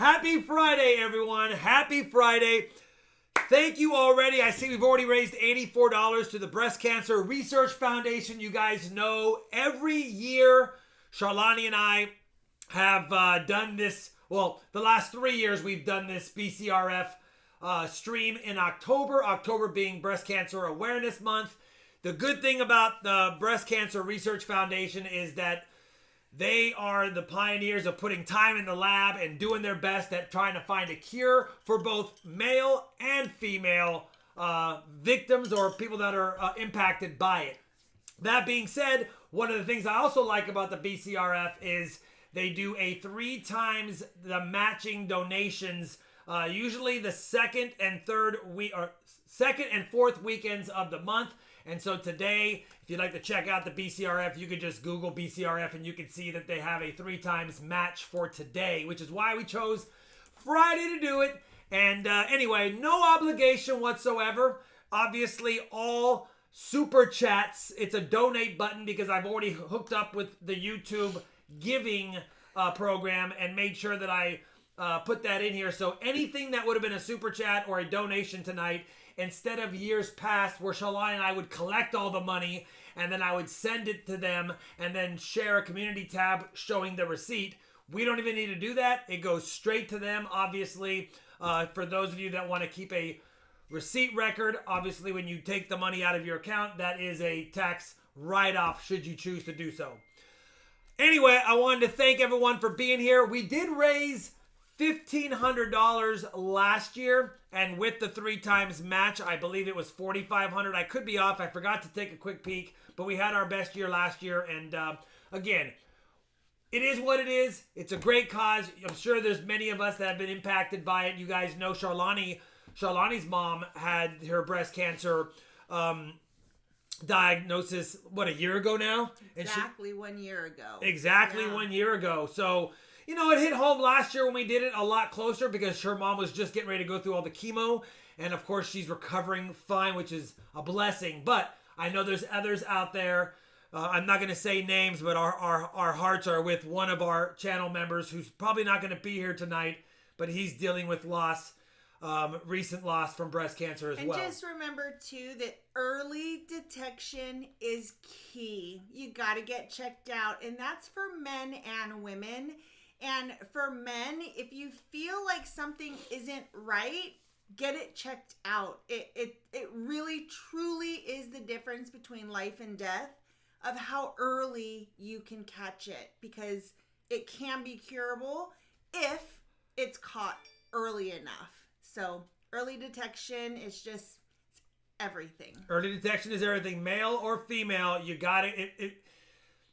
Happy Friday, everyone. Happy Friday. Thank you already. I see we've already raised $84 to the Breast Cancer Research Foundation. You guys know every year Charlani and I have done this. Well, the last 3 years we've done this BCRF stream in October. October being Breast Cancer Awareness Month. The good thing about the Breast Cancer Research Foundation is that they are the pioneers of putting time in the lab and doing their best at trying to find a cure for both male and female victims or people that are impacted by it. That being said, one of the things I also like about the BCRF is they do a 3 times the matching donations, usually the second and fourth weekends of the month. And so today, if you'd like to check out the BCRF, you could just Google BCRF and you can see that they have a 3 times match for today, which is why we chose Friday to do it. And anyway, no obligation whatsoever. Obviously, all super chats, it's a donate button because I've already hooked up with the YouTube giving program and made sure that I put that in here. So anything that would have been a super chat or a donation tonight, instead of years past where Shalai and I would collect all the money and then I would send it to them and then share a community tab showing the receipt, we don't even need to do that. It goes straight to them. Obviously, for those of you that want to keep a receipt record, obviously when you take the money out of your account, that is a tax write-off should you choose to do so. Anyway, I wanted to thank everyone for being here. We did raise $1,500 last year, and with the 3 times match, I believe it was $4,500. I could be off. I forgot to take a quick peek, but we had our best year last year, and again, it is what it is. It's a great cause. I'm sure there's many of us that have been impacted by it. You guys know Charlani's mom had her breast cancer diagnosis, what, a year ago now? Exactly 1 year ago. Exactly 1 year ago. So, you know, it hit home last year when we did it a lot closer because her mom was just getting ready to go through all the chemo. And of course, she's recovering fine, which is a blessing. But I know there's others out there. I'm not going to say names, but our hearts are with one of our channel members who's probably not going to be here tonight, but he's dealing with loss, recent loss from breast cancer as well. And just remember, too, that early detection is key. You got to get checked out, and that's for men and women. And for men, if you feel like something isn't right, get it checked out. It really, truly is the difference between life and death of how early you can catch it, because it can be curable if it's caught early enough. So early detection is just everything. Early detection is everything, male or female. You got it.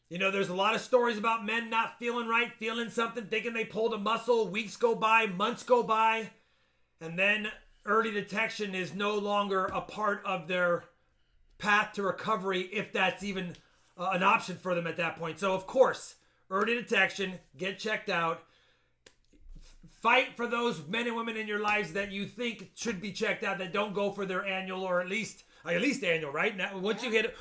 You know, there's a lot of stories about men not feeling right, feeling something, thinking they pulled a muscle. Weeks go by, months go by, and then early detection is no longer a part of their path to recovery, if that's even an option for them at that point. So, of course, early detection, get checked out. Fight for those men and women in your lives that you think should be checked out, that don't go for their annual, or at least annual, right? Now, once you get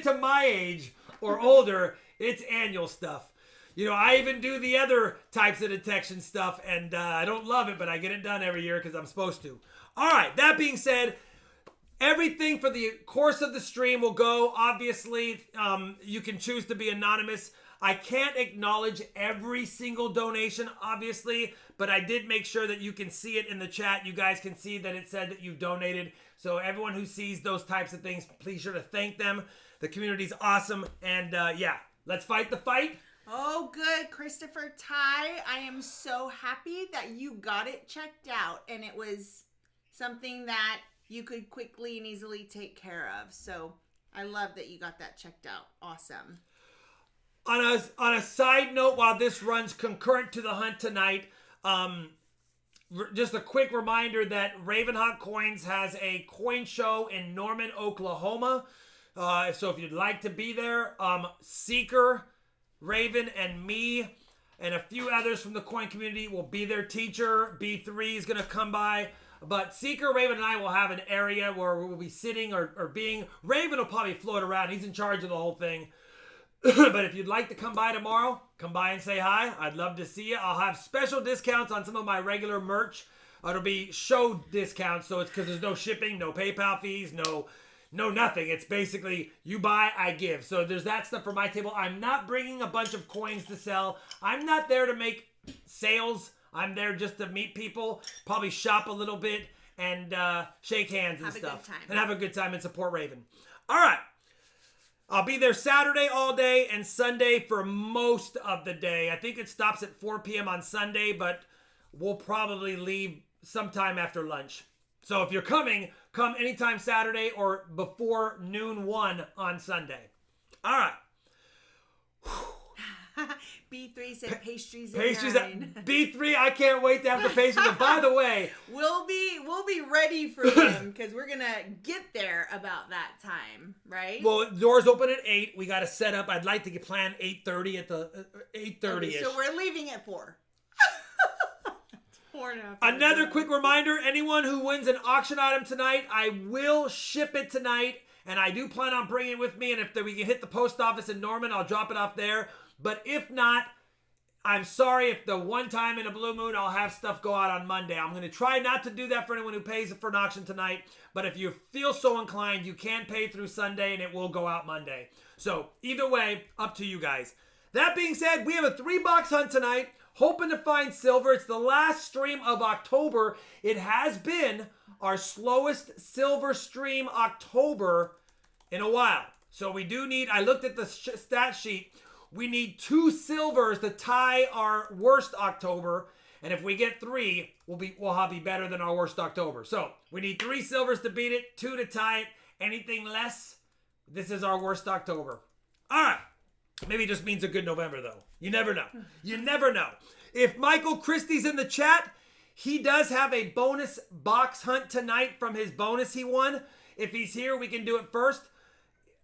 to my age or older, it's annual stuff. You know, I even do the other types of detection stuff, and I don't love it, but I get it done every year because I'm supposed to. All right, that being said, everything for the course of the stream will go. Obviously, you can choose to be anonymous. I can't acknowledge every single donation, obviously, but I did make sure that you can see it in the chat. You guys can see that it said that you donated. So everyone who sees those types of things, please sure to thank them. The community's awesome. And yeah, let's fight the fight. Oh, good. Christopher Ty, I am so happy that you got it checked out. And it was something that you could quickly and easily take care of. So I love that you got that checked out. Awesome. On a side note, while this runs concurrent to the hunt tonight, just a quick reminder that Ravenhawk Coins has a coin show in Norman, Oklahoma. So if you'd like to be there, Seeker, Raven, and me, and a few others from the coin community will be there. Teacher B3 is going to come by. But Seeker, Raven, and I will have an area where we'll be sitting or being. Raven will probably float around. He's in charge of the whole thing. But if you'd like to come by tomorrow, come by and say hi. I'd love to see you. I'll have special discounts on some of my regular merch. It'll be show discounts, so it's because there's no shipping, no PayPal fees, no nothing. It's basically you buy, I give. So there's that stuff for my table. I'm not bringing a bunch of coins to sell. I'm not there to make sales. I'm there just to meet people, probably shop a little bit, and shake hands and stuff. And have a good time and support Raven. All right. I'll be there Saturday all day and Sunday for most of the day. I think it stops at 4 p.m. on Sunday, but we'll probably leave sometime after lunch. So if you're coming, come anytime Saturday or before noon 1 on Sunday. All right. B3 said pastries at B3, I can't wait to have the pastries. And by the way, we'll be ready for them because we're gonna get there about that time, right? Well, doors open at 8. We got to set up. I'd like to plan 8:30 at the 8:30ish. So we're leaving at 4. Another quick reminder, anyone who wins an auction item tonight, I will ship it tonight, and I do plan on bringing it with me, and if we can hit the post office in Norman, I'll drop it off there. But if not, I'm sorry if the one time in a blue moon I'll have stuff go out on Monday. I'm going to try not to do that for anyone who pays for an auction tonight, but if you feel so inclined, you can pay through Sunday, and it will go out Monday. So either way, up to you guys. That being said, we have a 3-box hunt tonight. Hoping to find silver. It's the last stream of October. It has been our slowest silver stream October in a while. So we do need, I looked at the stat sheet, we need 2 silvers to tie our worst October. And if we get 3, we'll be better than our worst October. So we need 3 silvers to beat it, 2 to tie it. Anything less, this is our worst October. All right. Maybe it just means a good November, though. You never know. You never know. If Michael Christie's in the chat, he does have a bonus box hunt tonight from his bonus he won. If he's here, we can do it first.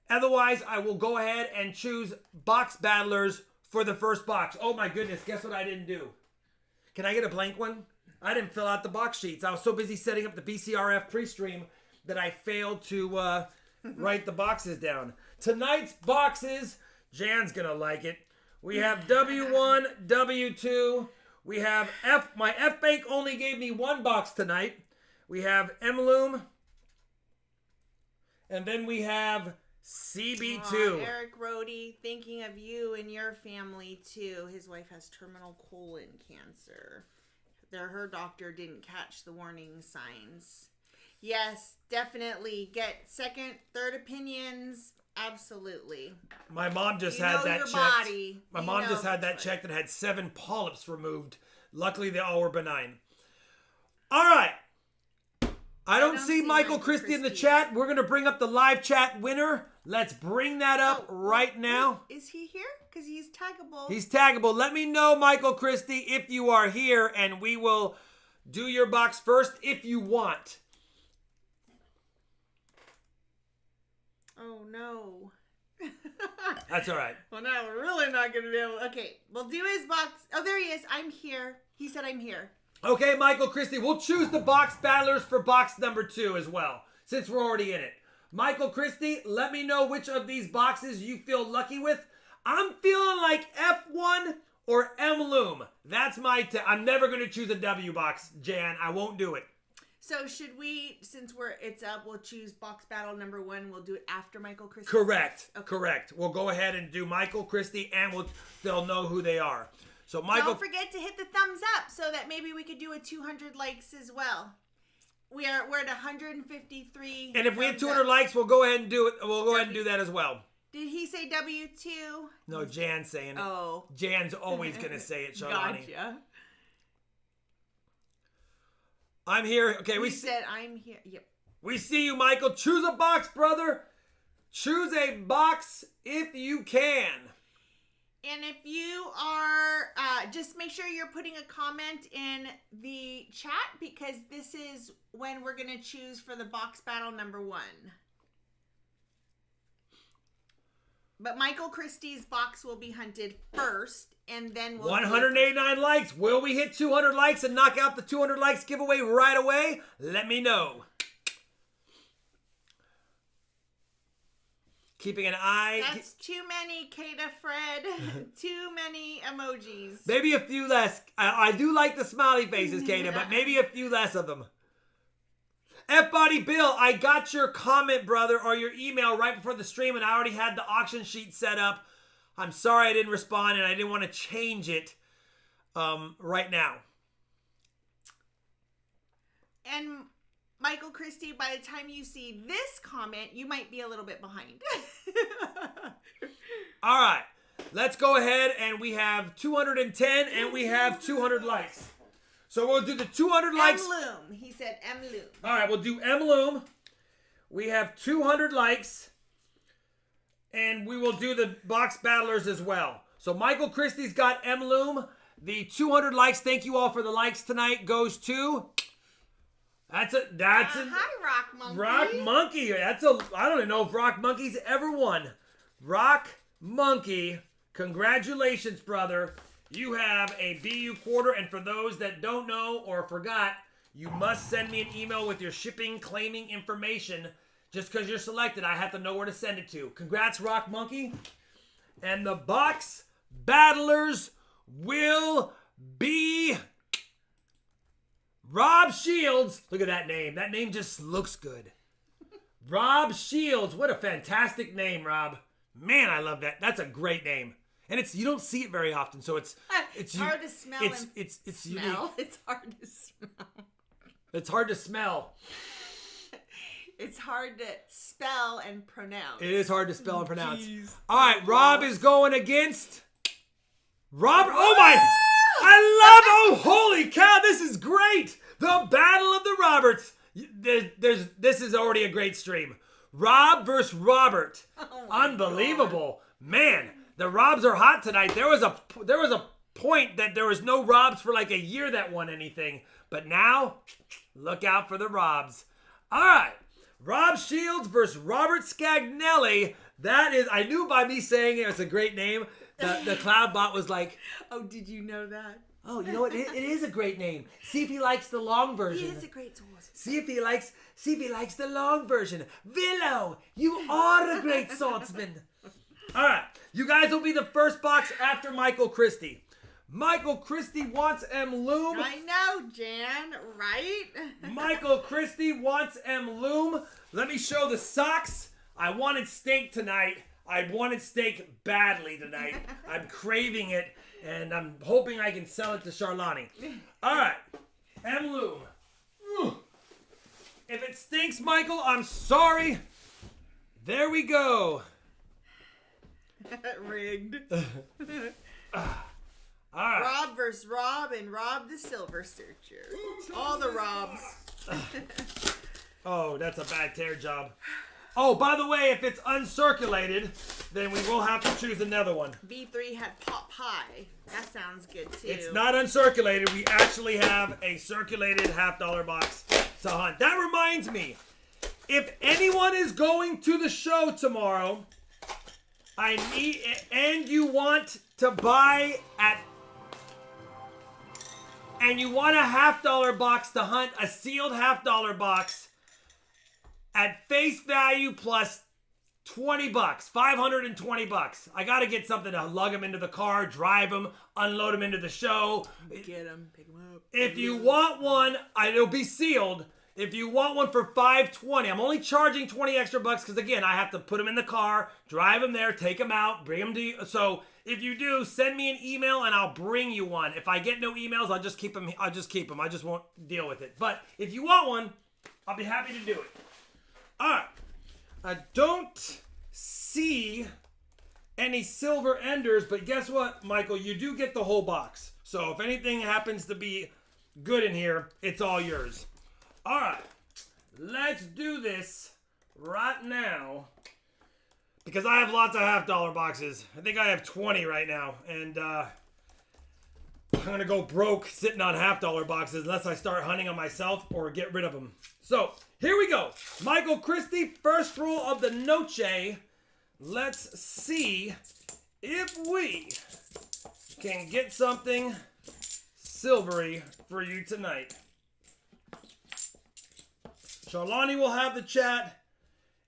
Otherwise, I will go ahead and choose box battlers for the first box. Oh, my goodness. Guess what I didn't do? Can I get a blank one? I didn't fill out the box sheets. I was so busy setting up the BCRF pre-stream that I failed to write the boxes down. Tonight's boxes... Jan's gonna like it. We have W1, W2. We have F. My F bank only gave me 1 box tonight. We have M-Loom. And then we have CB2. Eric Rohde, thinking of you and your family too. His wife has terminal colon cancer. Her doctor didn't catch the warning signs. Yes, definitely. Get second, third opinions. Absolutely. My mom just had that checked. My mom just had that checked and had 7 polyps removed. Luckily, they all were benign. All right. I don't see Michael Christie in the chat. We're going to bring up the live chat winner. Let's bring that up right now. Is he here? Because he's taggable. He's taggable. Let me know, Michael Christie, if you are here, and we will do your box first if you want. Oh, no. That's all right. Well, now we're really not going to be able... Okay, we'll do his box. Oh, there he is. I'm here. He said I'm here. Okay, Michael Christie. We'll choose the box battlers for box number 2 as well, since we're already in it. Michael Christie, let me know which of these boxes you feel lucky with. I'm feeling like F1 or M-Loom. That's my... I'm never going to choose a W box, Jan. I won't do it. So should we, since it's up, we'll choose box battle number 1. We'll do it after Michael Christie. Correct. Okay. Correct. We'll go ahead and do Michael Christie, and they'll know who they are. So Michael, don't forget to hit the thumbs up so that maybe we could do a 200 likes as well. We're at 153. And if we hit 200 likes, we'll go ahead and do it. We'll go ahead and do that as well. Did he say W2? No, Jan's saying it. Oh. Jan's always going to say it, Shalani. Gotcha. I'm here. Okay, we said I'm here. Yep. We see you, Michael. Choose a box, brother. Choose a box if you can. And if you are, just make sure you're putting a comment in the chat because this is when we're going to choose for the box battle number 1. But Michael Christie's box will be hunted first, and then we'll... 189 likes. Will we hit 200 likes and knock out the 200 likes giveaway right away? Let me know. keeping an eye. That's too many, Kata Fred. Too many emojis. Maybe a few less. I do like the smiley faces, Kata, but maybe a few less of them. F-Body Bill, I got your comment, brother, or your email right before the stream, and I already had the auction sheet set up. I'm sorry I didn't respond, and I didn't want to change it right now. And Michael Christie, by the time you see this comment, you might be a little bit behind. All right, let's go ahead, and we have 210, and we have 200 likes. So we'll do the 200 likes. M-Loom. He said M-Loom. All right, we'll do M-Loom. We have 200 likes. And we will do the box battlers as well. So Michael Christie's got M-Loom. The 200 likes, thank you all for the likes tonight, goes to... That's a hi, Rock Monkey. Rock Monkey. I don't even know if Rock Monkey's ever won. Rock Monkey, congratulations, brother. You have a BU quarter, and for those that don't know or forgot, you must send me an email with your shipping claiming information. Just because you're selected, I have to know where to send it to. Congrats, Rock Monkey. And the box battlers will be Rob Shields. Look at that name. That name just looks good. Rob Shields. What a fantastic name, Rob. Man, I love that. That's a great name. And you don't see it very often, so it's hard to smell. It's smell. unique. It's hard to smell. It's hard to smell. It's hard to spell and pronounce. It is hard to spell and pronounce. Jeez. All right, Rob is going against Robert. Oh my! I love. Oh, holy cow! This is great. The Battle of the Roberts. This is already a great stream. Rob versus Robert. Oh Unbelievable, man. The Robs are hot tonight. There was a point that there was no Robs for like a year that won anything, but now look out for the Robs. All right, Rob Shields versus Robert Scagnelli. That is, I knew by me saying it's a great name. The cloud bot was like, "Oh, did you know that?" Oh, you know what? It is a great name. See if he likes the long version. He is a great source. See if he likes the long version. Willow, you are a great swordsman. All right, you guys will be the first box after Michael Christie. Michael Christie wants M-Loom. I know, Jan, right? Michael Christie wants M-Loom. Let me show the socks. I wanted steak tonight. I wanted steak badly tonight. I'm craving it, and I'm hoping I can sell it to Charlani. All right, M-Loom. If it stinks, Michael, I'm sorry. There we go. Rigged. All right. Rob versus Rob and Rob the Silver Searcher. All the Robs. Oh, that's a bad tear job. Oh, by the way, if it's uncirculated, then we will have to choose another one. V3 had pot pie. That sounds good too. It's not uncirculated. We actually have a circulated $50 box to hunt. That reminds me, if anyone is going to the show tomorrow, and you want to buy and you want a $50 box to hunt, a sealed $50 box at face value plus $20, $520. I got to get something to lug them into the car, drive them, unload them into the show. Get them, pick them up. If you want one, it'll be sealed. If you want one for $520, I'm only charging 20 extra bucks because again, I have to put them in the car, drive them there, take them out, bring them to you. So if you do, send me an email and I'll bring you one. If I get no emails, I'll just keep them. I just won't deal with it. But if you want one, I'll be happy to do it. All right. I don't see any silver enders, but guess what, Michael? You do get the whole box. So if anything happens to be good in here, it's all yours. All right, let's do this right now because I have lots of $50 boxes. I think I have 20 right now, and I'm going to go broke sitting on $50 boxes unless I start hunting them myself or get rid of them. So here we go. Michael Christie, first rule of the Noche. Let's see if we can get something silvery for you tonight. Charlani will have the chat,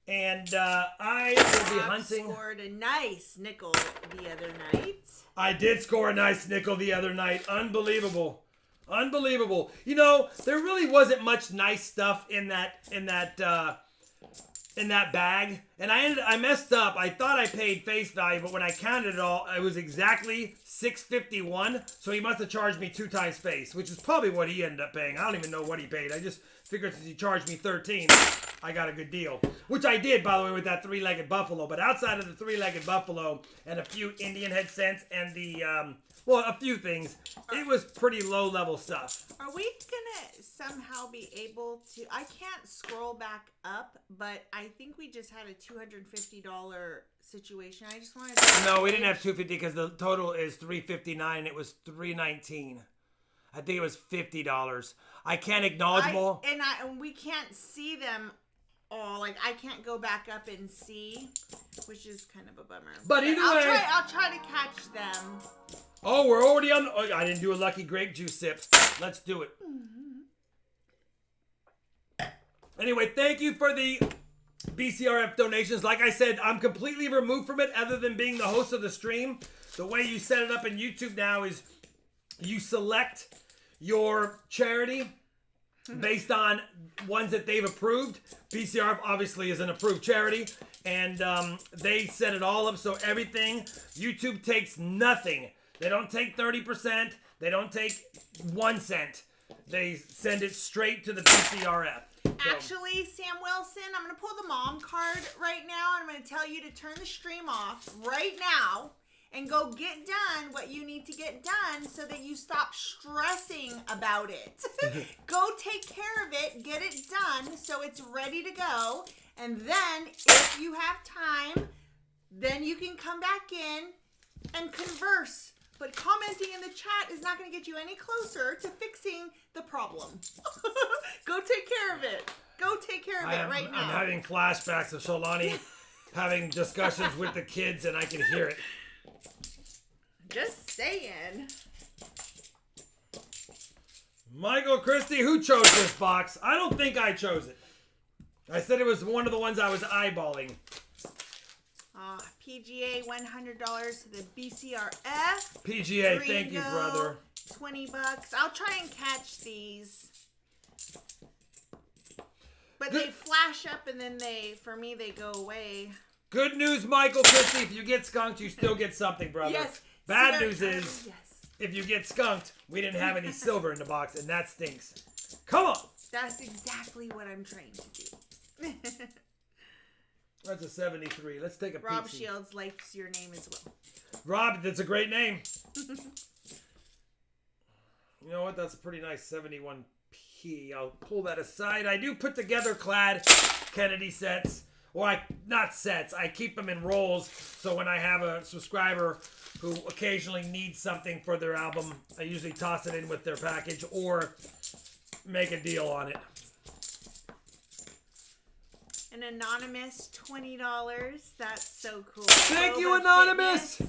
And I will be Rob hunting. Scored a nice nickel the other night. I did score a nice nickel the other night. Unbelievable. Unbelievable. You know, there really wasn't much nice stuff in that bag. And I messed up. I thought I paid face value, but when I counted it all, it was exactly $6.51. So he must have charged me 2 times face, which is probably what he ended up paying. I don't even know what he paid. I just figured since he charged me 13, I got a good deal. Which I did, by the way, with that 3-legged buffalo. But outside of the 3-legged buffalo and a few Indian head cents and the, a few things, it was pretty low-level stuff. Are we gonna somehow be able to? I can't scroll back up, but I think we just had a $250 situation. I just wanted to. No, we didn't have $250 because the total is $359. It was $319. I think it was $50. I can't acknowledge them all. And we can't see them all. Like I can't go back up and see, which is kind of a bummer. But either way, I'll try to catch them. Oh, we're already on. Oh, I didn't do a lucky grape juice sip. Let's do it. Anyway, thank you for the BCRF donations. Like I said, I'm completely removed from it other than being the host of the stream. The way you set it up in YouTube now is you select your charity based on ones that they've approved. BCRF obviously is an approved charity, and they set it all up so everything, YouTube takes nothing. They don't take 30%. They don't take 1 cent. They send it straight to the BCRF. So. Actually, Sam Wilson, I'm going to pull the mom card right now, and I'm going to tell you to turn the stream off right now and go get done what you need to get done so that you stop stressing about it. Go take care of it, get it done so it's ready to go, and then if you have time, then you can come back in and converse. But commenting in the chat is not going to get you any closer to fixing the problem. Go take care of it. Go take care of it right now. I'm having flashbacks of Sholani having discussions with the kids, and I can hear it. Just saying. Michael Christie, who chose this box? I don't think I chose it. I said it was one of the ones I was eyeballing. PGA $100 to the BCRF. PGA, thank you, brother. $20. I'll try and catch these. But they flash up and then for me, they go away. Good news, Michael Christie. If you get skunked, you still get something, brother. Yes. Bad news is, if you get skunked, we didn't have any silver in the box, and that stinks. Come on. That's exactly what I'm trying to do. That's a 73. Let's take a peek. Rob Shields likes your name as well. Rob, that's a great name. You know what? That's a pretty nice 71p. I'll pull that aside. I do put together clad Kennedy sets. Or not sets. I keep them in rolls. So when I have a subscriber who occasionally needs something for their album, I usually toss it in with their package or make a deal on it. An anonymous $20. That's so cool. Thank you, anonymous.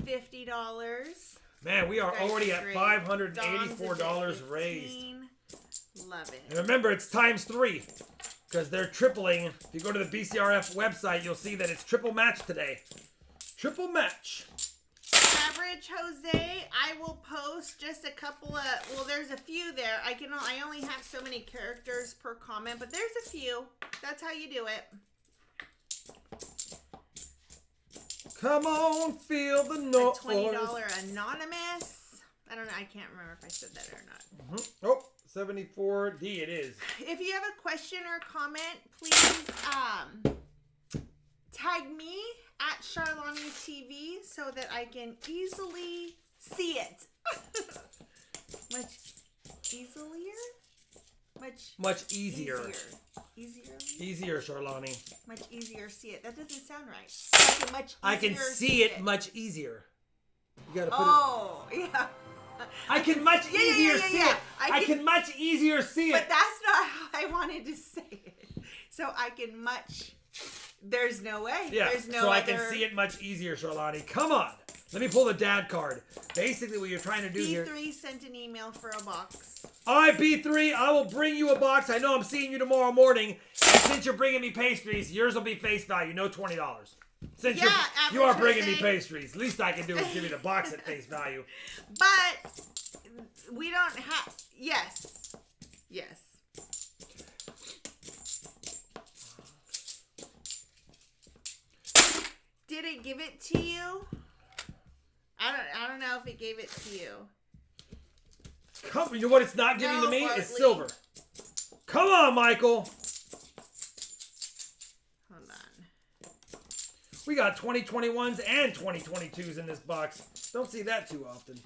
$50. Man, we are already at $584 raised. Love it. And remember, it's times 3 because they're tripling. If you go to the BCRF website, you'll see that it's triple match today. Triple match. Average Jose, I will post just a couple of, well, there's a few there. I only have so many characters per comment, but there's a few. That's how you do it. Come on, feel the noise. A $20 anonymous. I don't know. I can't remember if I said that or not. Mm-hmm. Oh, 74D it is. If you have a question or comment, please tag me at Charlani TV so that I can easily see it. Much easier. Easier, Charlani. Much easier see it. That doesn't sound right. I can see it much easier. You gotta put it. Yeah. I can much easier see it. I can much easier see it. But that's not how I wanted to say it. So I can much. There's no way. Yeah. There's no so other... I can see it much easier, Charlani. Come on. Let me pull the dad card. Basically, what you're trying to do here. B3 sent an email for a box. All right, B3, I will bring you a box. I know I'm seeing you tomorrow morning. And since you're bringing me pastries, yours will be face value, no $20. Since you are bringing me pastries, least I can do is give you the box at face value. But we don't have. Yes. Did it give it to you? I don't know if it gave it to you. You know what it's not giving to me? It's silver. Come on, Michael. Hold on. We got 2021s and 2022s in this box. Don't see that too often.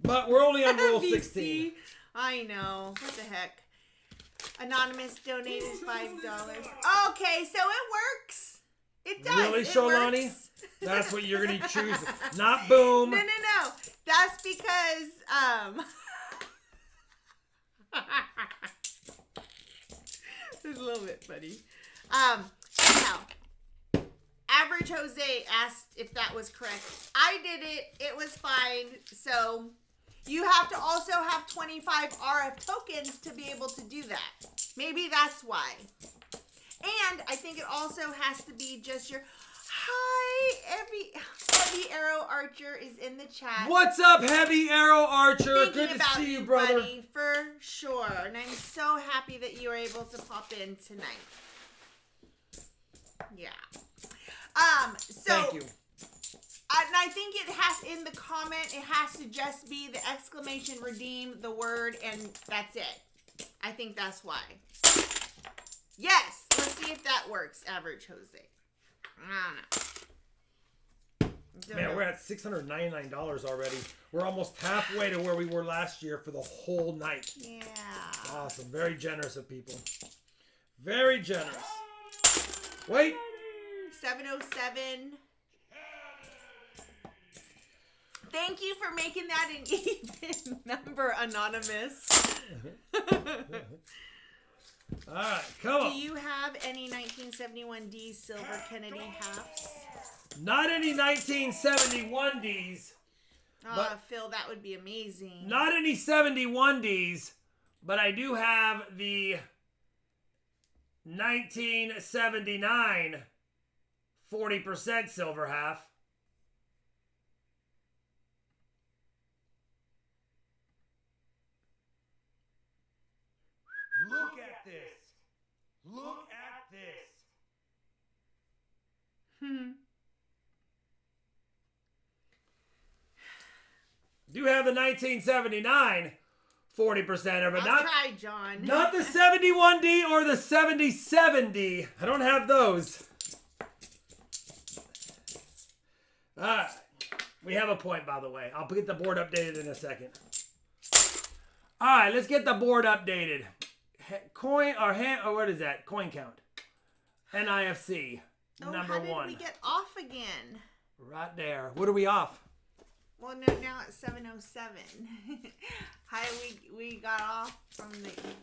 But we're only on roll 16. I know. What the heck? Anonymous donated $5. Okay, so it works. It does. Really, it Sholani? Works. That's what you're going to choose. Not boom. No. That's because, it's a little bit funny. Anyhow, Average Jose asked if that was correct. I did it. It was fine. So you have to also have 25 RF tokens to be able to do that. Maybe that's why. And I think it also has to be just your... Hi, Heavy Arrow Archer is in the chat. What's up, Heavy Arrow Archer? Thinking Good to about see you, you, brother. buddy, for sure. And I'm so happy that you were able to pop in tonight. Yeah. So Thank you. And I think it has in the comment. It has to just be the exclamation redeem, the word, and that's it. I think that's why. Yes. Let's see if that works. Average Jose. I don't know. Man, we're at $699 already. We're almost halfway to where we were last year for the whole night. Yeah. Awesome. Very generous of people. Very generous. Wait. 707. Thank you for making that an even number, Anonymous. All right, come on. Do you have any 1971D Silver Kennedy halves? Not any 1971Ds. Phil, that would be amazing. Not any 71Ds, but I do have the 1979 40% silver half. Look at this. Look at this. Do have the 1979 40%er, but I'll try, John. not the 71D or the 77D. I don't have those. All right. We have a point, by the way. I'll get the board updated in a second. All right, let's get the board updated. Coin or what is that? Coin count. NIFC number 1. How did we get off again? Right there. What are we off? Well, no, now it's 707. How we got off from the even.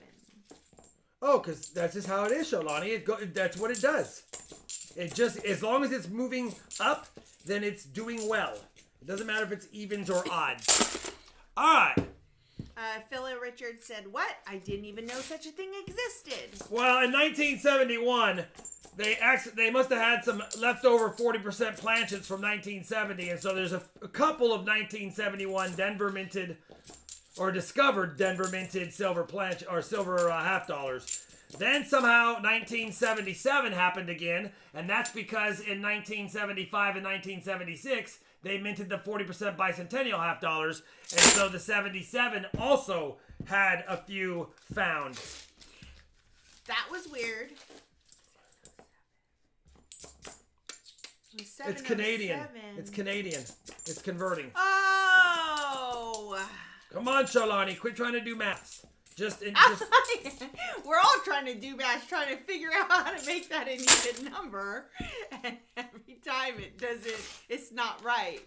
Oh, because that's just how it is, Sholani. That's what it does. It just, as long as it's moving up, then it's doing well. It doesn't matter if it's evens or odds. All right. Philip Richards said, "What? I didn't even know such a thing existed." Well, in 1971, they must have had some leftover 40% planchets from 1970, and so there's a couple of 1971 Denver minted or discovered Denver minted silver planch or silver half dollars. Then somehow 1977 happened again, and that's because in 1975 and 1976 they minted the 40% bicentennial half dollars, and so the 77 also had a few found. That was weird. It's Canadian. It's Canadian. It's converting. Oh! Come on, Sholani, quit trying to do maths. We're all trying to do math, trying to figure out how to make that an even number, and every time it's not right.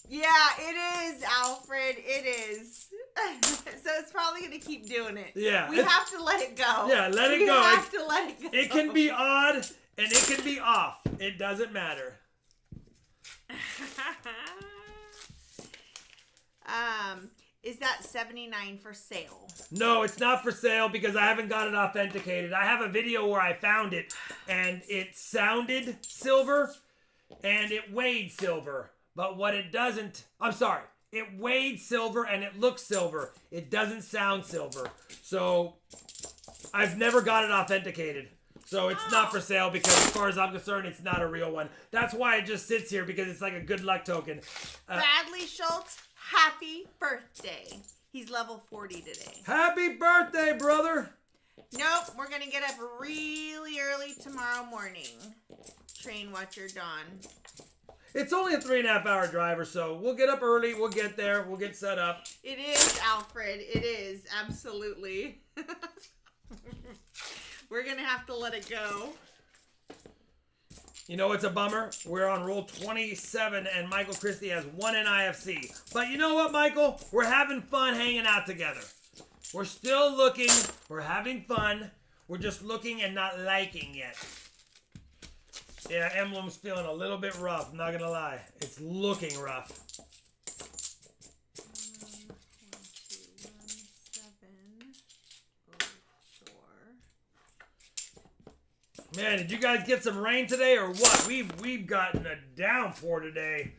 Yeah, it is, Alfred. It is. So it's probably going to keep doing it. Yeah. We have to let it go. Yeah, let it go. We have to let it go. It can be on and it can be off. It doesn't matter. Is that $79 for sale? No, it's not for sale because I haven't got it authenticated. I have a video where I found it and it sounded silver and it weighed silver. But what it doesn't, I'm sorry, it weighed silver and it looks silver. It doesn't sound silver. So I've never got it authenticated. So it's not for sale because as far as I'm concerned, it's not a real one. That's why it just sits here because it's like a good luck token. Bradley Schultz, happy birthday. He's level 40 today. Happy birthday, brother. Nope, we're going to get up really early tomorrow morning. Train watcher Dawn. It's only a 3.5 hour drive or so. We'll get up early. We'll get there. We'll get set up. It is, Alfred. It is. Absolutely. We're going to have to let it go. You know it's a bummer? We're on roll 27 and Michael Christie has 1 in IFC. But you know what, Michael? We're having fun hanging out together. We're still looking. We're having fun. We're just looking and not liking yet. Yeah, Emblem's feeling a little bit rough. I'm not going to lie. It's looking rough. 1, 2, 1, 7, 0, 4. Man, did you guys get some rain today or what? We've gotten a downpour today.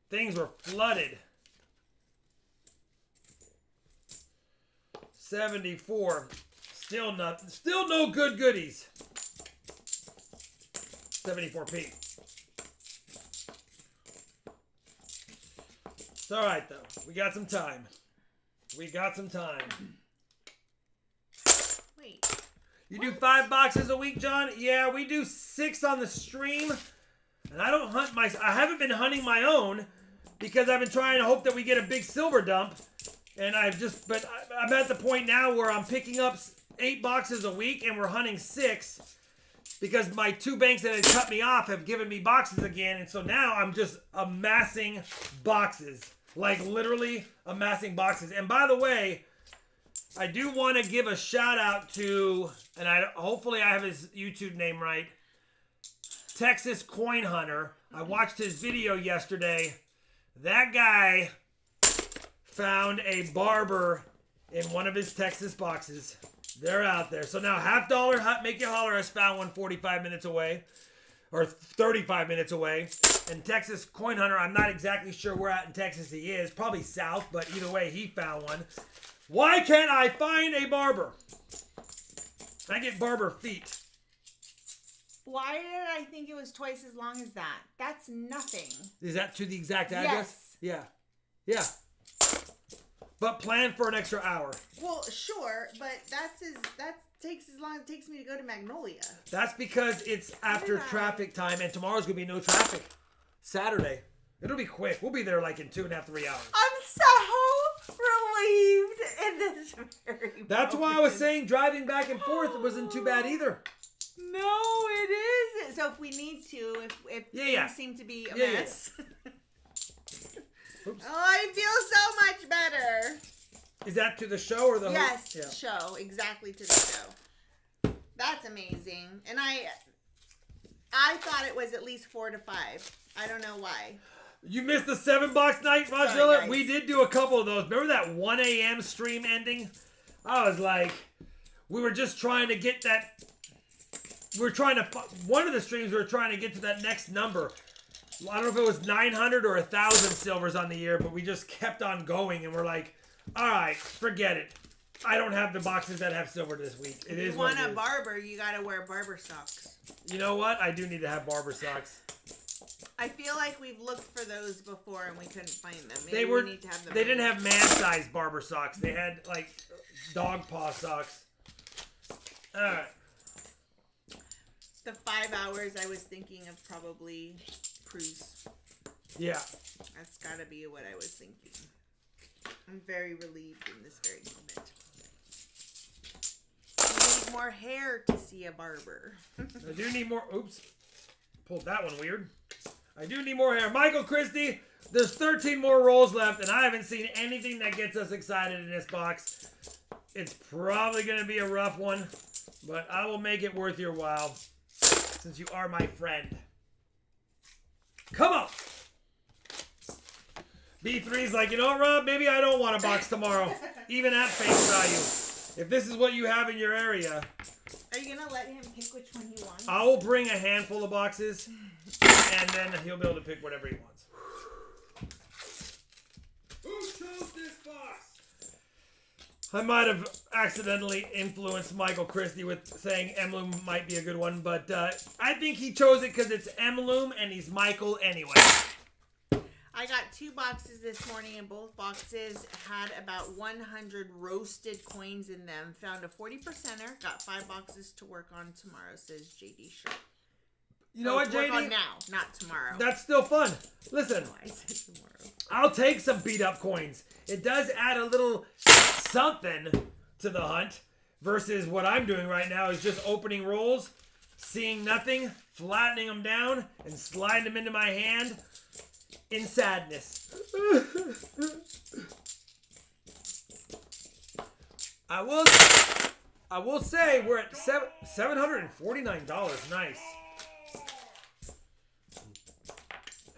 Things were flooded. 74. Still no good goodies. 74p. It's all right, though. We got some time. Wait. You do 5 boxes a week, John? Yeah, we do 6 on the stream. And I don't hunt I haven't been hunting my own because I've been trying to hope that we get a big silver dump. And but I'm at the point now where I'm picking up 8 boxes a week and we're hunting 6. Because my 2 banks that had cut me off have given me boxes again. And so now I'm just amassing boxes. Like literally amassing boxes. And by the way, I do want to give a shout out to, and hopefully I have his YouTube name right, Texas Coin Hunter. I watched his video yesterday. That guy found a barber in one of his Texas boxes. They're out there. So now $half Make You Holler has found one 45 minutes away. Or 35 minutes away. And Texas Coin Hunter, I'm not exactly sure where out in Texas he is. Probably south, but either way, he found one. Why can't I find a barber? I get barber feet. Why did I think it was twice as long as that? That's nothing. Is that to the exact address? Yes. Yeah. But plan for an extra hour. Well, sure, but that takes as long as it takes me to go to Magnolia. That's because it's after traffic time, and tomorrow's going to be no traffic. Saturday. It'll be quick. We'll be there like in 2.5, 3 hours. I'm so relieved in this very moment. That's why I was saying driving back and forth wasn't too bad either. No, it isn't. So if we need to, if things seem to be a mess. Oops. Oh, I feel so much better. Is that to the show or the show. Exactly to the show. That's amazing. And I thought it was at least 4 to 5. I don't know why. You missed the 7-box night, Rajilla? We did do a couple of those. Remember that 1 a.m. stream ending? I was like, we were just trying to get that. One of the streams we were trying to get to that next number. I don't know if it was 900 or 1,000 silvers on the year, but we just kept on going, and we're like, all right, forget it. I don't have the boxes that have silver this week. It is what it is. You want a barber, you got to wear barber socks. You know what? I do need to have barber socks. I feel like we've looked for those before and we couldn't find them. Maybe we need to have them. They didn't have man-sized barber socks. They had, like, dog paw socks. All right. The 5 hours I was thinking of probably cruise. Yeah. That's got to be what I was thinking. I'm very relieved in this very moment. You need more hair to see a barber. I do need more. Oops. Pulled that one weird. I do need more hair. Michael Christie, there's 13 more rolls left, and I haven't seen anything that gets us excited in this box. It's probably going to be a rough one, but I will make it worth your while since you are my friend. Come on! B3's like, you know what, Rob? Maybe I don't want a box tomorrow, even at face value. If this is what you have in your area. Are you going to let him pick which one he wants? I will bring a handful of boxes, and then he'll be able to pick whatever he wants. Who chose this box? I might have accidentally influenced Michael Christie with saying Emloom might be a good one, but I think he chose it because it's Emloom and he's Michael anyway. I got 2 boxes this morning, and both boxes had about 100 roasted coins in them. Found a 40%er. Got 5 boxes to work on tomorrow, says JD Sharp. You know what, JD? JD? Work on now, not tomorrow. That's still fun. Listen, No, I said tomorrow. I'll take some beat up coins. It does add a little something to the hunt versus what I'm doing right now is just opening rolls, seeing nothing, flattening them down, and sliding them into my hand in sadness. I will say we're at $749. Nice.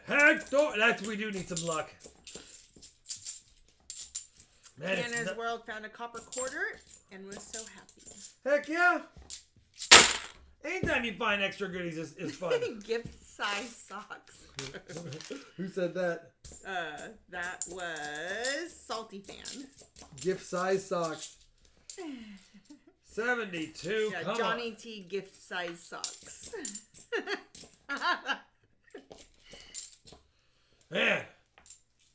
Heck, we do need some luck. Man, Hannah's World found a copper quarter and was so happy. Heck yeah. Anytime you find extra goodies is fun. Gift size socks. Who said that? That was Salty Fan. Gift size socks. 72. Yeah, Come Johnny on. T gift size socks. Man,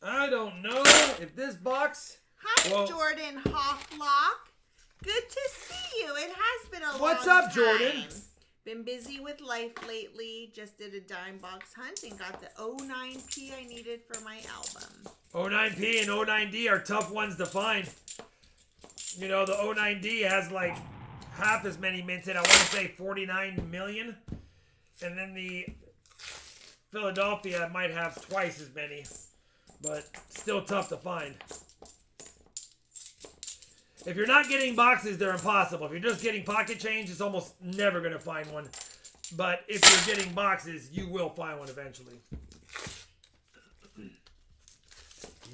I don't know if this box. Hi, Well- Jordan Hofflock. Good to see you. It has been a What's long up, Jordan? time. Been busy with life lately. Just did a dime box hunt and got the 09P I needed for my album. 09P and 09D are tough ones to find. You know, the 09D has like half as many minted. I want to say 49 million. And then the Philadelphia might have twice as many. But still tough to find. If you're not getting boxes, they're impossible. If you're just getting pocket change, it's almost never going to find one. But if you're getting boxes, you will find one eventually.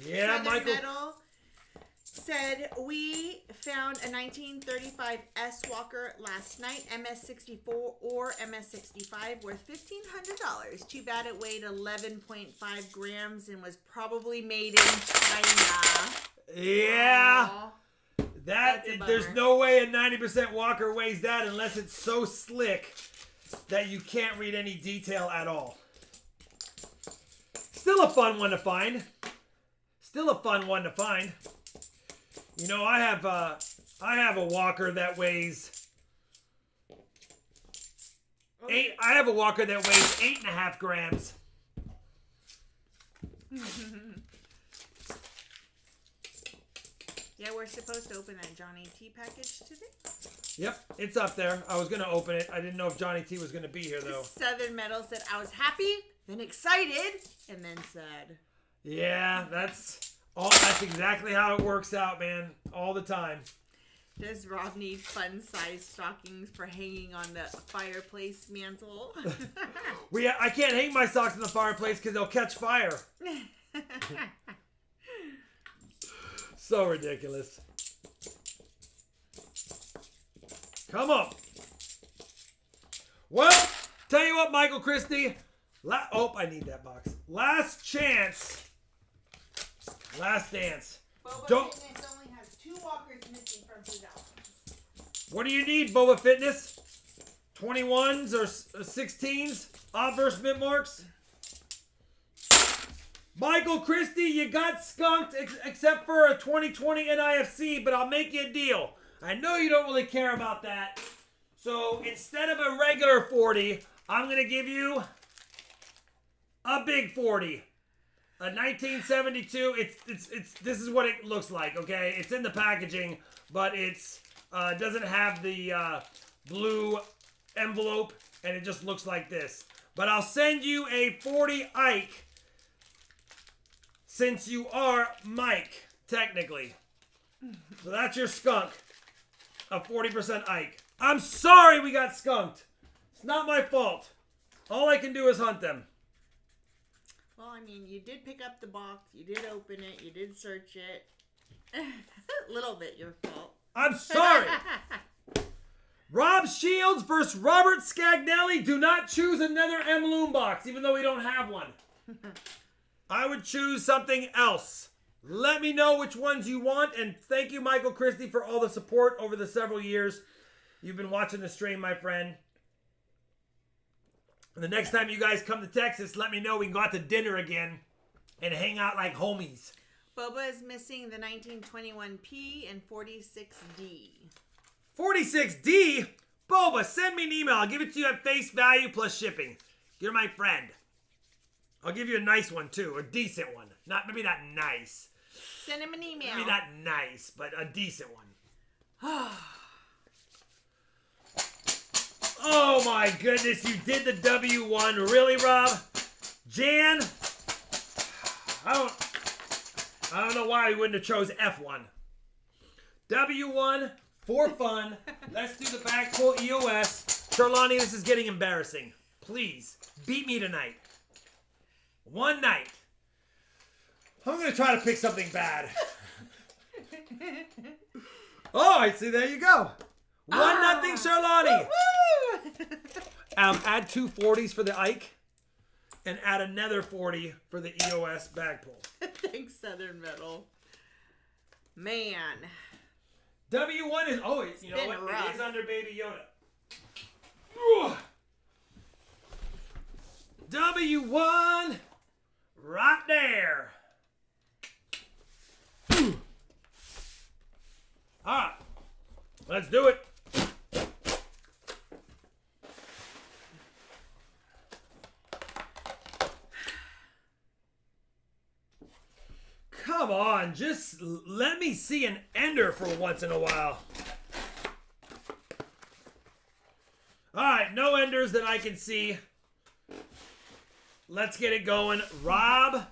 Yeah, Southern Michael. Metal said, we found a 1935 S Walker last night, MS-64 or MS-65, worth $1,500. Too bad it weighed 11.5 grams and was probably made in China. Yeah. Aww. That That's a there's bummer. no way a 90% Walker weighs that unless it's so slick that you can't read any detail at all. Still a fun one to find. Still a fun one to find. You know, I have a Walker that weighs I have a Walker that weighs 8.5 grams. Yeah, we're supposed to open that Johnny T package today. Yep, it's up there. I was gonna open it. I didn't know if Johnny T was gonna be here though. Southern Metal said, I was happy, then excited, and then sad. Yeah, that's exactly how it works out, man. All the time. Does Rob need fun-sized stockings for hanging on the fireplace mantle? I can't hang my socks in the fireplace because they'll catch fire. So ridiculous. Come on. Well, tell you what, Michael Christie. I need that box. Last chance. Last dance. Boba Fitness only has 2 walkers missing from his albums. What do you need, Boba Fitness? 21s or 16s? Obverse mint marks? Michael Christie, you got skunked except for a 2020 NIFC, but I'll make you a deal. I know you don't really care about that. So instead of a regular 40, I'm going to give you a big 40. A 1972. This is what it looks like, okay? It's in the packaging, but it's doesn't have the blue envelope, and it just looks like this. But I'll send you a 40 Ike since you are Mike, technically. So that's your skunk. A 40% Ike. I'm sorry we got skunked. It's not my fault. All I can do is hunt them. Well, I mean, you did pick up the box. You did open it. You did search it. A little bit your fault. I'm sorry. Rob Shields versus Robert Scagnelli. Do not choose another M. Loom box, even though we don't have one. I would choose something else. Let me know which ones you want, and thank you, Michael Christie, for all the support over the several years you've been watching the stream, my friend. And the next time you guys come to Texas, let me know. We can go out to dinner again and hang out like homies. Boba is missing the 1921P and 46D. 46D? Boba, send me an email. I'll give it to you at face value plus shipping. You're my friend. I'll give you a nice one, too. A decent one. Maybe not nice. Send him an email. Maybe not nice, but a decent one. Oh, my goodness. You did the W1. Really, Rob? Jan? I don't know why we wouldn't have chose F1. W1 for fun. Let's do the back pull EOS. Charlani, this is getting embarrassing. Please, beat me tonight. One night. I'm going to try to pick something bad. Oh, I see. There you go. 1-0, Charlani. Add 2 40s for the Ike. And add another 40 for the EOS bag pull. Thanks, Southern Metal. Man. W1 is, you know what? Rough. It is under Baby Yoda. Ugh. W1 right there. All right. Let's do it. Come on, just let me see an ender for once in a while. All right, no enders that I can see. Let's get it going. Rob's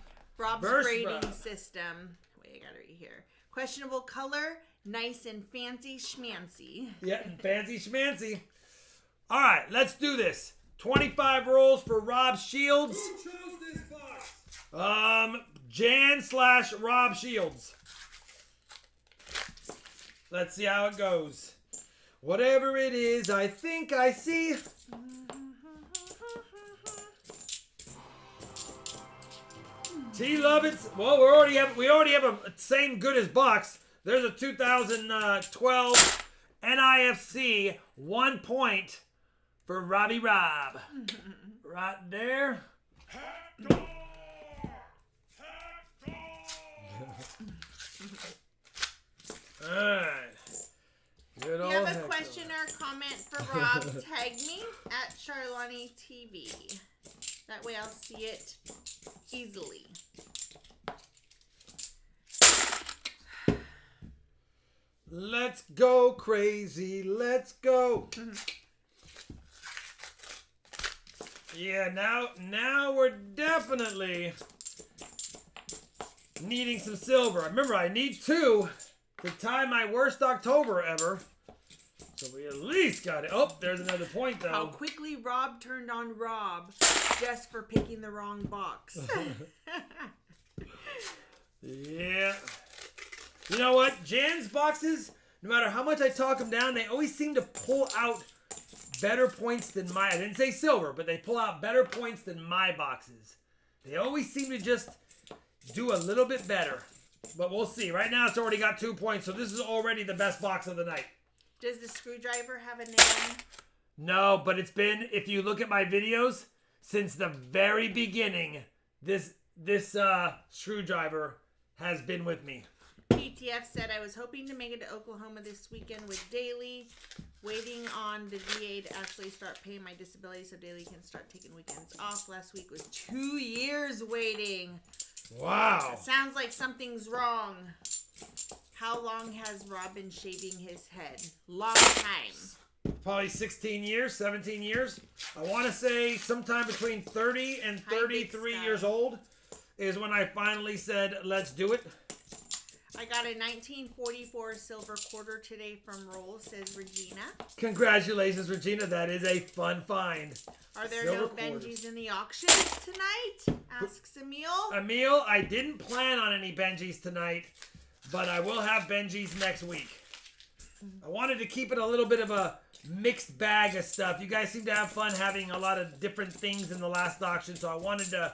grading system. Wait, I got it right here. Questionable color, nice and fancy schmancy. Yeah, fancy schmancy. All right, let's do this. 25 rolls for Rob Shields. Who chose this box? Jan/Rob Shields. Let's see how it goes. Whatever it is, I think I see. T-Lovitz. Well, we already have a same good as box. There's a 2012 NIFC 1 point for Robbie Rob. Right there. Alright. If you have a question or comment for Rob, tag me at Charlani TV. That way I'll see it easily. Let's go crazy. Let's go. Yeah, now we're definitely needing some silver. Remember, I need 2 to tie my worst October ever. So we at least got it. Oh, there's another point, though. How quickly Rob turned on Rob just for picking the wrong box. Yeah. You know what? Jan's boxes, no matter how much I talk them down, they always seem to pull out better points than I didn't say silver, but they pull out better points than my boxes. They always seem to just do a little bit better. But we'll see. Right now, it's already got 2 points, so this is already the best box of the night. Does the screwdriver have a name? No, but it's been, if you look at my videos, since the very beginning, this screwdriver has been with me. PTF said, I was hoping to make it to Oklahoma this weekend with Daly, waiting on the VA to actually start paying my disability so Daly can start taking weekends off. Last week was 2 years waiting. Wow. Sounds like something's wrong. How long has Rob been shaving his head? Long time. probably 16 years, 17 years. I want to say sometime between 30 and 33 years old is when I finally said, let's do it. I got a 1944 silver quarter today from Roll, says Regina. Congratulations, Regina. That is a fun find. Are there Silver no quarters. Benjis in the auction tonight? Asks Emil. Emil, I didn't plan on any Benjis tonight, but I will have Benjis next week. I wanted to keep it a little bit of a mixed bag of stuff. You guys seem to have fun having a lot of different things in the last auction, so I wanted to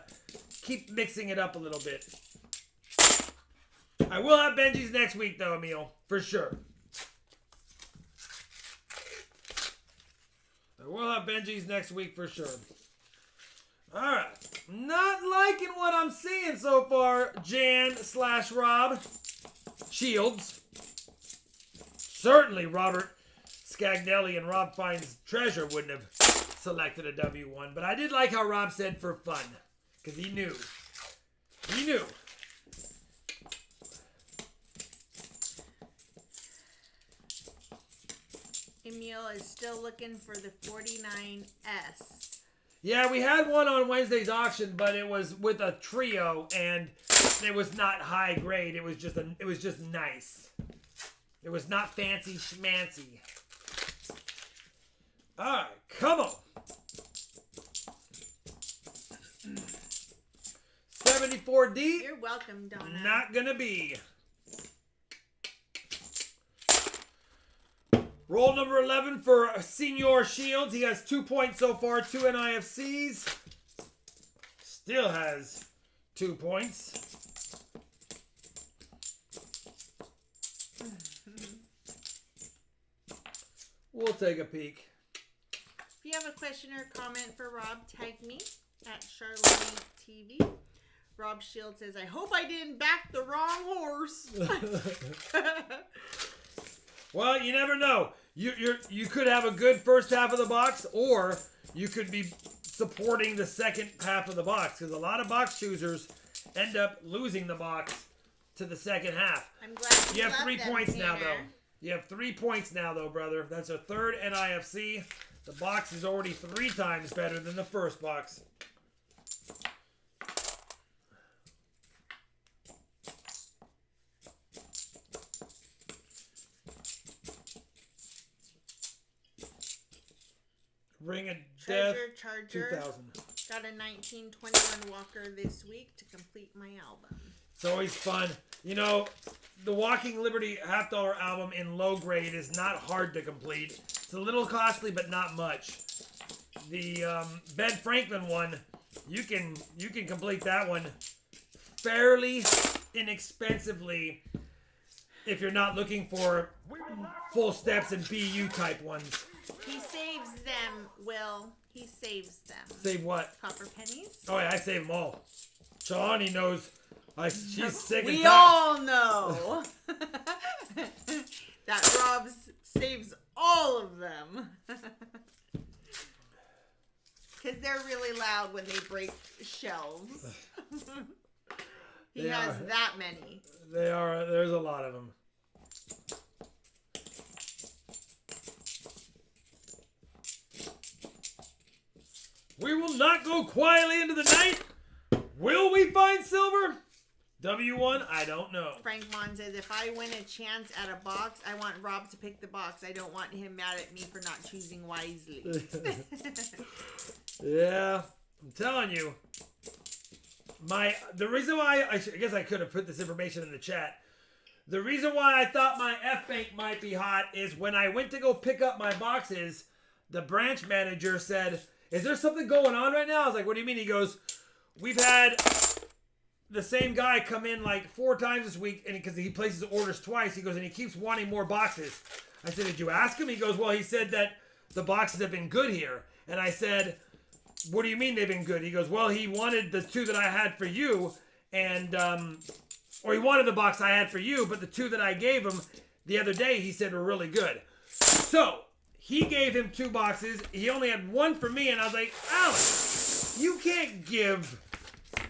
keep mixing it up a little bit. I will have Benjis next week, though, Emil, for sure. I will have Benjis next week for sure. All right. Not liking what I'm seeing so far, Jan/Rob. Shields. Certainly Robert Scagnelli and RobFindsTreasure wouldn't have selected a W1, but I did like how Rob said for fun, because he knew. He knew. Emil is still looking for the 49S. Yeah, we had one on Wednesday's auction, but it was with a trio, and it was not high grade. It was just nice. It was not fancy schmancy. All right, come on. 74D. You're welcome, Donna. Not gonna be. Roll number 11 for Senior Shields. He has 2 points so far, 2 NIFCs. Still has 2 points. We'll take a peek. If you have a question or comment for Rob, tag me at Charlene TV. Rob Shield says, I hope I didn't back the wrong horse. Well, you never know. You could have a good first half of the box, or you could be supporting the second half of the box, because a lot of box choosers end up losing the box to the second half. I'm glad You have love 3 them, points now, Tanner. though. You have 3 points now, though, brother. That's a third NIFC. The box is already 3 times better than the first box. Ring of Death Treasure Charger. 2000. Got a 1921 Walker this week to complete my album. It's always fun. You know, the Walking Liberty $50 album in low grade is not hard to complete. It's a little costly, but not much. The Ben Franklin one, you can complete that one fairly inexpensively if you're not looking for full steps and BU type ones. He saves them, Will. He saves them. Save what? Copper pennies. Oh yeah, I save them all. Shawnee knows. She's sick and We tired. all know that Rob saves all of them. Because they're really loud when they break shelves. He They has are. that many. They are. There's a lot of them. We will not go quietly into the night. Will we find silver? W1, I don't know. Frank Mon says, if I win a chance at a box, I want Rob to pick the box. I don't want him mad at me for not choosing wisely. Yeah, I'm telling you. The reason why, I guess I could have put this information in the chat. The reason why I thought my F-Bank might be hot is when I went to go pick up my boxes, the branch manager said, is there something going on right now? I was like, what do you mean? He goes, we've had the same guy come in like 4 times this week, and because he places orders twice, he goes, and he keeps wanting more boxes. I said, did you ask him? He goes, well, he said that the boxes have been good here. And I said, what do you mean they've been good? He goes, well, he wanted the 2 that I had for you, and or he wanted the box I had for you, but the 2 that I gave him the other day, he said were really good. So he gave him 2 boxes. He only had 1 for me, and I was like, Alex, you can't give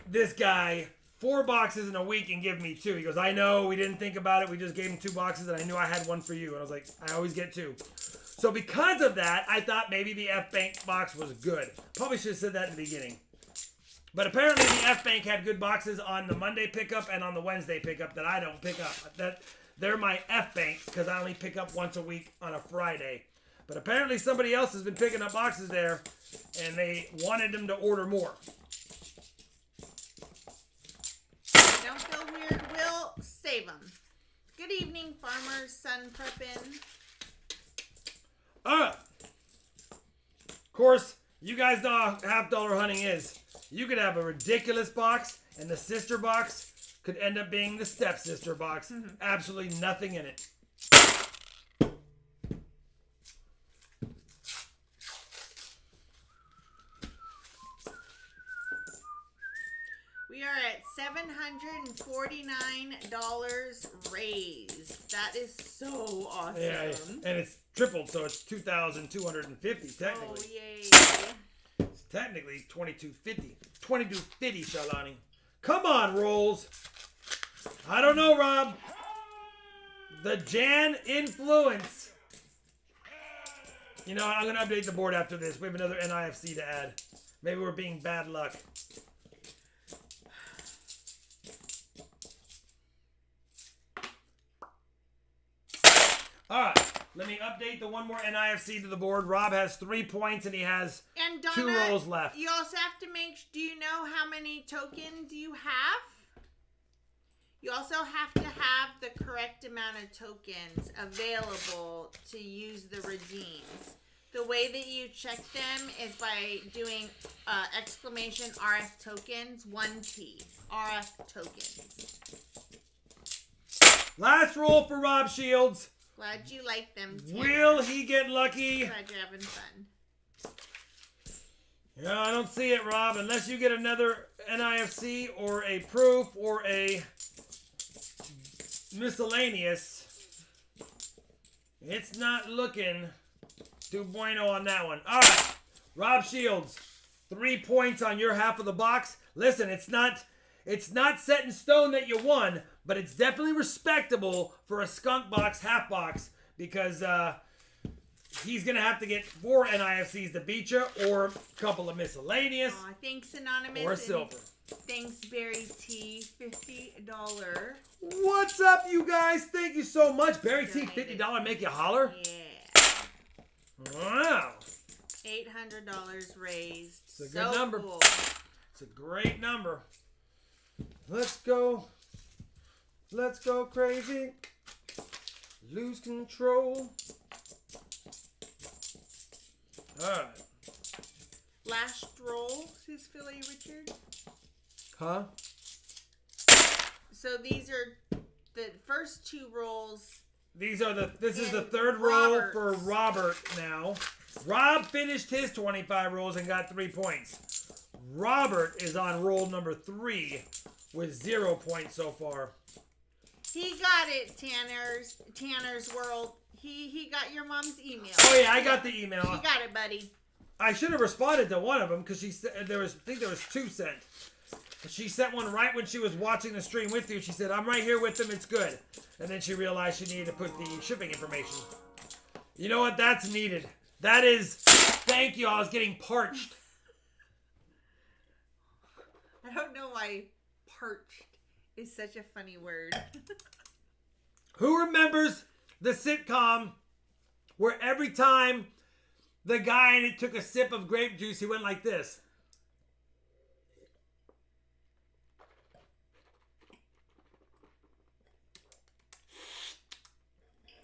this guy 4 boxes in a week and give me 2. He goes, I know, we didn't think about it. We just gave him 2 boxes, and I knew I had 1 for you. And I was like, I always get 2. So because of that, I thought maybe the F-Bank box was good. Probably should have said that in the beginning. But apparently the F-Bank had good boxes on the Monday pickup and on the Wednesday pickup that I don't pick up. They're my F-Banks because I only pick up once a week on a Friday. But apparently somebody else has been picking up boxes there and they wanted them to order more. Don't feel weird. We'll save them. Good evening, farmers. Sun prepping. Of course, you guys know how half dollar hunting is. You could have a ridiculous box, and the sister box could end up being the stepsister box. Absolutely nothing in it. We are at $749 raised. That is so awesome. Yeah, and it's tripled, so it's 2,250 technically. Oh, yay. It's technically 2,250. 2,250, Shalani. Come on, Rolls. I don't know, Rob. The Jan influence. You know, I'm going to update the board after this. We have another NIFC to add. Maybe we're being bad luck. All right, let me update the one more NIFC to the board. Rob has 3 points and he has And Donna, 2 rolls left. You also have to do you know how many tokens you have? You also have to have the correct amount of tokens available to use the redeems. The way that you check them is by doing exclamation RF tokens, 1T, RF tokens. Last roll for Rob Shields. Glad you like them, Tim. Will he get lucky? Glad you're having fun. Yeah, I don't see it, Rob. Unless you get another NIFC or a proof or a miscellaneous, it's not looking too bueno on that one. All right, Rob Shields, 3 points on your half of the box. Listen, it's not set in stone that you won, but it's definitely respectable for a skunk box, half box, because he's going to have to get 4 NIFCs to beat you, or a couple of miscellaneous, Thanks, Anonymous. or a silver. Thanks, Barry T. $50. What's up, you guys? Thank you so much. Barry T, $50 make you holler? Yeah. Wow. $800 raised. It's a good number. Cool. It's a great number. Let's go. Let's go crazy. Lose control. All right. Last roll, says Philly Richard. Huh? So these are the first 2 rolls. This is the And 3rd roll Robert's. for Robert now. Rob finished his 25 rolls and got 3 points. Robert is on roll number 3 with 0 points so far. He got it, Tanner's World. He got your mom's email. Oh yeah, I got the email. He got it, buddy. I should have responded to one of them because she said I think there was 2 sent. She sent one right when she was watching the stream with you. She said, "I'm right here with them. It's good." And then she realized she needed to put the shipping information. You know what? That's needed. That is. Thank you. I was getting parched. I don't know why parched is such a funny word. Who remembers the sitcom where every time the guy in it took a sip of grape juice, he went like this?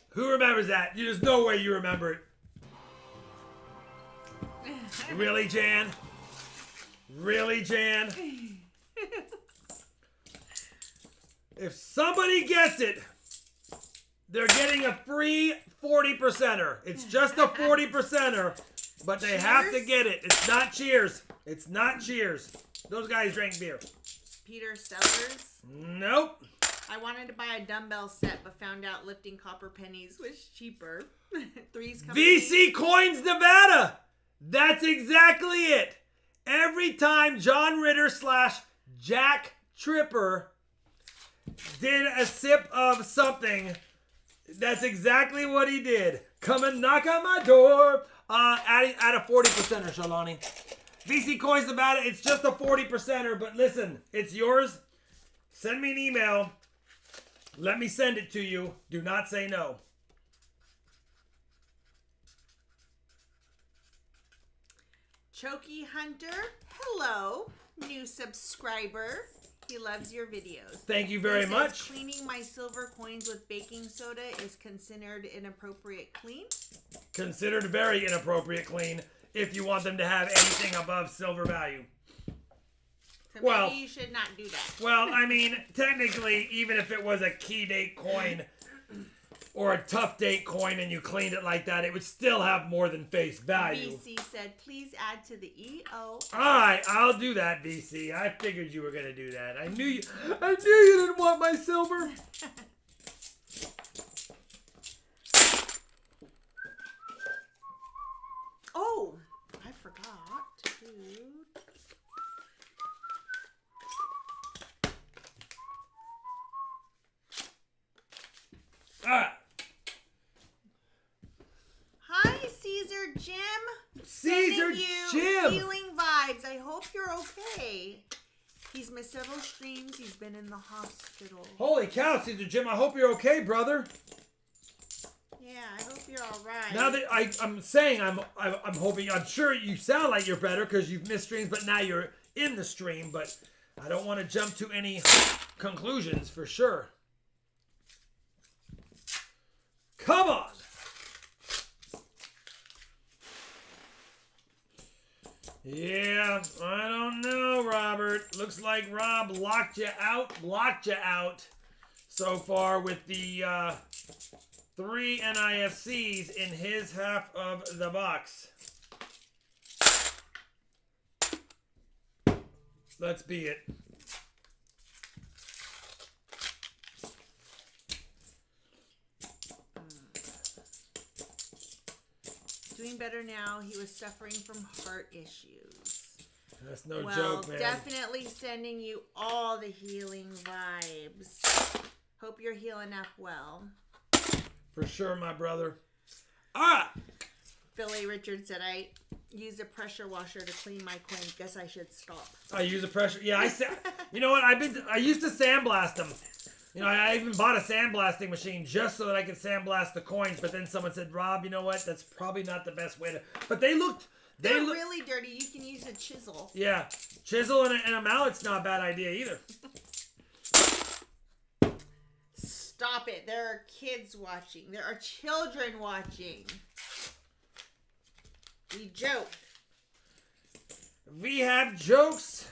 Who remembers that? There's no way you remember it. Really, Jan? Really, Jan? If somebody gets it, they're getting a free 40%er. It's just a 40%er, but they have to get it. It's not Cheers. It's not Cheers. Those guys drank beer. Peter Sellers. Nope. I wanted to buy a dumbbell set, but found out lifting copper pennies was cheaper. Three's Company. VC Coins Nevada. That's exactly it. Every time John Ritter / Jack Tripper did a sip of something, That's exactly what he did. Come and knock on my door. Add a 40%er, Shalani. VC Coins about it. It's just a 40%er, but listen, it's yours. Send me an email. Let me send it to you. Do not say no. Choky Hunter, hello, new subscriber. He loves your videos. Thank you very much. Cleaning my silver coins with baking soda is considered inappropriate clean. Considered very inappropriate clean if you want them to have anything above silver value. So well, maybe you should not do that. Well, I mean, technically, even if it was a key date coin or a tough date coin and you cleaned it like that, it would still have more than face value. BC said, please add to the EO. All right, I'll do that, BC. I figured you were going to do that. I knew you didn't want my silver. Oh, I forgot to... All right. Hi, Caesar Jim. Caesar Sending you Jim. Healing vibes. I hope you're okay. He's missed several streams. He's been in the hospital. Holy cow, Caesar Jim. I hope you're okay, brother. Yeah, I hope you're all right. Now that I'm saying I'm hoping, I'm sure you sound like you're better because you've missed streams, but now you're in the stream. But I don't want to jump to any conclusions for sure. Come on. Yeah, I don't know, Robert. Looks like Rob blocked you out so far with the 3 NIFCs in his half of the box. Let's be it. Doing better now. He was suffering from heart issues. That's no joke, man. Definitely sending you all the healing vibes. Hope you're healing up well. For sure, my brother. All right. Billy Richard said, I use a pressure washer to clean my coins. Guess I should stop. I use a pressure. Yeah, you know what? I used to sandblast them. You know, I even bought a sandblasting machine just so that I could sandblast the coins. But then someone said, Rob, you know what? That's probably not the best way to. But they looked. They're really dirty. You can use a chisel. Yeah, chisel and a mallet's not a bad idea either. Stop it. There are kids watching. There are children watching. We joke. We have jokes,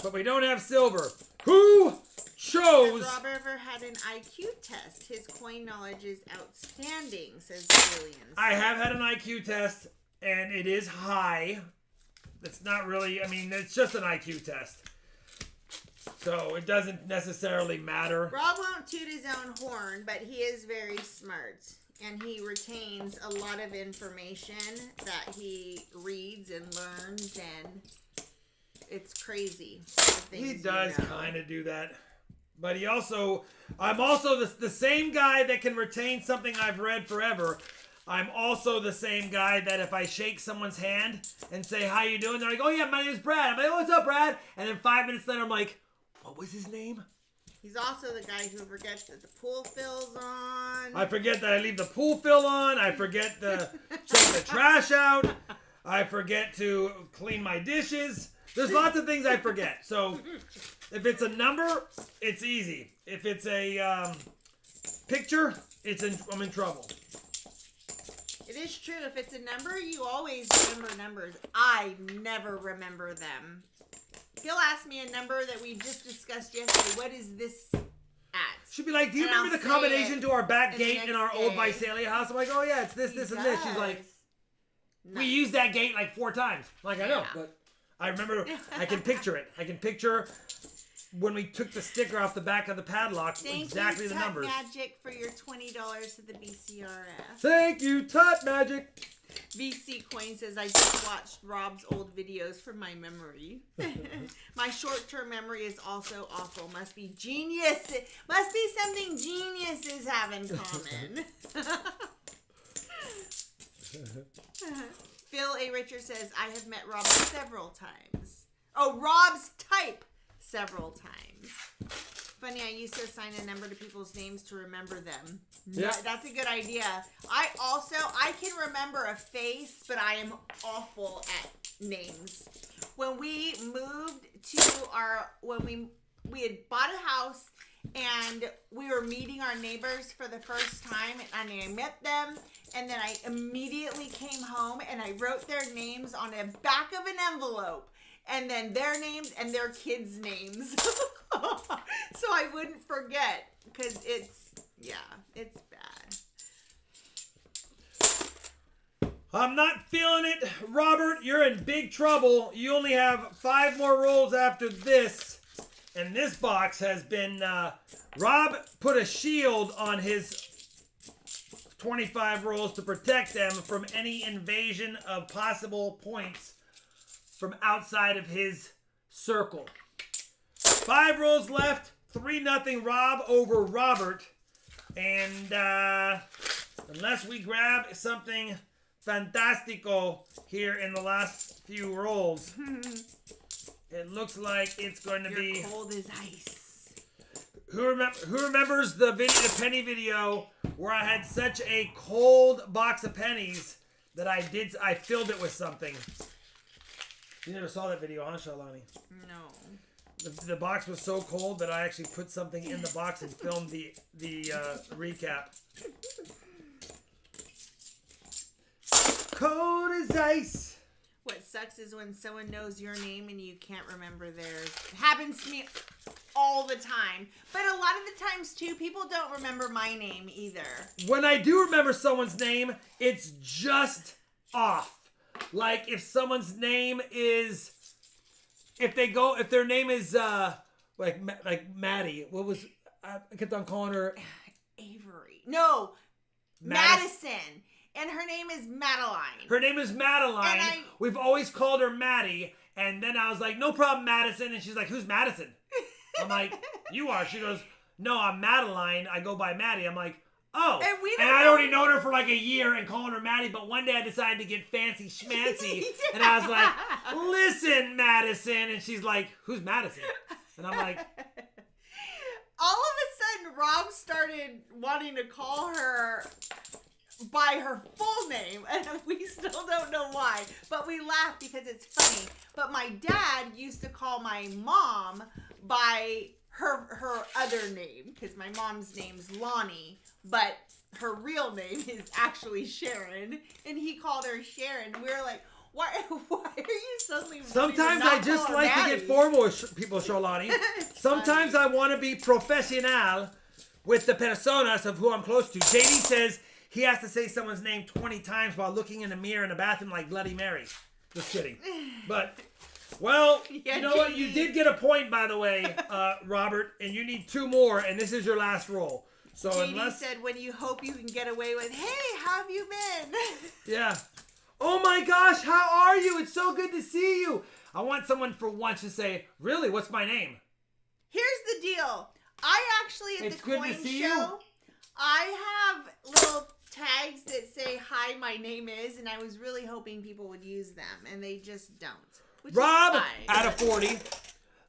but we don't have silver. Who chose? Has Rob ever had an IQ test? His coin knowledge is outstanding, says Billions. I have had an IQ test, and it is high. It's not really, I mean, it's just an IQ test. So it doesn't necessarily matter. Rob won't toot his own horn, but he is very smart. And he retains a lot of information that he reads and learns, and it's crazy. He does kind of do that. But I'm also the same guy that can retain something I've read forever. I'm also the same guy that if I shake someone's hand and say, how you doing? They're like, oh yeah, my name is Brad. I'm like, oh, what's up, Brad? And then 5 minutes later, I'm like, what was his name? He's also the guy who forgets that the pool fills on. I forget that I leave the pool fill on. I forget to take the trash out. I forget to clean my dishes. There's lots of things I forget. So if it's a number, it's easy. If it's a picture, I'm in trouble. It is true. If it's a number, you always remember numbers. I never remember them. He'll ask me a number that we just discussed yesterday. What is this at? She'd be like, do you remember the combination to our back gate in our old Visalia house? I'm like, oh yeah, it's this, this, and this. She's like, we used that gate like 4 times. I'm like, I know, but I remember, I can picture it. I can picture when we took the sticker off the back of the padlock, exactly the numbers. Thank you, Tut Magic, for your $20 to the BCRF. Thank you, Tut Magic. VC Coin says, I just watched Rob's old videos from my memory. My short-term memory is also awful. Must be genius. Must be something geniuses have in common. Phil A. Richard says, I have met Rob several times. Oh, Rob's type several times. Funny, I used to assign a number to people's names to remember them. Yeah. That's a good idea. I can remember a face, but I am awful at names. When we moved to we had bought a house and we were meeting our neighbors for the first time, and I met them, and then I immediately came home and I wrote their names on the back of an envelope, and then their names and their kids' names. So I wouldn't forget, because it's bad. I'm not feeling it. Robert, you're in big trouble. You only have 5 more rolls after this. And this box has been... Rob put a shield on his 25 rolls to protect them from any invasion of possible points from outside of his circle. 5 rolls left. 3-0 Rob over Robert. And unless we grab something fantastico here in the last few rolls, it looks like it's going to be... cold as ice. Who remembers the penny video where I had such a cold box of pennies that I filled it with something? You never saw that video, huh, Shalani? No. The box was so cold that I actually put something in the box and filmed the recap. Cold as ice. What sucks is when someone knows your name and you can't remember theirs. It happens to me all the time. But a lot of the times, too, people don't remember my name either. When I do remember someone's name, it's just off. Like if someone's name is... If their name is like Maddie, what was I kept on calling her? Avery. No, Madison. And her name is Madeline. Her name is Madeline. We've always called her Maddie. And then I was like, no problem, Madison. And she's like, who's Madison? I'm like, you are. She goes, no, I'm Madeline. I go by Maddie. I'm like, oh. And I'd already known her for like a year and calling her Maddie. But one day I decided to get fancy schmancy. And I was like, listen, Madison. And she's like, who's Madison? And I'm like... All of a sudden, Rob started wanting to call her by her full name. And we still don't know why. But we laugh because it's funny. But my dad used to call my mom by her other name. Because my mom's name's Lonnie. But her real name is actually Sharon. And he called her Sharon. We were like, why are you suddenly... Sometimes I just like to get formal with people, Sholani. Sometimes I want to be professional with the personas of who I'm close to. JD says he has to say someone's name 20 times while looking in the mirror in the bathroom like Bloody Mary. Just kidding. But, well, yeah, you know JD. what? You did get a point, by the way, Robert. And you need 2 more, and this is your last roll. So JD said, when you hope you can get away with, hey, how have you been? Yeah. Oh my gosh, how are you? It's so good to see you. I want someone for once to say, really, what's my name? Here's the deal. I actually, at It's the good coin to see show, you. I have little tags that say, hi, my name is, and I was really hoping people would use them, and they just don't. Rob, out of 40.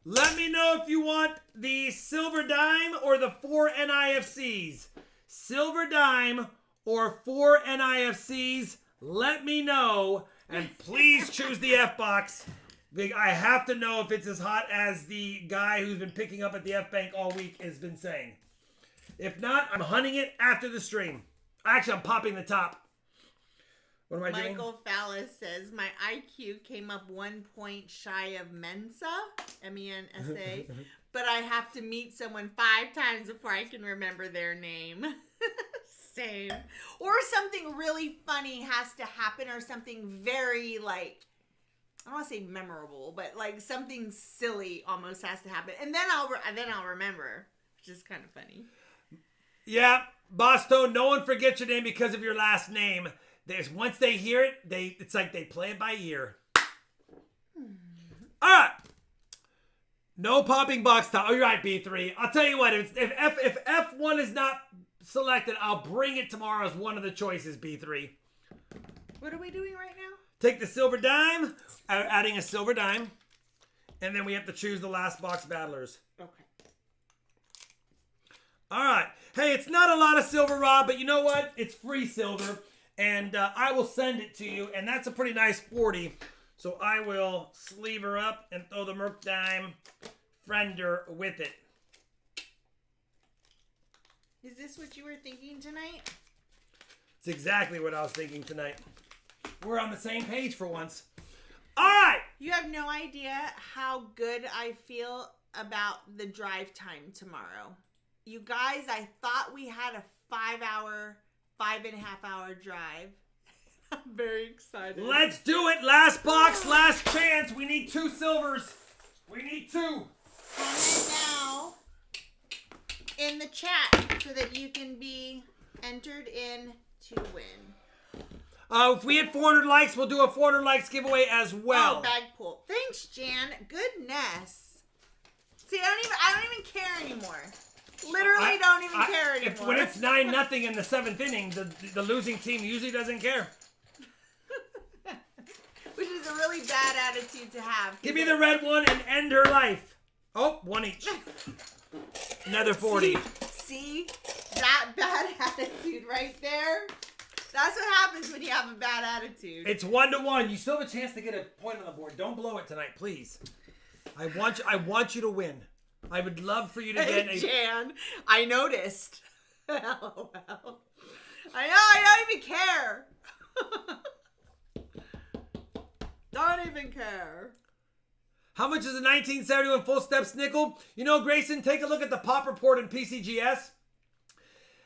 Let me know if you want the silver dime or the 4 NIFCs. Silver dime or 4 NIFCs. Let me know, and please choose the F box. I have to know if it's as hot as the guy who's been picking up at the F Bank all week has been saying. If not, I'm hunting it after the stream. Actually, I'm popping the top. What am I doing? Michael Fallis says, my IQ came up 1 point shy of Mensa, M-E-N-S-A, but I have to meet someone 5 times before I can remember their name. Same. Or something really funny has to happen, or something very, like, I don't want to say memorable, but like something silly almost has to happen, and then I'll remember, which is kind of funny. Yeah, Bosto, no one forgets your name because of your last name. Once they hear it, it's like they play it by ear. All right. No popping box top. Oh, you're right, B3. I'll tell you what. If F1 is not selected, I'll bring it tomorrow as one of the choices, B3. What are we doing right now? Take the silver dime. Adding a silver dime. And then we have to choose the last box battlers. Okay. All right. Hey, it's not a lot of silver, Rob, but you know what? It's free silver. And I will send it to you. And that's a pretty nice 40. So I will sleeve her up and throw the Merc Dime Friender with it. Is this what you were thinking tonight? It's exactly what I was thinking tonight. We're on the same page for once. All right. You have no idea how good I feel about the drive time tomorrow. You guys, I thought we had a 5.5-hour drive. I'm very excited. Let's do it. Last box, last chance. We need 2 silvers. We need 2. Comment now in the chat so that you can be entered in to win. If we hit 400 likes, we'll do a 400 likes giveaway as well. Oh, bag pull. Thanks, Jan. Goodness. See, I don't even care anymore. Literally don't even care anymore. When it's 9-0 in the 7th inning, the losing team usually doesn't care. Which is a really bad attitude to have. Give me the red one and end her life. Oh, 1 each. Another 40. See? That bad attitude right there? That's what happens when you have a bad attitude. It's 1-1. You still have a chance to get a point on the board. Don't blow it tonight, please. I want you to win. I would love for you to get a... Jan, I noticed. LOL. I don't even care. Don't even care. How much is a 1971 full steps nickel? You know, Grayson, take a look at the pop report in PCGS.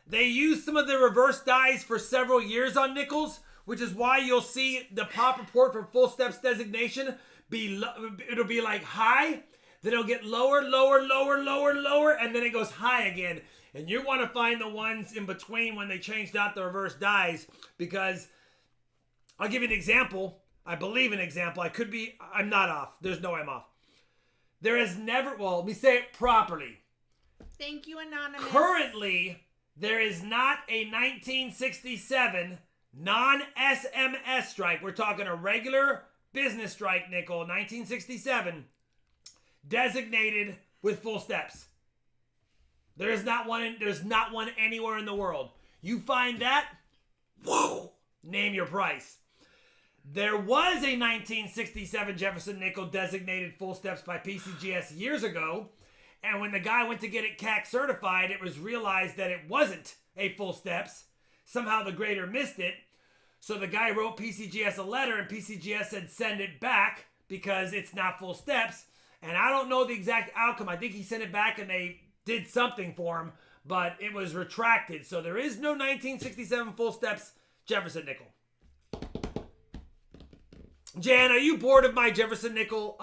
They used some of the reverse dies for several years on nickels, which is why you'll see the pop report for full steps designation it'll be like high, then it'll get lower, lower, lower, lower, lower, and then it goes high again. And you want to find the ones in between when they changed out the reverse dies, because I'll give you an example. I believe an example. I'm not off. There's no I'm off. There has never, well, let me say it properly. Thank you, Anonymous. Currently, there is not a 1967 non-SMS strike. We're talking a regular business strike nickel, 1967, designated with full steps. There's not one anywhere in the world. You find that, whoa, name your price. There was a 1967 Jefferson nickel designated full steps by PCGS years ago, and when the guy went to get it CAC certified, it was realized that it wasn't a full steps. Somehow the grader missed it, so the guy wrote PCGS a letter, and PCGS said send it back because it's not full steps. And I don't know the exact outcome. I think he sent it back and they did something for him, but it was retracted. So there is no 1967 full steps Jefferson nickel. Jan, are you bored of my Jefferson nickel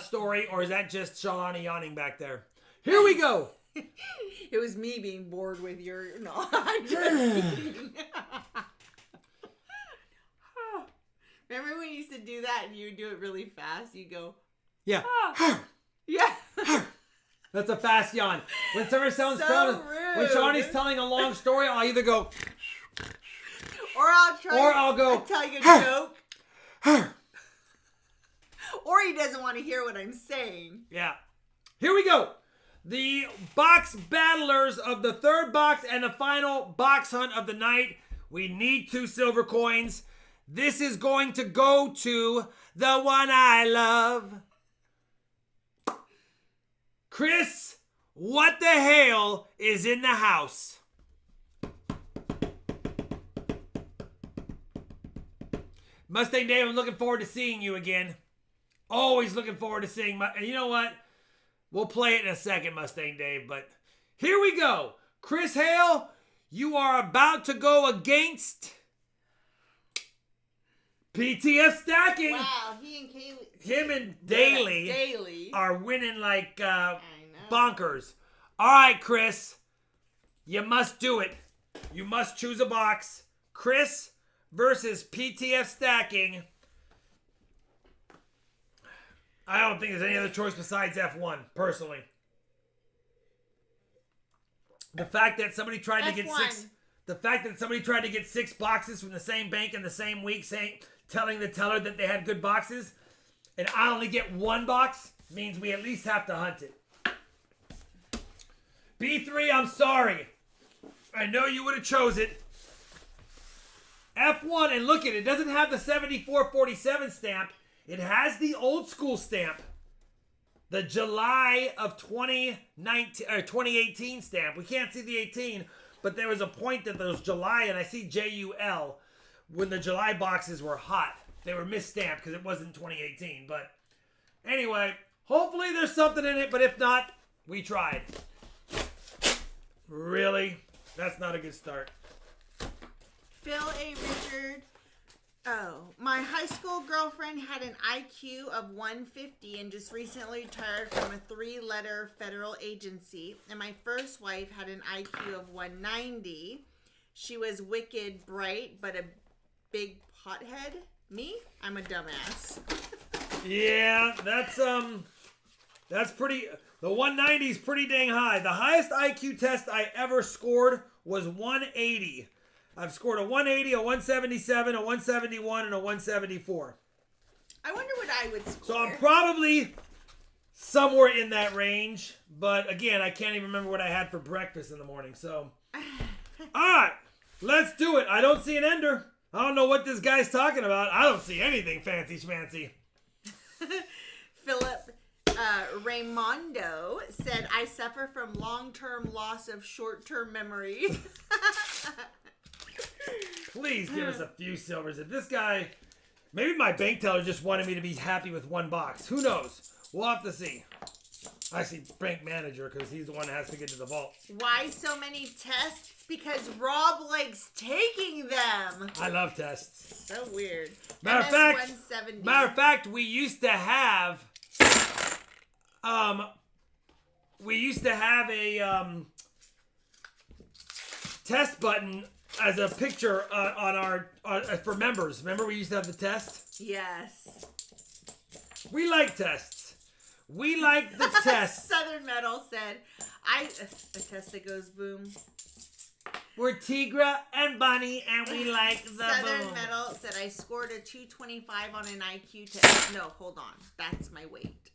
story, or is that just Shalani yawning back there? Here we go. It was me being bored with your... No, I'm just kidding. Remember when you used to do that and you would do it really fast? You go... Yeah. Oh. Yeah. That's a fast yawn. When someone sounds rude. when Shawnee's telling a long story, I'll either go... Or I'll go... tell you a joke. Or he doesn't want to hear what I'm saying. Yeah. Here we go. The box battlers of the third box and the final box hunt of the night. We need 2 silver coins. This is going to go to the one I love. Chris, what the hell is in the house? Mustang Dave, I'm looking forward to seeing you again. Always looking forward to seeing and you know what? We'll play it in a second, Mustang Dave, but here we go. Chris Hale, you are about to go against PTF Stacking. Wow, he and Kaylee... Him and Daly are winning like bonkers. All right, Chris, you must do it. You must choose a box. Chris, versus PTF stacking. I don't think there's any other choice besides F1, personally. The fact that somebody tried to get six boxes from the same bank in the same week, telling the teller that they had good boxes, and I only get one box, means we at least have to hunt it. B3, I'm sorry. I know you would have chose it. F1, and look at it. It doesn't have the 7447 stamp. It has the old school stamp. The July of 2018 stamp. We can't see the 18, but there was a point that there was July, and I see JUL when the July boxes were hot. They were misstamped because it wasn't 2018. But anyway, hopefully there's something in it, but if not, we tried. Really? That's not a good start. Phil A. Richard. Oh, my high school girlfriend had an IQ of 150 and just recently retired from a 3-letter federal agency. And my first wife had an IQ of 190. She was wicked bright, but a big pothead. Me? I'm a dumbass. Yeah, that's pretty. The 190 is pretty dang high. The highest IQ test I ever scored was 180. I've scored a 180, a 177, a 171, and a 174. I wonder what I would score. So I'm probably somewhere in that range. But again, I can't even remember what I had for breakfast in the morning. So, all right, let's do it. I don't see an ender. I don't know what this guy's talking about. I don't see anything fancy schmancy. Philip Raymondo said, I suffer from long-term loss of short-term memory. Please give us a few silvers. If this guy, maybe my bank teller just wanted me to be happy with one box. Who knows? We'll have to see. Actually, bank manager, because he's the one that has to get to the vault. Why so many tests? Because Rob likes taking them. I love tests. So weird. Matter of fact, we used to have a test button as a picture on our for members. Remember, we used to have the test. Yes. We like tests. We like the test. Southern Metal said, a test that goes boom. We're Tigra and Bunny, and we like the Southern boom. Metal said, I scored a 225 on an IQ test. No, hold on. That's my weight.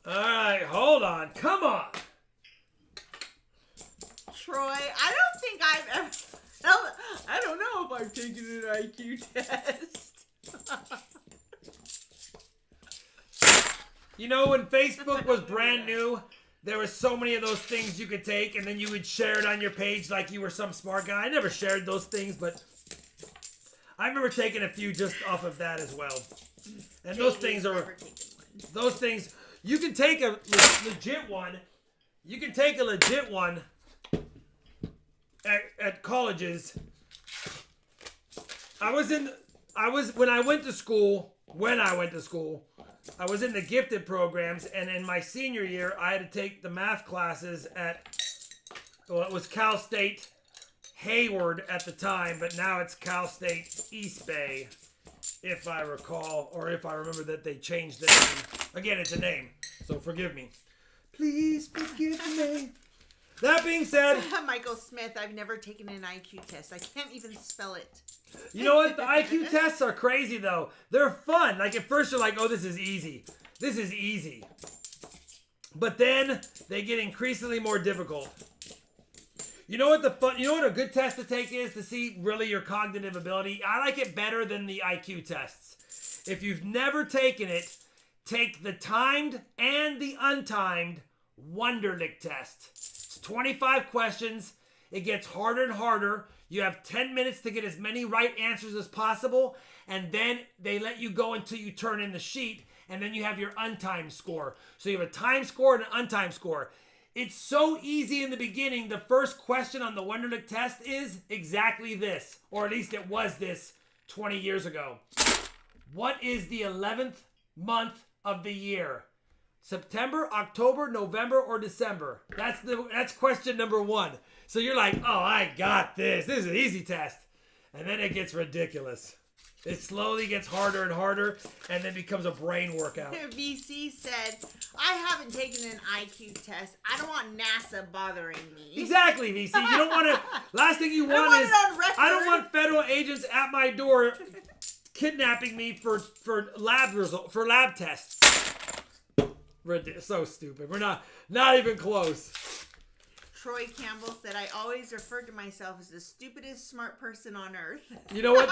All right, hold on. Come on. Troy, I don't think I've ever... I don't know if I've taken an IQ test. You know, when Facebook was brand new, there were so many of those things you could take, and then you would share it on your page like you were some smart guy. I never shared those things, but I remember taking a few just off of that as well. And those things are... Those things... You can take a legit one. You can take a legit one at colleges. When I went to school, I was in the gifted programs, and in my senior year, I had to take the math classes at, well, it was Cal State Hayward at the time, but now it's Cal State East Bay, if I recall, or if I remember that they changed the name. Again, it's a name, so forgive me. Please forgive me. That being said... Michael Smith, I've never taken an IQ test. I can't even spell it. You know what? The IQ tests are crazy, though. They're fun. Like, at first you're like, oh, this is easy. This is easy. But then they get increasingly more difficult. You know what a good test to take is to see really your cognitive ability? I like it better than the IQ tests. If you've never taken it, take the timed and the untimed Wonderlic test. It's 25 questions. It gets harder and harder. You have 10 minutes to get as many right answers as possible, and then they let you go until you turn in the sheet, and then you have your untimed score. So you have a time score and an untimed score. It's so easy in the beginning. The first question on the Wonderlic test is exactly this, or at least it was this 20 years ago. What is the 11th month of the year? September, October, November, or December? That's question number one. So you're like, oh, I got this. This is an easy test. And then it gets ridiculous. It slowly gets harder and harder, and then becomes a brain workout. VC said, I haven't taken an IQ test. I don't want NASA bothering me. Exactly, VC. You don't want to. Last thing you want is. I don't want federal agents at my door kidnapping me for lab tests. So stupid. We're not even close. Troy Campbell said, I always refer to myself as the stupidest smart person on earth. You know what?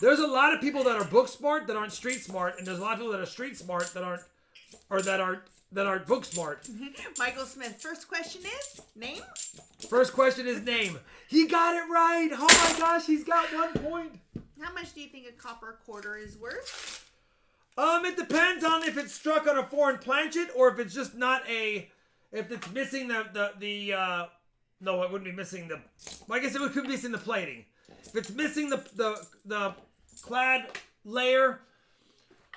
There's a lot of people that are book smart that aren't street smart, and there's a lot of people that are street smart that aren't book smart. Michael Smith, first question is name? First question is name. He got it right. Oh my gosh, he's got 1 point. How much do you think a copper quarter is worth? It depends on if it's struck on a foreign planchet or if it's just not a. If it's missing no, it wouldn't be missing the. Well, I guess it could be missing the plating. If it's missing the clad layer,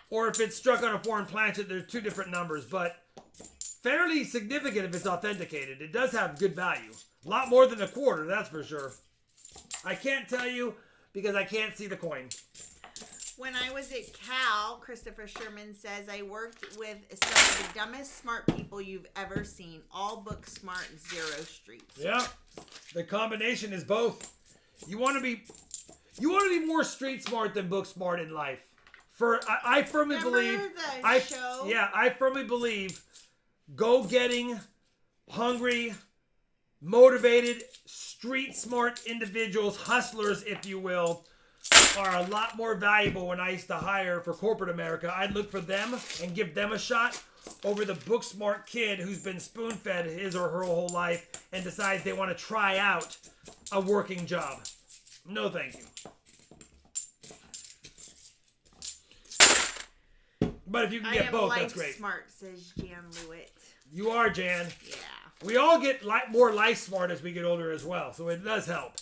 or if it's struck on a foreign planchet, there's two different numbers, but fairly significant if it's authenticated. It does have good value. A lot more than a quarter, that's for sure. I can't tell you because I can't see the coin. When I was at Cal, Christopher Sherman says, I worked with some of the dumbest smart people you've ever seen. All book smart, zero streets. Yeah, the combination is both. You want to be more street smart than book smart in life. I firmly believe. I firmly believe go-getting, hungry, motivated, street smart individuals, hustlers, if you will, are a lot more valuable. When I used to hire for corporate America, I'd look for them and give them a shot over the book smart kid who's been spoon-fed his or her whole life and decides they want to try out a working job. No, thank you. But if you can get both, that's great. Smart, says Jan Lewitt. You are, Jan. Yeah. We all get more life smart as we get older as well, so it does help.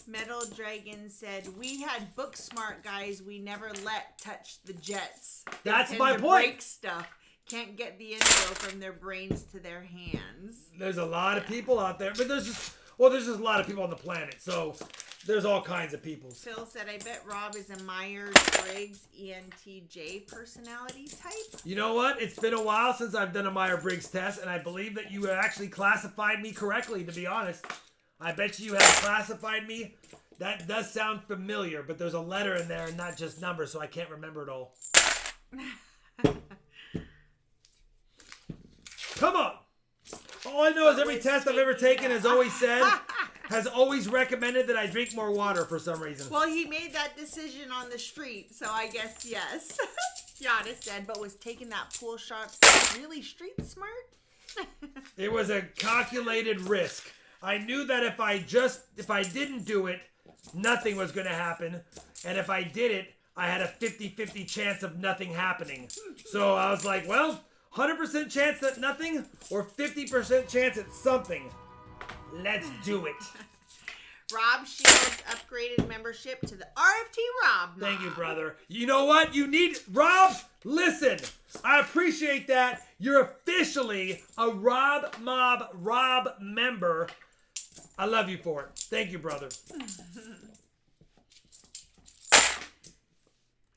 Metal Dragon said, we had book smart guys we never let touch the jets. They That's tend my to point. Break stuff. Can't get the info from their brains to their hands. There's a lot of people out there, but there's just a lot of people on the planet, so there's all kinds of people. Phil said, I bet Rob is a Myers-Briggs ENTJ personality type. You know what? It's been a while since I've done a Myers-Briggs test, and I believe that you actually classified me correctly, to be honest. I bet you have classified me. That does sound familiar, but there's a letter in there and not just numbers, so I can't remember it all. Come on. All I know is every test I've ever taken has always recommended that I drink more water for some reason. Well, he made that decision on the street, so I guess yes. Giannis said, but was taking that pool shot really street smart? It was a calculated risk. I knew that if I didn't do it, nothing was going to happen. And if I did it, I had a 50-50 chance of nothing happening. So I was like, well, 100% chance that nothing or 50% chance at something. Let's do it. Rob Shields upgraded membership to the RFT Rob Mob. Thank you, brother. You know what? You need... Rob, listen. I appreciate that. You're officially a Rob Mob Rob member. I love you for it. Thank you, brother.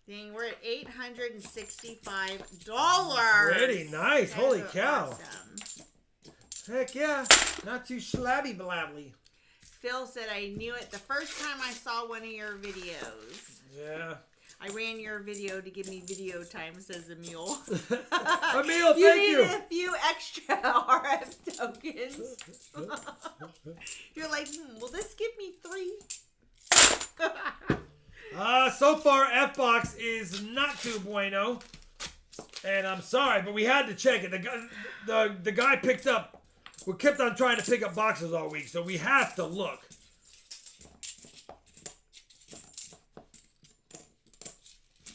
Dang, we're at $865. Pretty nice. Holy cow. Awesome. Heck yeah. Not too slabby blably. Phil said, I knew it the first time I saw one of your videos. Yeah. I ran your video to give me video time, says Emil. Emil, thank you. You needed a few extra RF tokens. You're like, will this give me 3? So far, F-Box is not too bueno. And I'm sorry, but we had to check it. The guy picked up, we kept on trying to pick up boxes all week, so we have to look.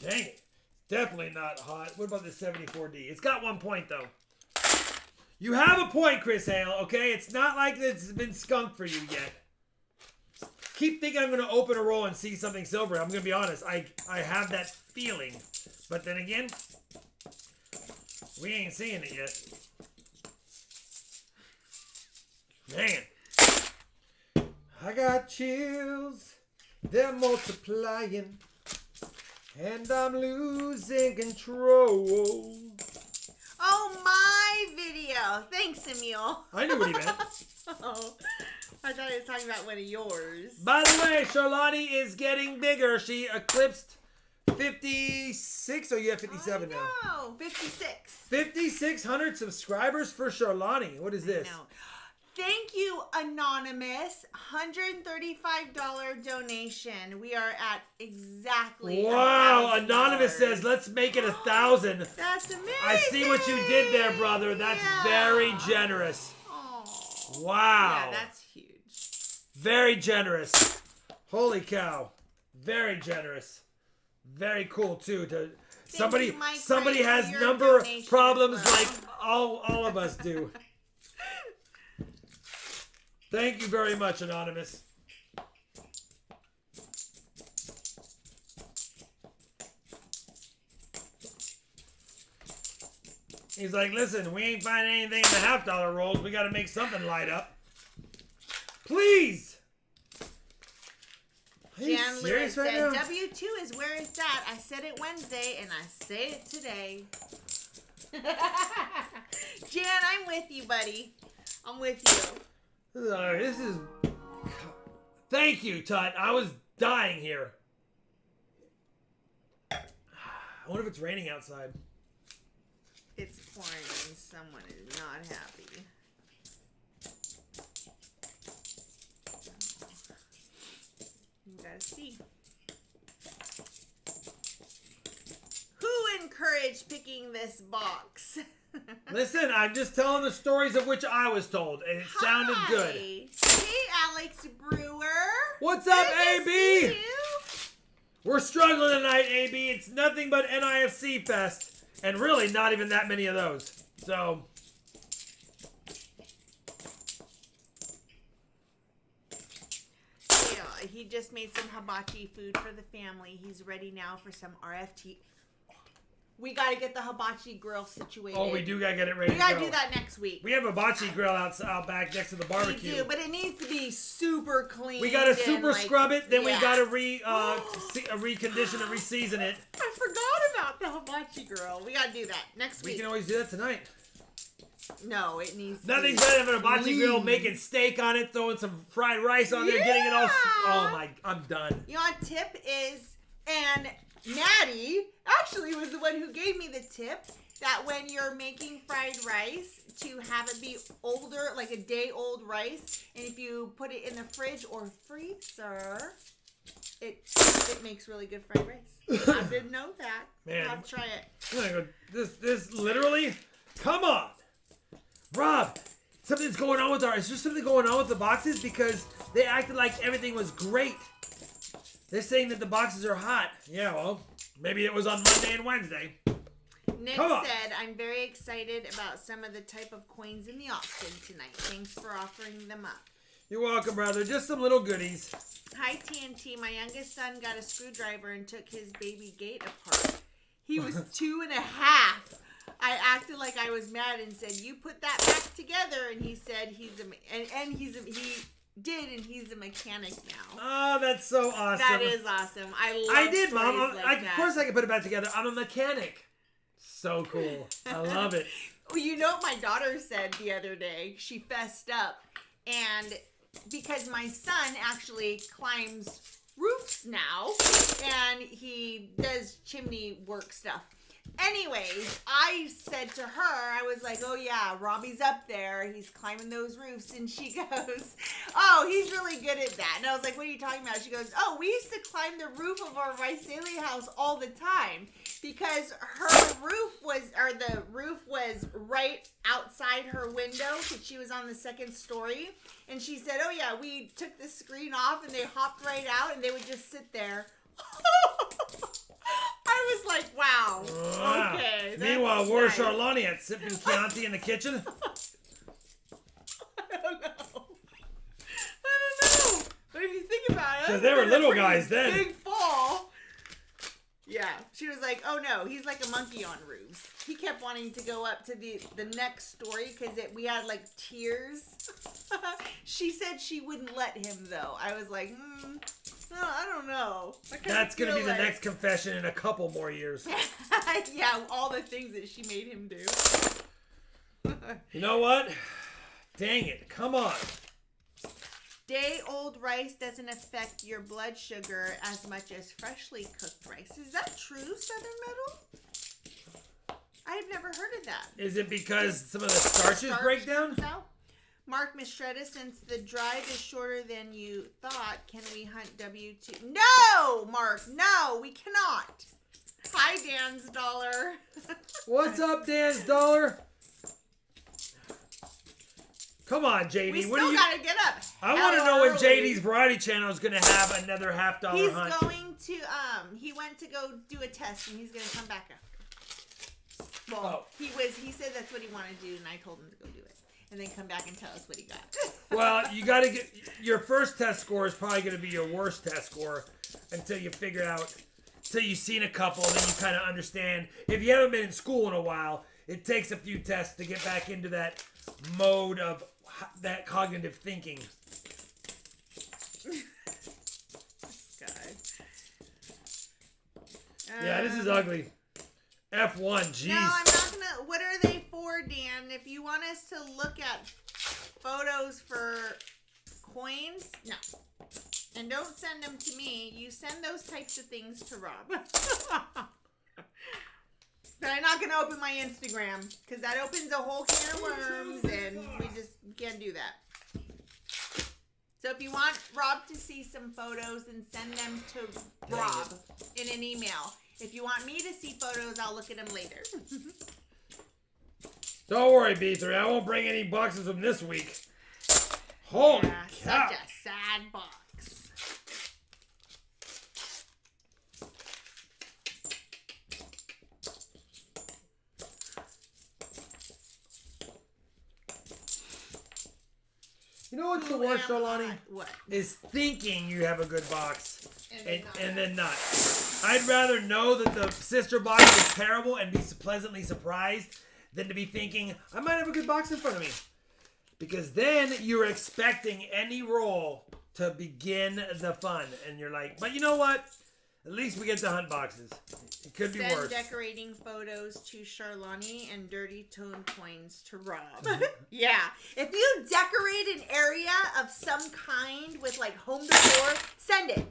Dang it. Definitely not hot. What about the 74D? It's got 1 point, though. You have a point, Chris Hale, okay? It's not like it's been skunked for you yet. Keep thinking I'm going to open a roll and see something silver. I'm going to be honest. I have that feeling. But then again, we ain't seeing it yet. Man. I got chills. They're multiplying. And I'm losing control. Oh, my video. Thanks, Emil. I knew what he meant. Oh, I thought he was talking about one of yours. By the way, Charlotte is getting bigger. She eclipsed 56. Oh, you have 57 now. No, 56. 5,600 subscribers for Charlotte. What is this? No. Thank you, Anonymous. $135 donation. We are at exactly. Wow, $1,000. Anonymous says, let's make it 1,000. That's amazing. I see what you did there, brother. That's very generous. Aw. Wow. Yeah, that's huge. Very generous. Holy cow. Very generous. Very cool, too. Somebody you, Mike, somebody for has your number donation problems as well. like all of us do. Thank you very much, Anonymous. He's like, listen, we ain't finding anything in the $50 rolls. We got to make something light up. Please. Are you Jan serious Lewis right said, now? W2 is where it's at. I said it Wednesday, and I say it today. Jan, I'm with you, buddy. I'm with you. This is... Thank you, Tut. I was dying here. I wonder if it's raining outside. It's pouring and someone is not happy. You gotta see. Who encouraged picking this box? Listen, I'm just telling the stories of which I was told, and it sounded good. Hey, Alex Brewer. What's up, Good to AB? see you. We're struggling tonight, AB. It's nothing but NIFC Fest, and really not even that many of those. So... Yeah, he just made some hibachi food for the family. He's ready now for some RFT. We gotta get the hibachi grill situated. Oh, we do gotta get it ready We gotta to go. do that next week. We have a hibachi grill out back next to the barbecue. We do, but it needs to be super clean. We gotta super scrub it, then we gotta recondition and reseason it. I forgot about the hibachi grill. We gotta do that next We week. can always do that tonight. No, it needs to Nothing's be better than a hibachi clean. grill, making steak on it, throwing some fried rice on there, getting it all... Oh my, I'm done. You know what tip is, and Maddie actually was the one who gave me the tip that when you're making fried rice, to have it be older, like a day old rice, and if you put it in the fridge or freezer, it makes really good fried rice. I didn't know that. Man. I'll try it. I'm gonna go, this literally, come on. Rob, something's going on with is there something going on with the boxes? Because they acted like everything was great. They're saying that the boxes are hot. Yeah, well, maybe it was on Monday and Wednesday. Nick said, I'm very excited about some of the type of coins in the auction tonight. Thanks for offering them up. You're welcome, brother. Just some little goodies. Hi, TNT. My youngest son got a screwdriver and took his baby gate apart. He was 2.5. I acted like I was mad and said, "You put that back together." And he said, he did, and he's a mechanic now. Oh, that's so awesome. That is awesome. I did, Mom. Like of course I can put it back together. I'm a mechanic. So cool. I love it. Well, you know what my daughter said the other day? She fessed up. And because my son actually climbs roofs now, and he does chimney work stuff. Anyways, I said to her, I was like, oh yeah, Robbie's up there. He's climbing those roofs. And she goes, oh, he's really good at that. And I was like, what are you talking about? She goes, oh, we used to climb the roof of our Visalia house all the time because the roof was right outside her window because she was on the second story. And she said, oh yeah, we took the screen off and they hopped right out and they would just sit there. I was like, wow. Okay. Meanwhile, where's nice. Charlotte at? Sipping Chianti in the kitchen? I don't know. But if you think about it, Because they were little guys then. Big fall. Yeah. She was like, oh no, he's like a monkey on roofs. He kept wanting to go up to the next story because we had like tiers. She said she wouldn't let him, though. I was like, no, I don't know. That's going to be the next confession in a couple more years. Yeah, all the things that she made him do. You know what? Dang it. Come on. Day-old rice doesn't affect your blood sugar as much as freshly cooked rice. Is that true, Southern Metal? I've never heard of that. Is it because some of the starches break down? So? Mark Mistretta, since the drive is shorter than you thought, can we hunt W2? No, Mark, no, we cannot. Hi, Dan's Dollar. What's up, Dan's Dollar? Come on, JD. We still gotta get up. I want to know when JD's Variety Channel is going to have another $50 hunt. He's going to, he went to go do a test, and he's going to come back after. Well, he said that's what he wanted to do, and I told him to go do it. And then come back and tell us what he got. Well, you got to get, your first test score is probably going to be your worst test score until you figure out, until you've seen a couple, and then you kind of understand. If you haven't been in school in a while, it takes a few tests to get back into that mode of that cognitive thinking. Yeah, this is ugly. F1, jeez. No, I'm not gonna. What are they for, Dan? If you want us to look at photos for coins, no. And don't send them to me. You send those types of things to Rob. But I'm not gonna open my Instagram because that opens a whole can of worms, and we just can't do that. So if you want Rob to see some photos, then send them to Rob in an email. If you want me to see photos, I'll look at them later. Don't worry, B3. I won't bring any boxes from this week. Holy cow. Such a sad box. You know what's the worst, Solani? What? Is thinking you have a good box and then not. I'd rather know that the sister box is terrible and be pleasantly surprised than to be thinking, I might have a good box in front of me. Because then you're expecting any roll to begin the fun. And you're like, but you know what? At least we get to hunt boxes. It could be worse. Send decorating photos to Charlani and dirty tone coins to Rob. Yeah. If you decorate an area of some kind with like home decor, send it.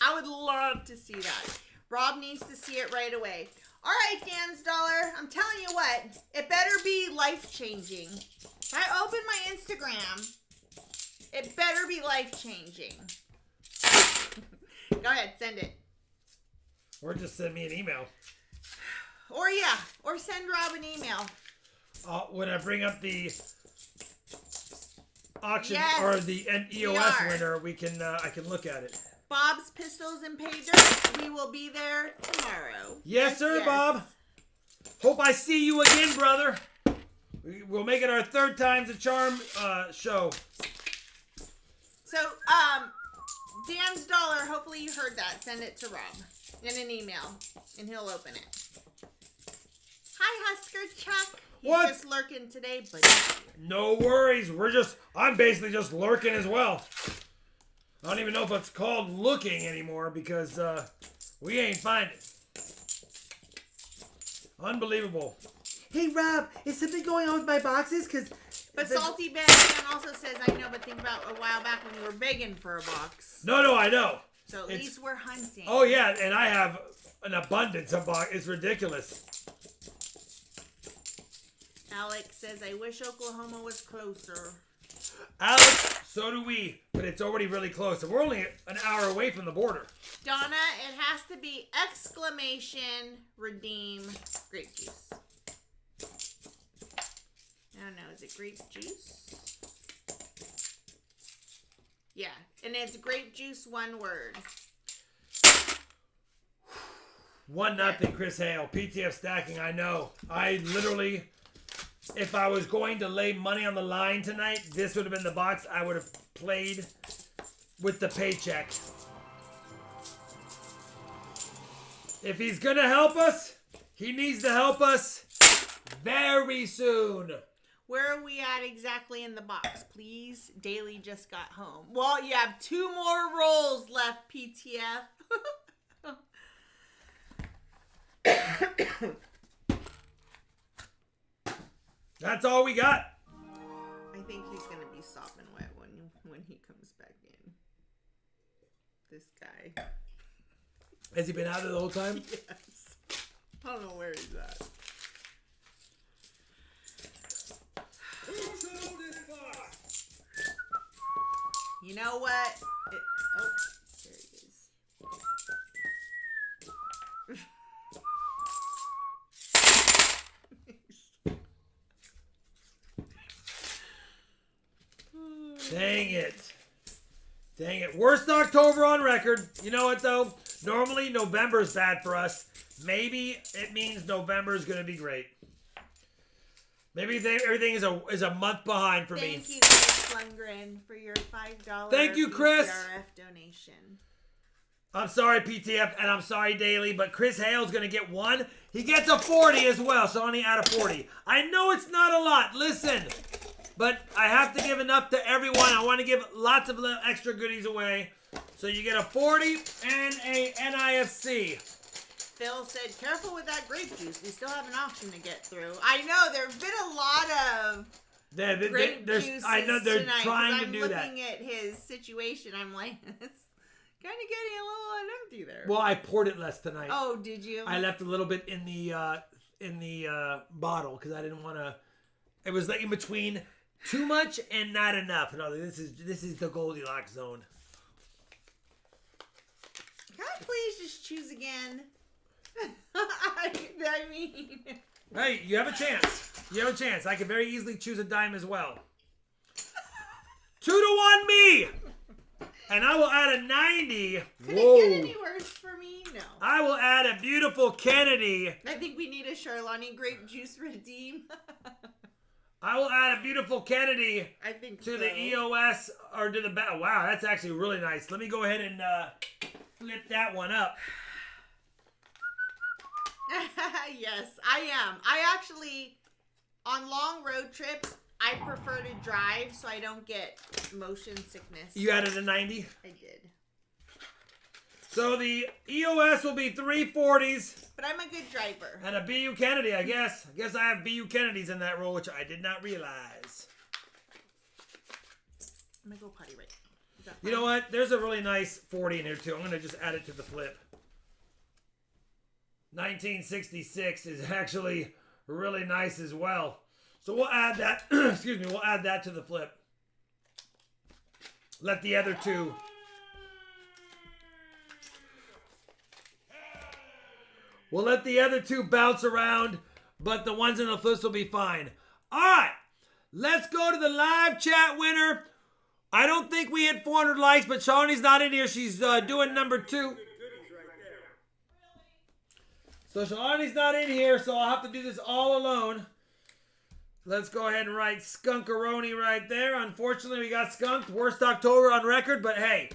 I would love to see that. Rob needs to see it right away. All right, Dan's Dollar. I'm telling you what. It better be life-changing. If I open my Instagram, it better be life-changing. Go ahead, send it. Or just send me an email. Or send Rob an email. When I bring up the auction or the EOS winner, we can I can look at it. Bob's Pistols and Pay Dirt. We will be there tomorrow. Yes, sir, Bob. Hope I see you again, brother. We'll make it our third time's a charm show. So, Dan's Dollar. Hopefully you heard that. Send it to Rob in an email, and he'll open it. Hi, Husker Chuck. He's just lurking today, but no worries. I'm basically just lurking as well. I don't even know if it's called looking anymore because we ain't finding. Unbelievable. Hey, Rob, is something going on with my boxes? But Salty Ben also says, I know, but think about a while back when you were begging for a box. No, I know. So at least we're hunting. Oh, yeah, and I have an abundance of boxes. It's ridiculous. Alex says, I wish Oklahoma was closer. Alex, so do we, but it's already really close. And we're only an hour away from the border. Donna, it has to be exclamation redeem grape juice. I don't know, is it grape juice? Yeah, and it's grape juice, one word. 1-0, Chris Hale. PTF stacking, I know. I literally, if I was going to lay money on the line tonight, this would have been the box I would have played with the paycheck. If he's going to help us, he needs to help us very soon. Where are we at exactly in the box, please? Daily just got home. Well, you have 2 more rolls left, PTF. That's all we got. I think he's gonna be sopping wet when he comes back in. This guy. Has he been out there the whole time? Yes. I don't know where he's at. Who stole this box? You know what? Oh, there he is. Dang it. Dang it. Worst October on record. You know what, though? Normally, November's bad for us. Maybe it means November is going to be great. Maybe everything is a month behind for me. Thank you, Chris Lundgren, for your $5 Thank you, Chris. BCRF donation. I'm sorry, PTF, and I'm sorry, Daily, but Chris Hale's going to get 1. He gets a 40 as well, so only out of 40. I know it's not a lot. Listen, but I have to give enough to everyone. I want to give lots of little extra goodies away. So you get a 40 and a NIFC. Phil said, careful with that grape juice. We still have an option to get through. I know, there have been a lot of grape juices I know they're tonight, trying to I'm do that. looking at his situation. I'm like, it's kind of getting a little empty there. Well, I poured it less tonight. Oh, did you? I left a little bit in the bottle because I didn't want to. It was like in between too much and not enough. No, this is the Goldilocks zone. Can I please just choose again? I mean... Hey, you have a chance. You have a chance. I could very easily choose a dime as well. 2-1 me! And I will add a 90. Could it get any worse for me? No. I will add a beautiful Kennedy. I think we need a Charlani grape juice redeem. I will add a beautiful Kennedy I think to so. the EOS or to the back. Wow, that's actually really nice. Let me go ahead and flip that one up. Yes, I am. I actually, on long road trips, I prefer to drive so I don't get motion sickness. You added a 90? I did. So the EOS will be 340s. But I'm a good driver. And a BU Kennedy, I guess. I guess I have BU Kennedys in that roll, which I did not realize. I'm going to go potty right now. You know what? There's a really nice 40 in here, too. I'm going to just add it to the flip. 1966 is actually really nice as well. So we'll add that, excuse me, we'll add that to the flip. Let the other two. We'll let the other two bounce around, but the ones in the flips will be fine. All right, let's go to the live chat winner. I don't think we hit 400 likes, but Shawnee's not in here. She's doing number 2. So Shawnee's not in here, so I'll have to do this all alone. Let's go ahead and write Skunkaroni right there. Unfortunately, we got skunked. Worst October on record, but hey.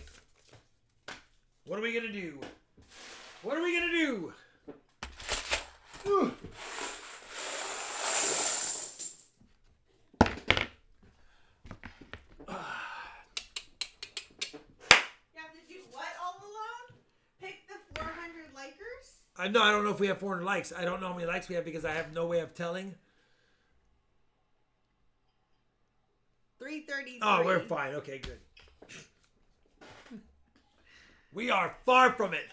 What are we going to do? What are we going to do? Whew. You have to do what all alone? Pick the 400 likers? I don't know if we have 400 likes. I don't know how many likes we have because I have no way of telling. 333. Oh, we're fine. Okay, good. We are far from it.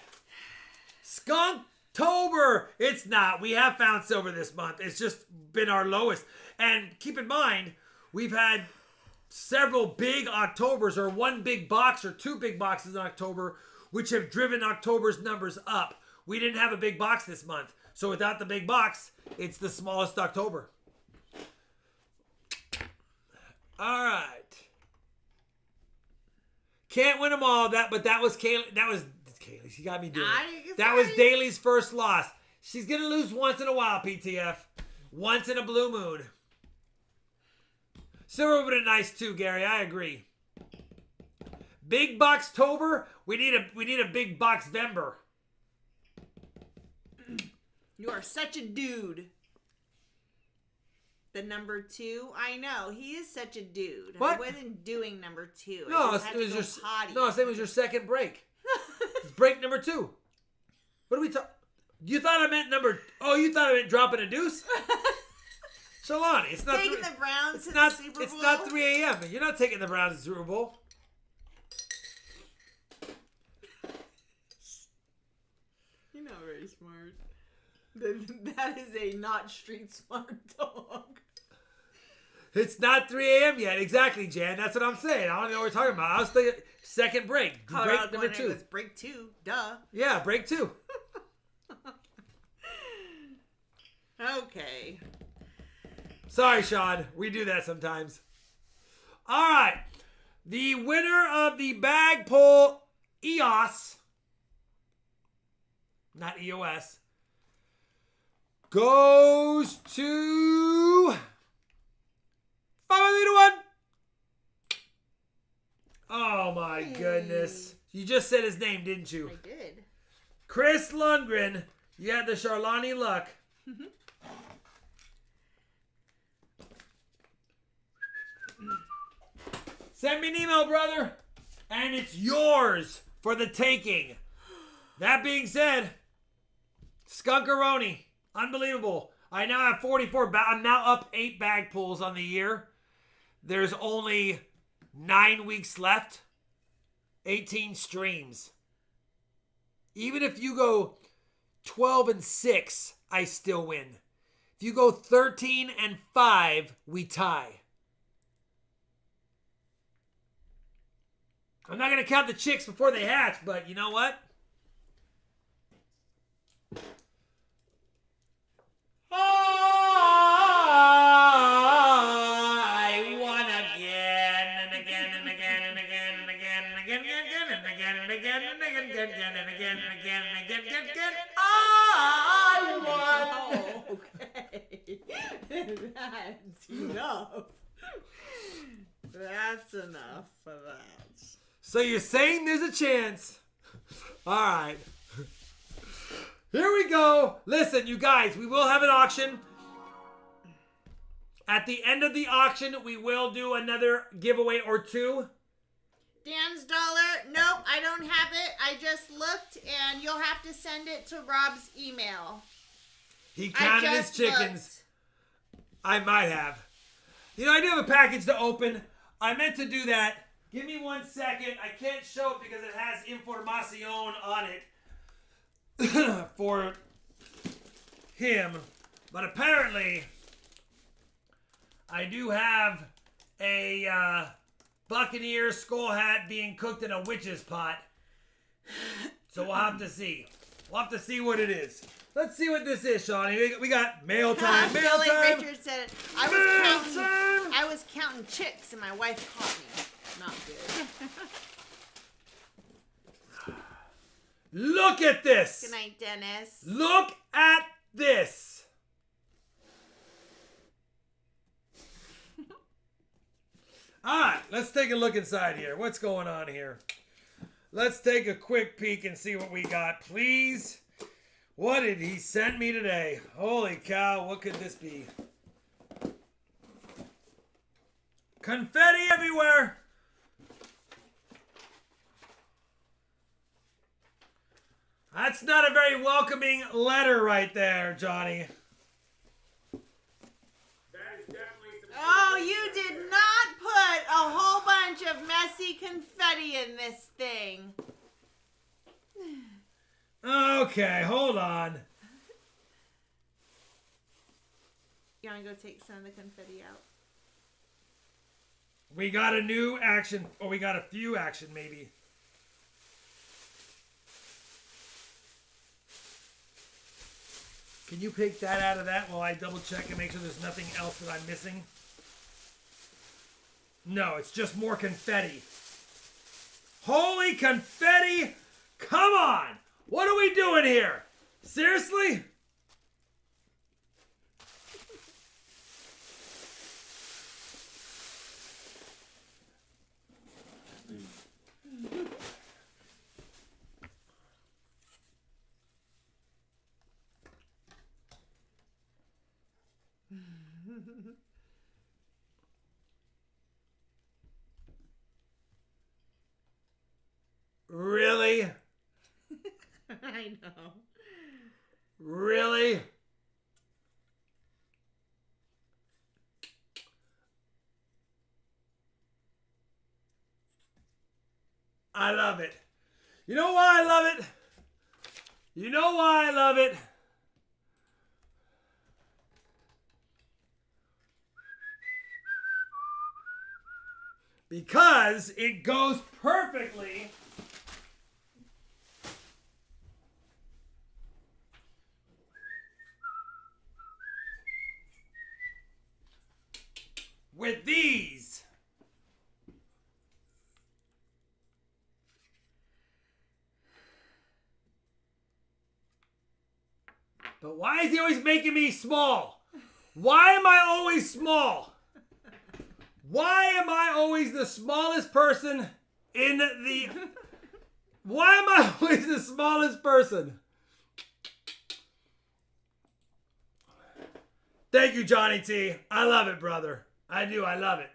Skunktober. It's not. We have found silver this month. It's just been our lowest. And keep in mind, we've had several big Octobers or one big box or two big boxes in October, which have driven October's numbers up. We didn't have a big box this month. So without the big box, it's the smallest October. All right. Can't win them all. But that was Kaylee. That was Kaylee. She got me doing it. That was Daly's first loss. She's going to lose once in a while, PTF. Once in a blue moon. Silver would have been nice too, Gary. I agree. Big box Tober. We need a big box Vember. You are such a dude. The number 2? I know. He is such a dude. What? I wasn't doing number 2. No, I just had it was to your go potty. no. It was your second break. It's break number 2. What are we talking? You thought I meant number? Oh, you thought I meant dropping a deuce? Shalani, it's not. Taking the Browns It's to not. the Super Bowl. It's not 3 a.m. You're not taking the Browns to the Super Bowl. You're not very smart. That is a not street smart dog. It's not 3 a.m. yet. Exactly, Jan. That's what I'm saying. I don't know what we're talking about. I was thinking second break. Break number 2. It's break 2. Duh. Yeah, break 2. Okay. Sorry, Sean. We do that sometimes. All right. The winner of the bag pull EOS, not EOS, goes to 5-1. Oh my goodness. You just said his name, didn't you? I did. Chris Lundgren. You had the Charlani luck. Send me an email, brother, and it's yours for the taking. That being said, Skunkaroni, unbelievable. I now have 44. I'm now up 8 bag pulls on the year. There's only 9 weeks left. 18 streams. Even if you go 12-6, I still win. If you go 13-5, we tie. I'm not going to count the chicks before they hatch, but you know what? I won again and again and again and again and again and again and again and again and again and again and again and again and again and again and again. I won. Okay. That's enough. That's enough for that. So you're saying there's a chance. All right. Here we go. Listen, you guys, we will have an auction. At the end of the auction, we will do another giveaway or 2. Dan's dollar. Nope, I don't have it. I just looked, and you'll have to send it to Rob's email. He counted his chickens. I might have. You know, I do have a package to open. I meant to do that. Give me 1 second. I can't show it because it has información on it for him. But apparently, I do have a Buccaneer skull hat being cooked in a witch's pot. So we'll have to see. We'll have to see what it is. Let's see what this is, Shawnee. We got mail time. Mail Billy time. Richard said it. Mail I was counting chicks, and my wife caught me. Not good. Look at this. Good night, Dennis. Look at this. All right, let's take a look inside here. What's going on here? Let's take a quick peek and see what we got, please. What did he send me today? Holy cow, what could this be? Confetti everywhere. That's not a very welcoming letter right there, Johnny. Oh, you did not put a whole bunch of messy confetti in this thing. Okay, hold on. You want to go take some of the confetti out? We got a new action, or we got a few action maybe. Can you pick that out of that while I double check and make sure there's nothing else that I'm missing? No, it's just more confetti. Holy confetti! Come on! What are we doing here? Seriously? Really? I know. Really? I love it. You know why I love it? You know why I love it? Because it goes perfectly with these. But why is he always making me small? Why am I always small? Why am I always the smallest person in the... Why am I always the smallest person? Thank you, Johnny T. I love it, brother. I do. I love it.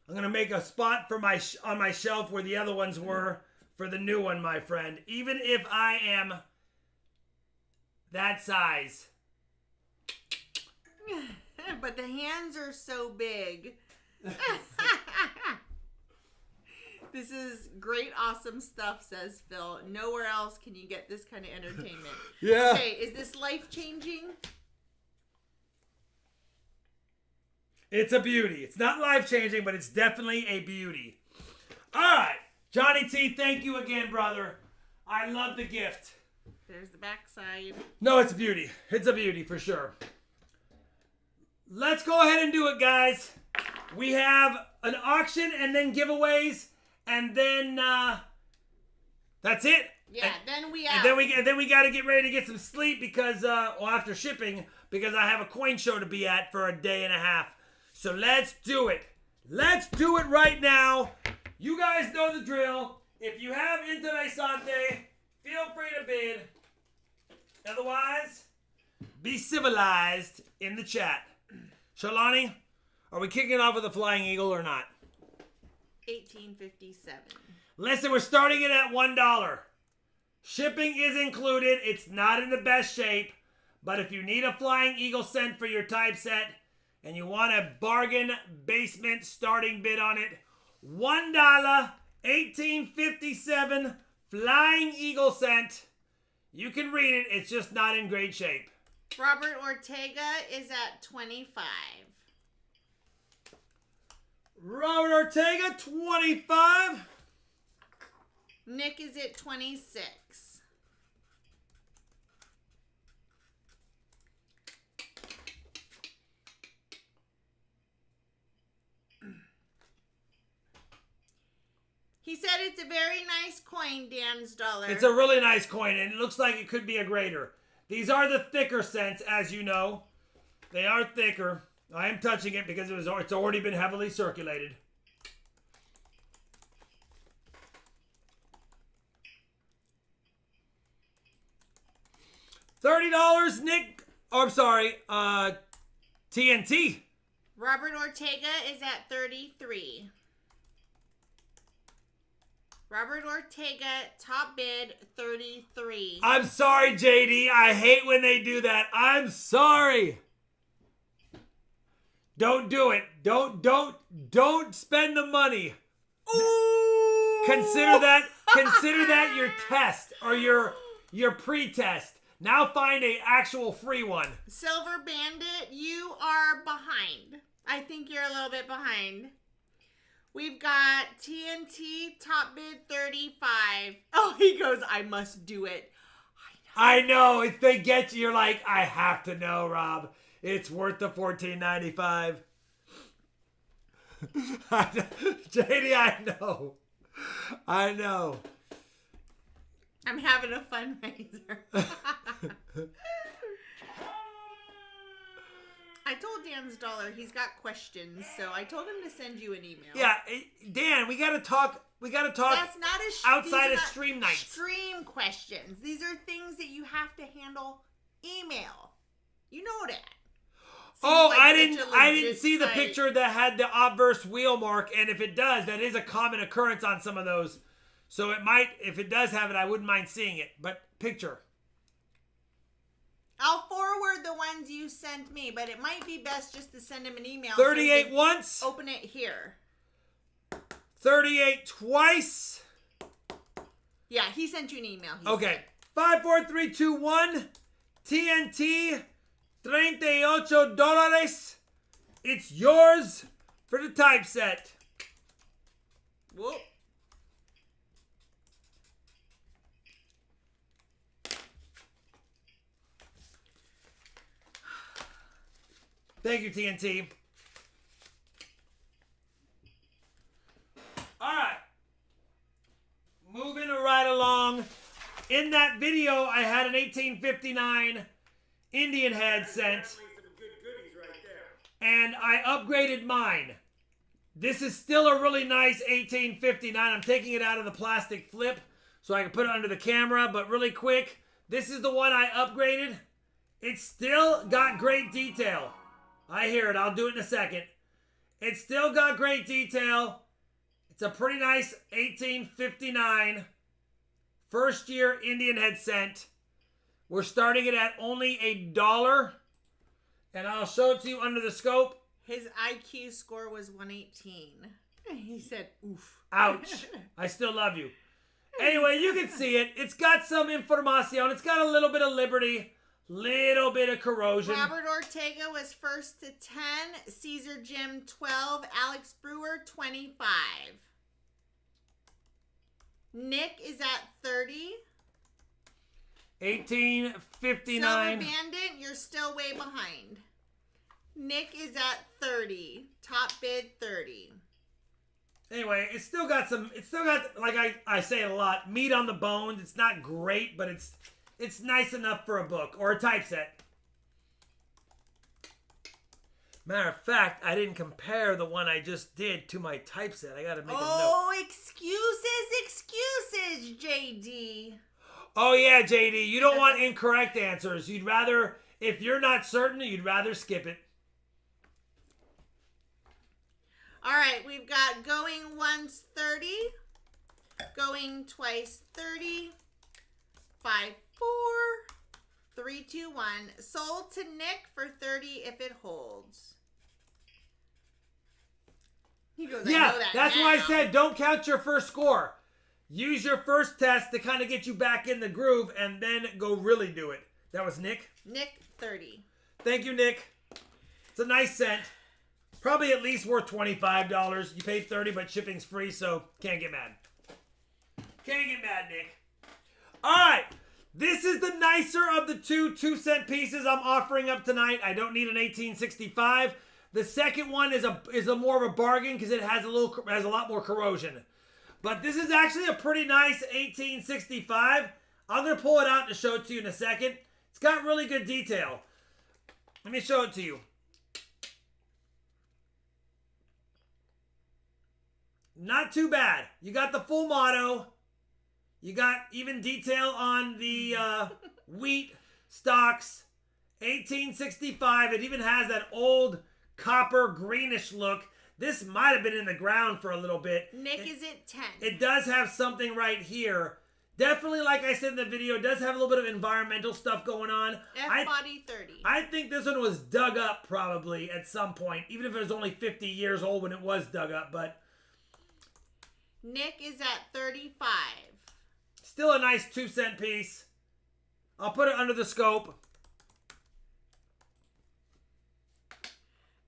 I'm going to make a spot for on my shelf where the other ones were for the new one, my friend. Even if I am that size. But the hands are so big. This is great, awesome stuff, says Phil. Nowhere else can you get this kind of entertainment. Yeah. Okay, is this life-changing? It's a beauty. It's not life-changing, but it's definitely a beauty. All right. Johnny T, thank you again, brother. I love the gift. There's the backside. No, it's a beauty. It's a beauty for sure. Let's go ahead and do it, guys. We have an auction and then giveaways, and then that's it. Yeah, then we out. And then we got to get ready to get some sleep because after shipping, because I have a coin show to be at for a day and a half. So let's do it. Let's do it right now. You guys know the drill. If you have Interessante, feel free to bid. Otherwise, be civilized in the chat. Shalani, are we kicking off with a Flying Eagle or not? 1857. Listen, we're starting it at $1. Shipping is included. It's not in the best shape. But if you need a Flying Eagle scent for your typeset and you want a bargain basement starting bid on it, $1, 1857 Flying Eagle scent. You can read it. It's just not in great shape. Robert Ortega is at 25. Robert Ortega, 25. Nick is at 26. He said it's a very nice coin, Dan's dollar. It's a really nice coin, and it looks like it could be a grader. These are the thicker scents, as you know. They are thicker. I am touching it because it's already been heavily circulated. $30, Nick. Oh, I'm sorry. TNT. Robert Ortega is at 33. Robert Ortega, top bid, 33. I'm sorry, JD. I hate when they do that. I'm sorry. Don't do it. Don't spend the money. Ooh. Consider that your test or your pre-test. Now find a actual free one. Silver Bandit, you are behind. I think you're a little bit behind. We've got TNT, top bid 35. Oh, he goes, I must do it. I know. If they get you, you're like, I have to know, Rob. It's worth the $14.95. JD, I know. I know. I'm having a fundraiser. I told Dan's dollar he's got questions, so I told him to send you an email. Yeah, Dan, we gotta talk. That's not outside of stream nights. Stream questions. These are things that you have to handle email. You know that. Oh, like I didn't see the picture that had the obverse wheel mark, and if it does, that is a common occurrence on some of those. So it might, if it does have it, I wouldn't mind seeing it. But picture. I'll forward the ones you sent me, but it might be best just to send him an email. 38 so once. Open it here. 38 twice. Yeah, he sent you an email. Okay. 5, 4, 3, 2, 1. TNT. $38. It's yours for the typeset. Whoop. Thank you, TNT. All right. Moving right along. In that video, I had an 1859 Indian head sent. And I upgraded mine. This is still a really nice 1859. I'm taking it out of the plastic flip so I can put it under the camera. But really quick, this is the one I upgraded. It's still got great detail. I hear it. I'll do it in a second. It's still got great detail. It's a pretty nice 1859 first year Indian head cent. We're starting it at only $1. And I'll show it to you under the scope. His IQ score was 118. He said, oof. Ouch. I still love you. Anyway, you can see it. It's got some information. It's got a little bit of liberty. Little bit of corrosion. Robert Ortega was first to 10. Caesar Jim 12. Alex Brewer 25. Nick is at 30. 1859. Silver Bandit, you're still way behind. Nick is at 30. Top bid 30. Anyway, it's still got, like I say it a lot, meat on the bones. It's not great, but it's nice enough for a book or a typeset. Matter of fact, I didn't compare the one I just did to my typeset. I gotta make a note. Oh, excuses, JD. Oh yeah, JD, you don't want incorrect answers. You'd rather, if you're not certain, you'd rather skip it. All right, we've got going once 30, going twice 30, 5, 4, 3, 2, 1. Sold to Nick for 30 if it holds. He goes, Yeah, I know that that's now. why I said don't count your first score. Use your first test to kind of get you back in the groove and then go really do it. That was Nick? Nick, 30. Thank you, Nick. It's a nice cent. Probably at least worth $25. You paid $30, but shipping's free, so can't get mad. Can't get mad, Nick. All right. This is the nicer of the two 2-cent pieces I'm offering up tonight. I don't need an 1865. The second one is a more of a bargain because it has a lot more corrosion. But this is actually a pretty nice 1865. I'm going to pull it out to show it to you in a second. It's got really good detail. Let me show it to you. Not too bad. You got the full motto. You got even detail on the wheat stalks. 1865. It even has that old copper greenish look. This might have been in the ground for a little bit. Nick is at 10. It does have something right here. Definitely, like I said in the video, it does have a little bit of environmental stuff going on. F-body 30. I think this one was dug up probably at some point, even if it was only 50 years old when it was dug up, but Nick is at 35. still a nice 2-cent piece. I'll put it under the scope.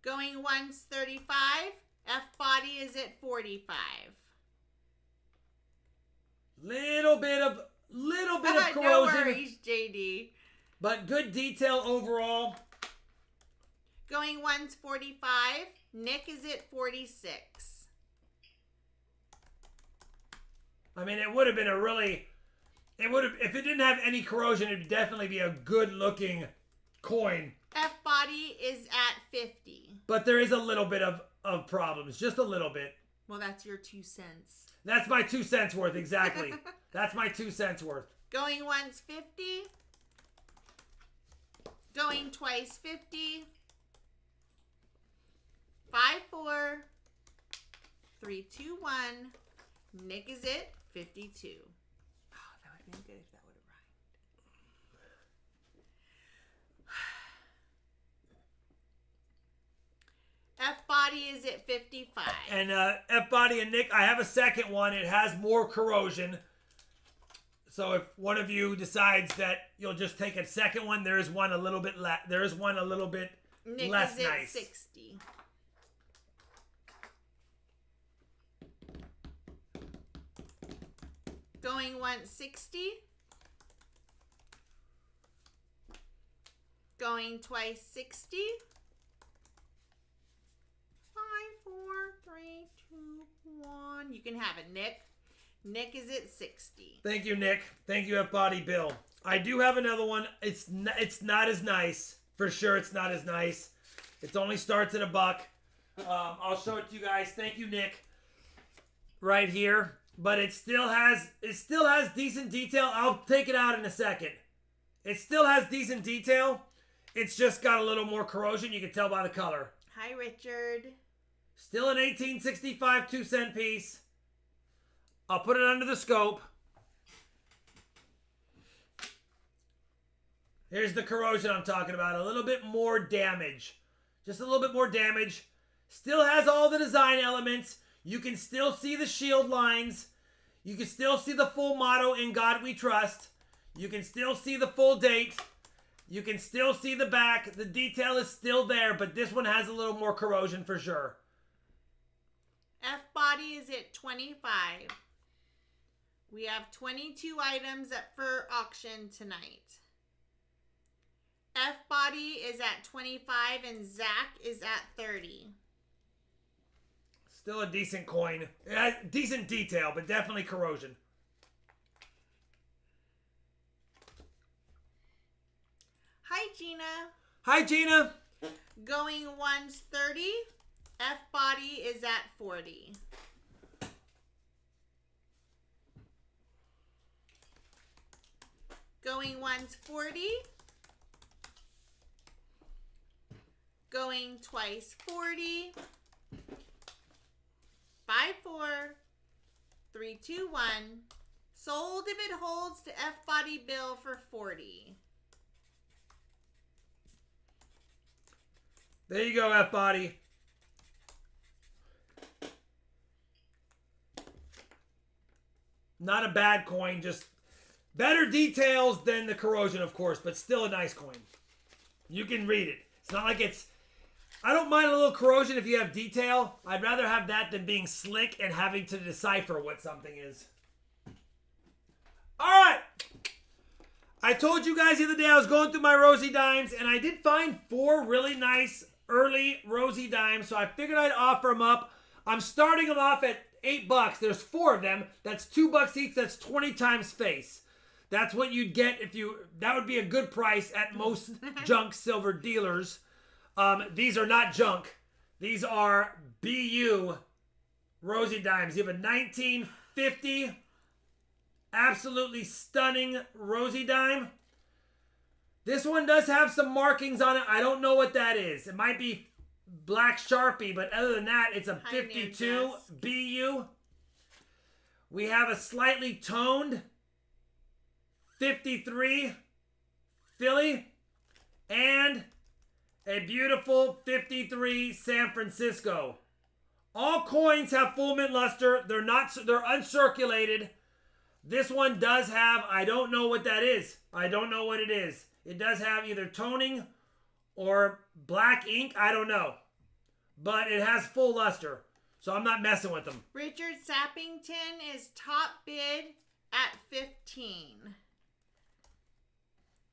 Going once 35. F-body is at 45. Little bit of corrosion. No worries, JD. But good detail overall. Going once 45. Nick is at 46. I mean, it would have been if it didn't have any corrosion, it would definitely be a good looking coin. F-body is at 50. But there is a little bit of problems, just a little bit. Well, that's your 2 cents. That's my 2 cents worth, exactly. That's my 2 cents worth. Going once 50. Going twice 50. 5, 4, 3, 2, 1. Nick is it, 52. Oh, that would have been good if that would have rhymed. F-body is at 55. And F-body and Nick, I have a second one. It has more corrosion. So if one of you decides that you'll just take a second one, there is one a little bit Nick less is at nice. 60. Going once 60. Going twice 60. 5, 4, 3, 2, 1. You can have it, Nick. Nick is at 60. Thank you, Nick. Thank you, F-body Bill. I do have another one. It's not as nice. For sure, it's not as nice. It only starts at $1. I'll show it to you guys. Thank you, Nick. Right here. But it still has decent detail. I'll take it out in a second. It still has decent detail. It's just got a little more corrosion. You can tell by the color. Hi, Richard. Still an 1865 2-cent piece. I'll put it under the scope. Here's the corrosion I'm talking about. A little bit more damage. Just a little bit more damage. Still has all the design elements. You can still see the shield lines. You can still see the full motto, "In God We Trust." You can still see the full date. You can still see the back. The detail is still there, but this one has a little more corrosion for sure. F-body is at 25. We have 22 items up for auction tonight. F-body is at 25 and Zach is at 30. Still a decent coin. It has decent detail, but definitely corrosion. Hi, Gina. Hi, Gina. Going once 30. F-body is at 40. Going once 40. Going twice 40. 5, 4, 3, 2, 1. Sold if it holds to F-body bill for 40. There you go, F-body. Not a bad coin, just better details than the corrosion, of course, but still a nice coin. You can read it. It's not like it's... I don't mind a little corrosion if you have detail. I'd rather have that than being slick and having to decipher what something is. All right. I told you guys the other day I was going through my Rosie Dimes, and I did find 4 really nice early Rosie Dimes, so I figured I'd offer them up. I'm starting them off at $8. There's 4 of them. That's $2 each. That's 20 times face. That's what you'd get if you... That would be a good price at most junk silver dealers. These are not junk. These are BU Rosie Dimes. You have a 1950 absolutely stunning Rosie Dime. This one does have some markings on it. I don't know what that is. It might be black Sharpie, but other than that, it's a 52 BU. We have a slightly toned 53 Philly and a beautiful 53 San Francisco. All coins have full mint luster. They're uncirculated. This one does have, I don't know what that is. I don't know what it is. It does have either toning or black ink. I don't know. But it has full luster. So I'm not messing with them. Richard Sappington is top bid at 15.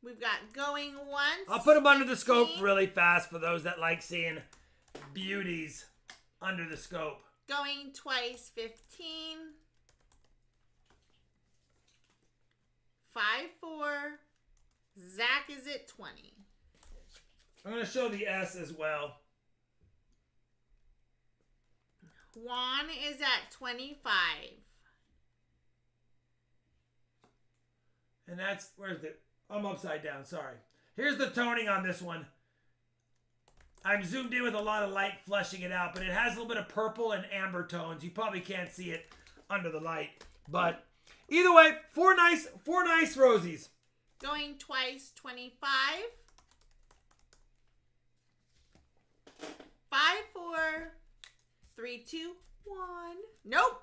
We've got going once. I'll put them under the scope really fast for those that like seeing beauties under the scope. Going twice 15. 5, 4. Zach is at 20. I'm going to show the S as well. Juan is at 25. And that's, where's the, I'm upside down, sorry. Here's the toning on this one. I'm zoomed in with a lot of light flushing it out, but it has a little bit of purple and amber tones. You probably can't see it under the light, but Either way, four nice rosies. Going twice, 25. 5, 4, 3, 2, 1. Nope.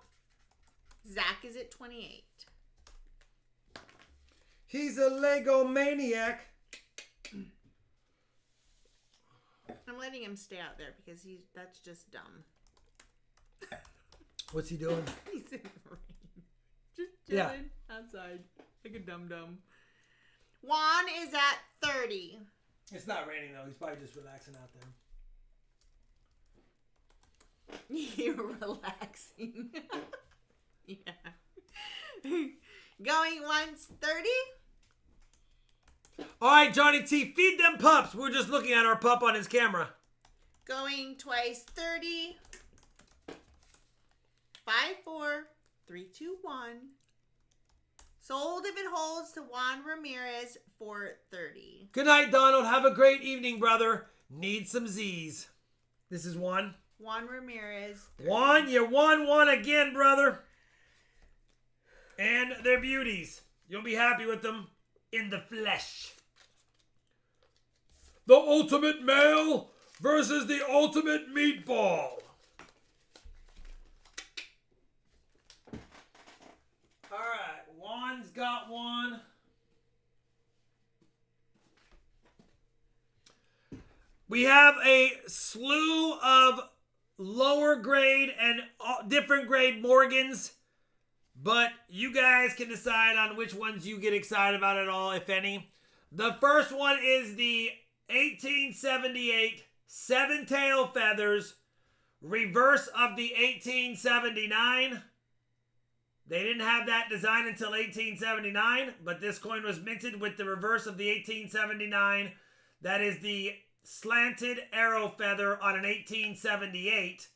Zach is at 28. He's a Lego maniac. I'm letting him stay out there because that's just dumb. What's he doing? He's in the rain. Just chilling outside like a dum-dum. Juan is at 30. It's not raining though. He's probably just relaxing out there. You're relaxing. Yeah. Going once, 30. All right, Johnny T, feed them pups. We're just looking at our pup on his camera. Going twice, 30. 5, 4, 3, 2, 1. Sold if it holds to Juan Ramirez for 30. Good night, Donald. Have a great evening, brother. Need some Z's. This is Juan. Juan Ramirez. 30. Juan, you won one again, brother. And they're beauties. You'll be happy with them in the flesh. The ultimate male versus the ultimate meatball. All right, Juan's got one. We have a slew of lower grade and different grade Morgans, but you guys can decide on which ones you get excited about at all, if any. The first one is the 1878 seven-tail feathers, reverse of the 1879. They didn't have that design until 1879, but this coin was minted with the reverse of the 1879. That is the slanted arrow feather on an 1878.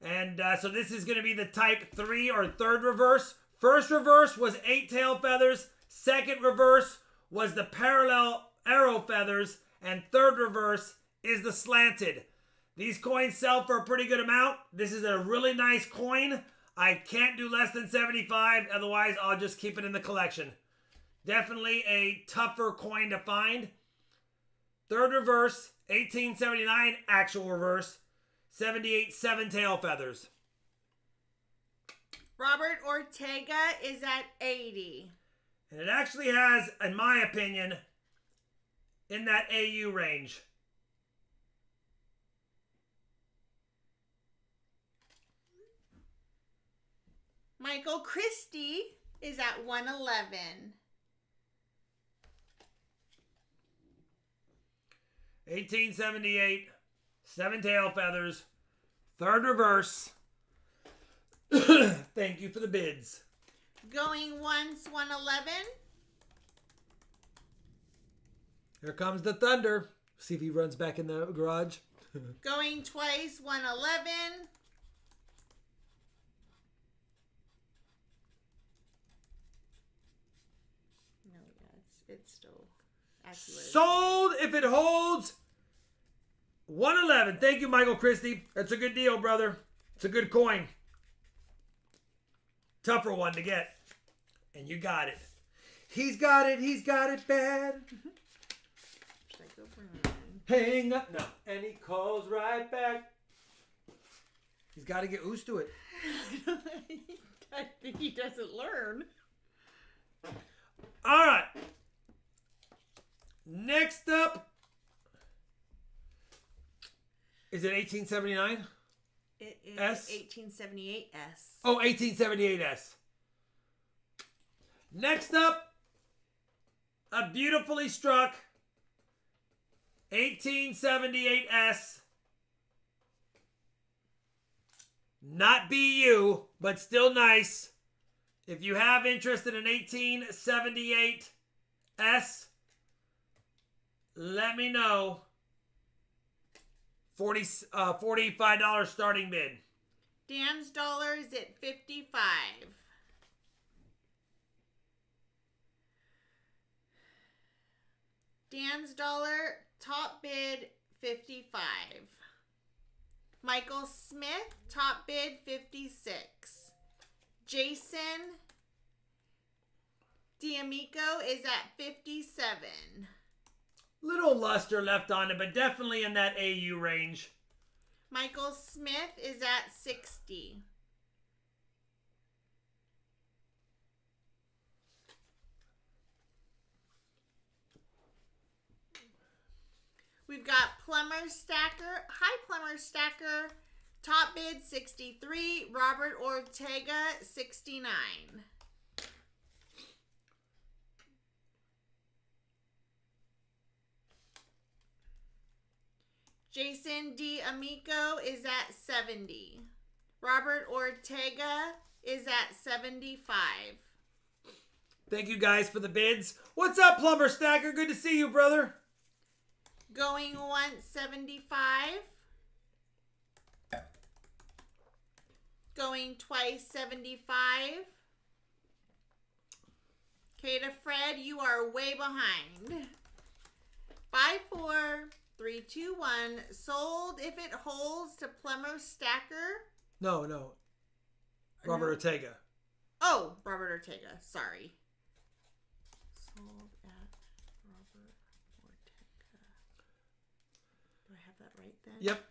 And so this is going to be the type 3 or third reverse. First reverse was 8-tail feathers. Second reverse was the parallel arrow feathers. And third reverse is the slanted. These coins sell for a pretty good amount. This is a really nice coin. I can't do less than 75. Otherwise, I'll just keep it in the collection. Definitely a tougher coin to find. Third reverse, 1879 actual reverse, 78 seven-tail feathers. Robert Ortega is at 80. And it actually has, in my opinion, in that AU range. Michael Christie is at 111. 1878, seven-tail feathers, third reverse. Thank you for the bids. Going once, 111. Here comes the thunder. See if he runs back in the garage. Going twice, 111. No, yeah, it's still accurate. Sold if it holds. 111. Thank you, Michael Christie. That's a good deal, brother. It's a good coin. Tougher one to get. And you got it. He's got it. He's got it bad. Hang up. No. And he calls right back. He's got to get used to it. I think he doesn't learn. All right. Next up. Is it 1879? It is S? 1878S. Oh, 1878S. Next up, a beautifully struck 1878S. Not BU, but still nice. If you have interest in an 1878S, let me know. $45 starting bid. Dan's dollar is at 55. Dan's dollar, top bid, 55. Michael Smith, top bid, 56. Jason D'Amico is at 57. Little luster left on it, but definitely in that AU range. Michael Smith is at 60. We've got Plumber Stacker. Hi, Plumber Stacker. Top bid 63. Robert Ortega 69. Jason D'Amico is at 70. Robert Ortega is at 75. Thank you guys for the bids. What's up, Plumber Stacker? Good to see you, brother. Going once 75. Going twice 75. Kata Fred, you are way behind. 5, 4, 3, 2, 1. Sold if it holds to Plumber Stacker. No. Robert Ortega. Oh, Robert Ortega. Sorry. Sold at Robert Ortega. Do I have that right then? Yep.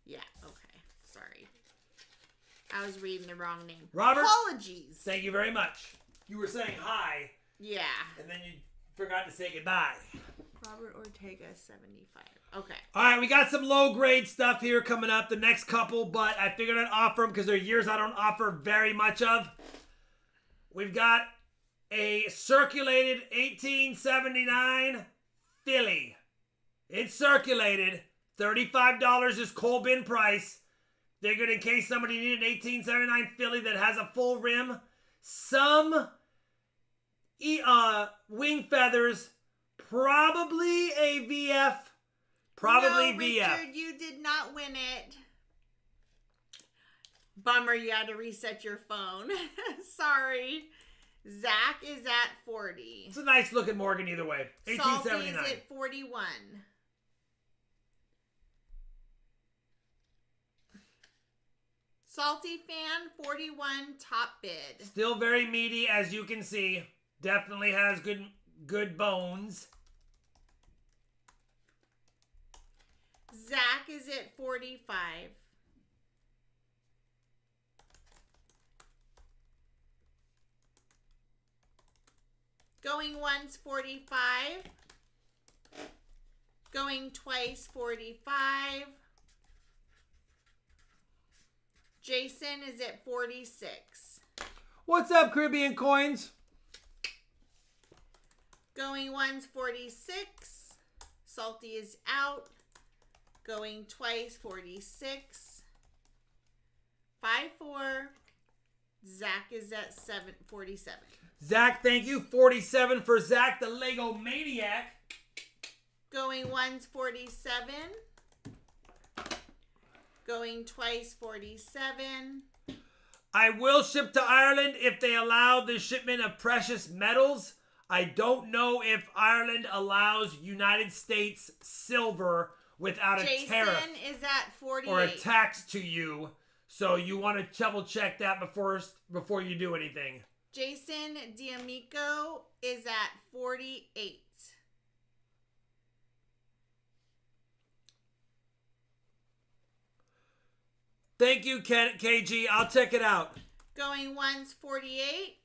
Yeah, okay. Sorry. I was reading the wrong name. Robert. Apologies. Thank you very much. You were saying hi. Yeah. And then you forgot to say goodbye. Robert Ortega, 75. Okay. All right, we got some low-grade stuff here coming up, the next couple, but I figured I'd offer them because they're years I don't offer very much of. We've got a circulated 1879 Philly. It's circulated. $35 is cold bin price. Figured in case somebody needed an 1879 Philly that has a full rim, some wing feathers, probably a VF. Probably no, VF. Richard, you did not win it. Bummer, you had to reset your phone. Sorry. Zach is at 40. It's a nice looking Morgan either way. 1879. Salty is at 41. Salty fan, 41 top bid. Still very meaty, as you can see. Definitely has good bones. Zach is at 45. Going once, 45. Going twice, 45. Jason is at 46. What's up, Caribbean Coins? Going once, 46. Salty is out. Going twice, 46. 5, 4. Zach is at 47. Zach, thank you. 47 for Zach, the Lego Maniac. Going once, 47. Going twice, 47. I will ship to Ireland if they allow the shipment of precious metals. I don't know if Ireland allows United States silver without a tariff. Jason is at 48. Or a tax to you. So you want to double check that before you do anything. Jason D'Amico is at 48. Thank you, KG. I'll check it out. Going once, 48.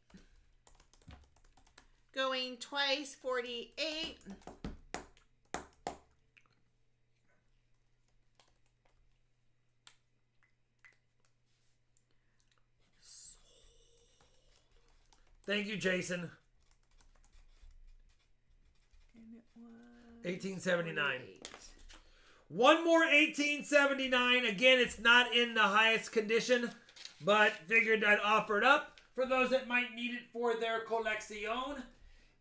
Going twice, 48. Thank you, Jason. And it was 1879. 48. One more 1879. Again, it's not in the highest condition, but figured I'd offer it up for those that might need it for their collection.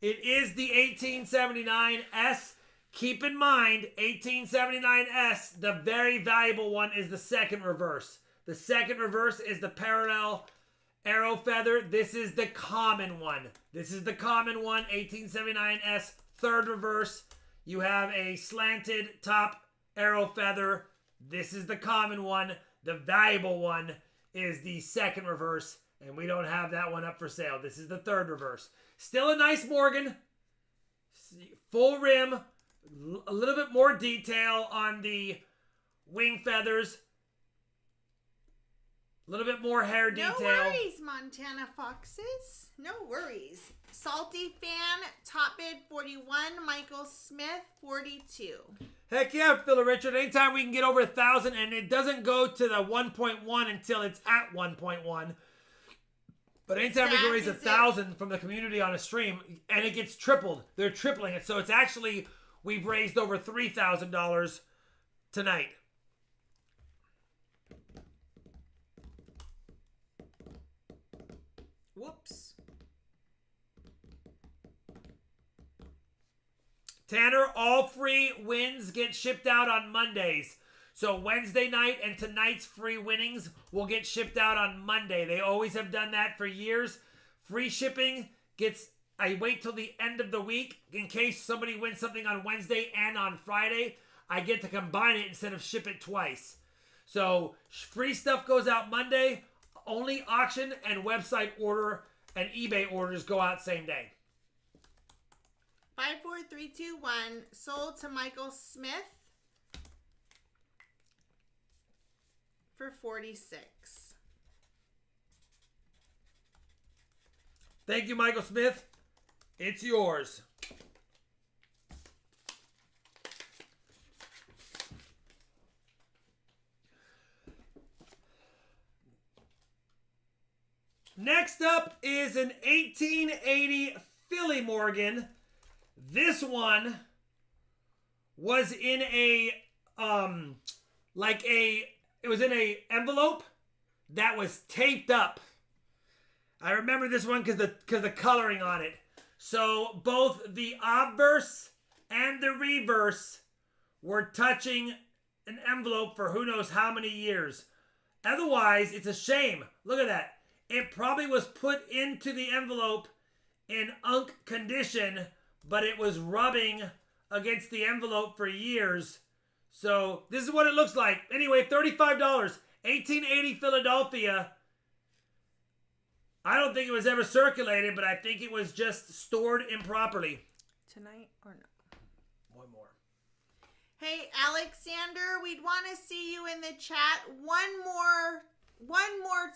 It is the 1879S. Keep in mind, 1879S, the very valuable one, is the second reverse. The second reverse is the parallel arrow feather. This is the common one. 1879S, third reverse. You have a slanted top arrow feather. This is the common one. The valuable one is the second reverse, And we don't have that one up for sale. This is the third reverse. Still a nice Morgan. Full rim. A little bit more detail on the wing feathers. A little bit more hair detail. No worries, Montana Foxes. No worries. Salty Fan, top bid 41. Michael Smith, 42. Heck yeah, Phil Richard. Anytime we can get over 1,000, and it doesn't go to the 1.1 until it's at 1.1. But anytime we can raise 1,000 from the community on a stream, and it gets tripled, they're tripling it. So it's actually, we've raised over $3,000 tonight. Whoops. Tanner, all free wins get shipped out on Mondays. So Wednesday night and tonight's free winnings will get shipped out on Monday. They always have done that for years. Free shipping gets, I wait till the end of the week in case somebody wins something on Wednesday and on Friday. I get to combine it instead of ship it twice. So free stuff goes out Monday. Only auction and website order and eBay orders go out same day. 54321 sold to Michael Smith for 46. Thank you, Michael Smith. It's yours. Next up is an 1880 Philly Morgan. This one was in a, it was in a envelope that was taped up. I remember this one because the coloring on it. So both the obverse and the reverse were touching an envelope for who knows how many years. Otherwise, it's a shame. Look at that. It probably was put into the envelope in unk condition, but it was rubbing against the envelope for years. So this is what it looks like. Anyway, $35. 1880 Philadelphia. I don't think it was ever circulated, but I think it was just stored improperly. Tonight or no? One more. Hey, Alexander, we'd want to see you in the chat one more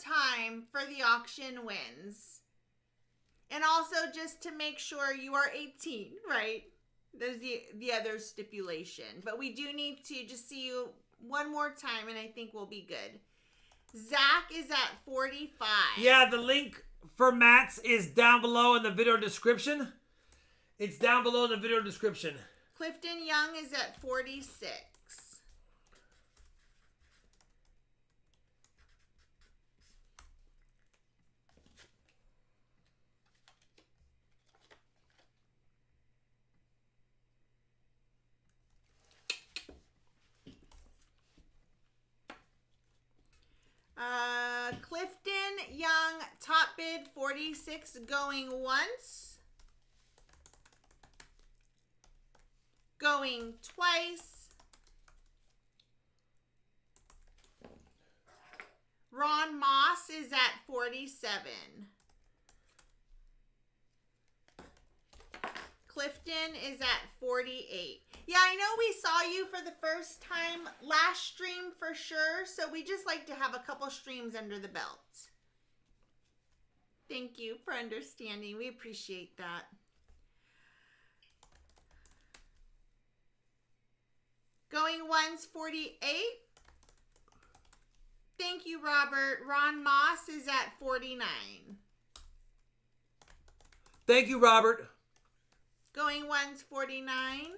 time for the auction wins. And also just to make sure you are 18, right? There's the other stipulation. But we do need to just see you one more time, and I think we'll be good. Zach is at 45. Yeah, the link for Matt's is down below in the video description. It's down below in the video description. Clifton Young is at 46. Clifton Young, top bid 46, going once, going twice. Ron Moss is at 47. Clifton is at 48. Yeah, I know we saw you for the first time last stream for sure, so we just like to have a couple streams under the belt. Thank you for understanding. We appreciate that. Going once, 48. Thank you, Robert. Ron Moss is at 49. Thank you, Robert. Going once, 49.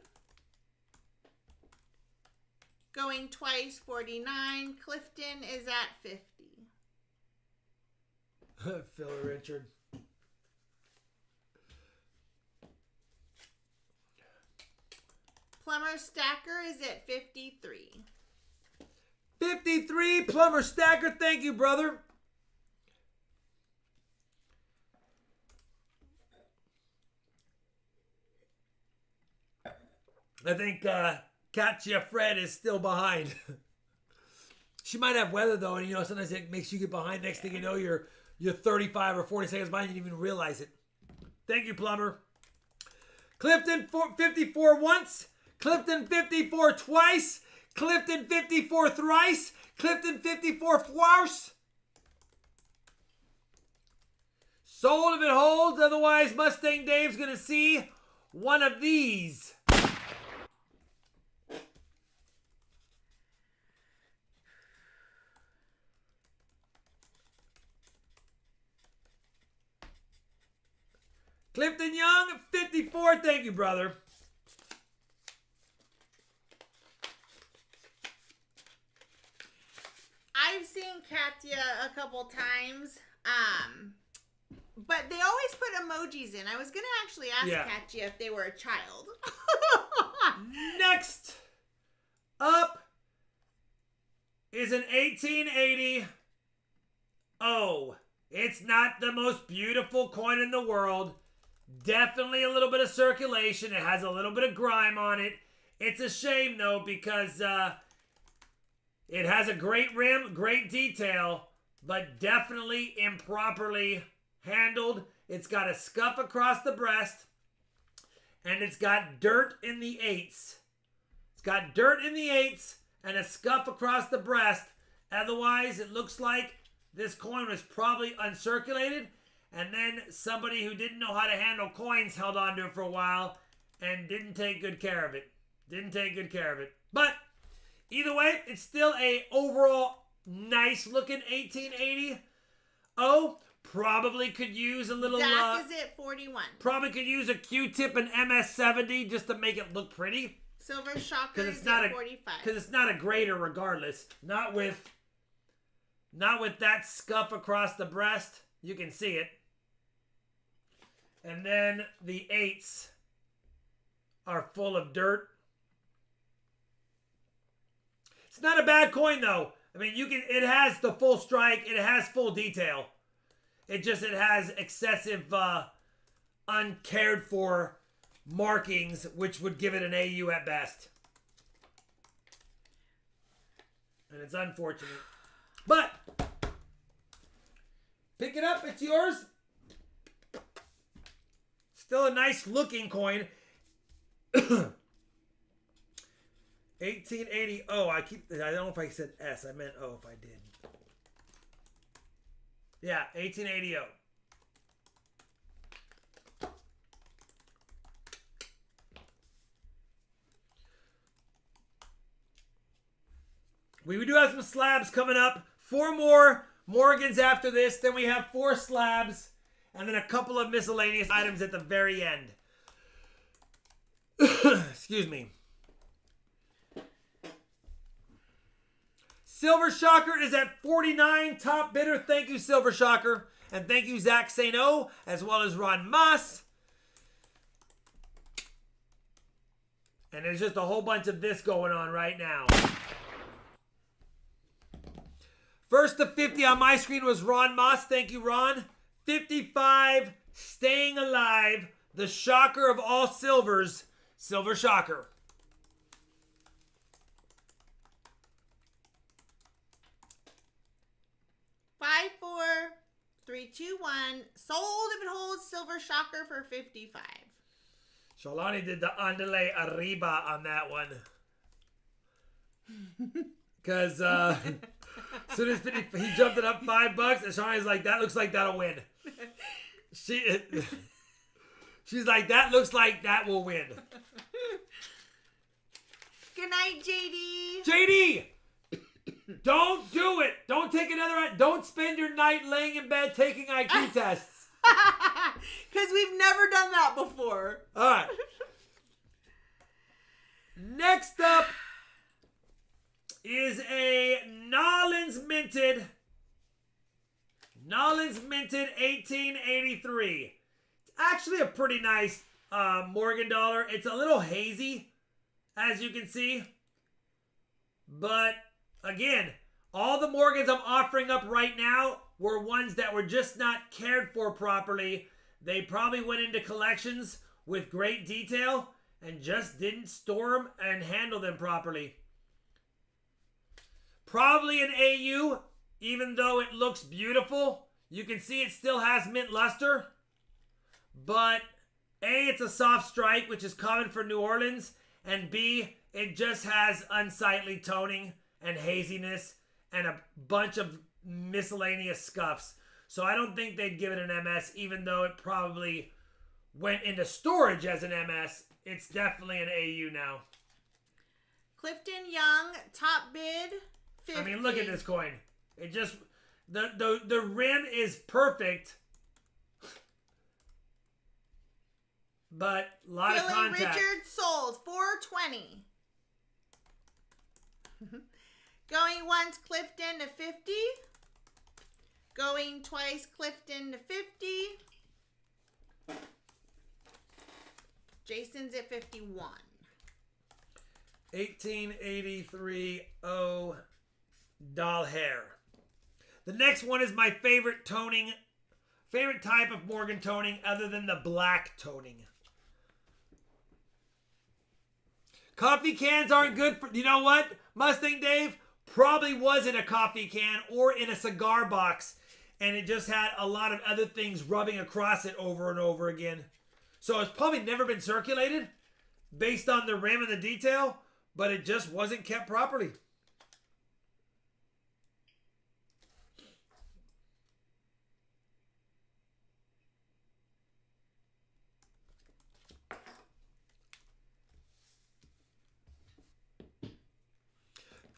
Going twice, 49. Clifton is at 50. Phil Richard. Plumber Stacker is at 53. 53, Plumber Stacker. Thank you, brother. I think Katya Fred is still behind. She might have weather, though, and, sometimes it makes you get behind. Next thing you know, you're You're 35 or 40 seconds behind. You didn't even realize it. Thank you, Plumber. Clifton 54 once. Clifton 54 twice. Clifton 54 thrice. Clifton 54 twice. Sold if it holds. Otherwise, Mustang Dave's going to see one of these. Clifton Young, 54. Thank you, brother. I've seen Katya a couple times, but they always put emojis in. I was going to actually ask Katya if they were a child. Next up is an 1880. Oh, it's not the most beautiful coin in the world. Definitely a little bit of circulation. It has a little bit of grime on it. It's a shame, though, because it has a great rim, great detail, but definitely improperly handled. It's got a scuff across the breast, and it's got dirt in the eights. It's got dirt in the eights and a scuff across the breast. Otherwise, it looks like this coin was probably uncirculated, and then somebody who didn't know how to handle coins held on to it for a while and didn't take good care of it. But either way, it's still a overall nice looking 1880. Oh, probably could use a little... Zach is at 41. Probably could use a Q-tip and MS-70 just to make it look pretty. Silver Shocker is at 45. Because it's not a grader regardless. Not with that scuff across the breast. You can see it. And then the eights are full of dirt. It's not a bad coin though. I mean, it has the full strike. It has full detail. It has excessive uncared for markings, which would give it an AU at best. And it's unfortunate. But pick it up, it's yours. Still a nice looking coin. 1880. Oh, I don't know if I said S. I meant O if I did. Yeah, 1880. We do have some slabs coming up. 4 more Morgans after this. Then we have 4 slabs. And then a couple of miscellaneous items at the very end. Excuse me. Silver Shocker is at 49. Top bidder. Thank you, Silver Shocker. And thank you, Zach Saino, as well as Ron Moss. And there's just a whole bunch of this going on right now. First to 50 on my screen was Ron Moss. Thank you, Ron. 55, staying alive. The shocker of all silvers, Silver Shocker. Five, 4, 3, 2, 1. Sold if it holds. Silver Shocker for 55. Shalani did the andale arriba on that one. Because as soon as he jumped it up $5, and Shalani's like, that looks like that'll win. She's like, that looks like that will win. Good night, JD. JD! Don't do it. Don't take another... Don't spend your night laying in bed taking IQ tests. Because we've never done that before. All right. Next up is a Nollins minted 1883. It's actually a pretty nice Morgan dollar. It's a little hazy, as you can see. But again, all the Morgans I'm offering up right now were ones that were just not cared for properly. They probably went into collections with great detail and just didn't store them and handle them properly. Probably an AU, even though it looks beautiful. You can see it still has mint luster, but A, it's a soft strike, which is common for New Orleans, and B, it just has unsightly toning and haziness and a bunch of miscellaneous scuffs. So I don't think they'd give it an MS, even though it probably went into storage as an MS. It's definitely an AU now. Clifton Young, top bid, 50. I mean, look at this coin. It just, the rim is perfect, but a lot of Billy contact. Richard sold, 420. Going once, Clifton to 50. Going twice, Clifton to 50. Jason's at 51. 1883 O doll hair. The next one is my favorite toning, favorite type of Morgan toning other than the black toning. Coffee cans aren't good for, you know what? Mustang Dave probably was in a coffee can or in a cigar box, and it just had a lot of other things rubbing across it over and over again. So it's probably never been circulated based on the rim and the detail, but it just wasn't kept properly.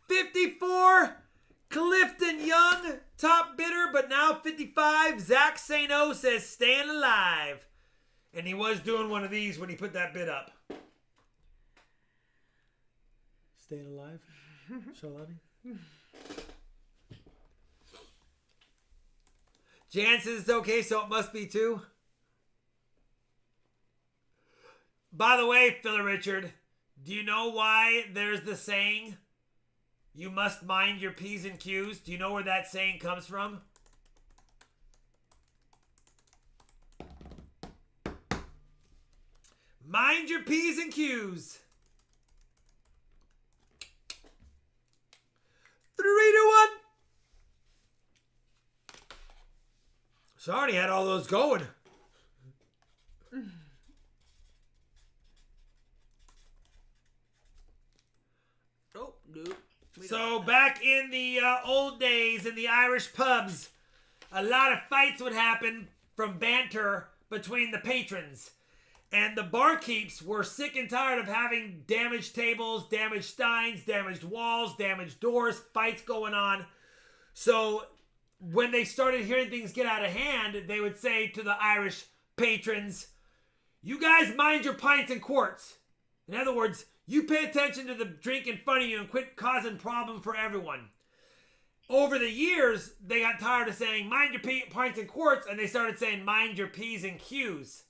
$54, Clifton Young, top bidder, but now 55. Zach Saino says staying alive. And he was doing one of these when he put that bid up. Staying alive? Shalani? Jan says it's okay, so it must be too. By the way, Phil Richard, do you know why there's the saying, you must mind your P's and Q's? Do you know where that saying comes from? Mind your P's and Q's. 3 to 1. So I already had all those going. Oh, nope. So back in the old days in the Irish pubs, a lot of fights would happen from banter between the patrons. And the barkeeps were sick and tired of having damaged tables, damaged steins, damaged walls, damaged doors, fights going on. So when they started hearing things get out of hand, they would say to the Irish patrons, you guys mind your pints and quarts. In other words, you pay attention to the drink in front of you and quit causing problem for everyone. Over the years, they got tired of saying, mind your pints and quarts, and they started saying, mind your P's and Q's.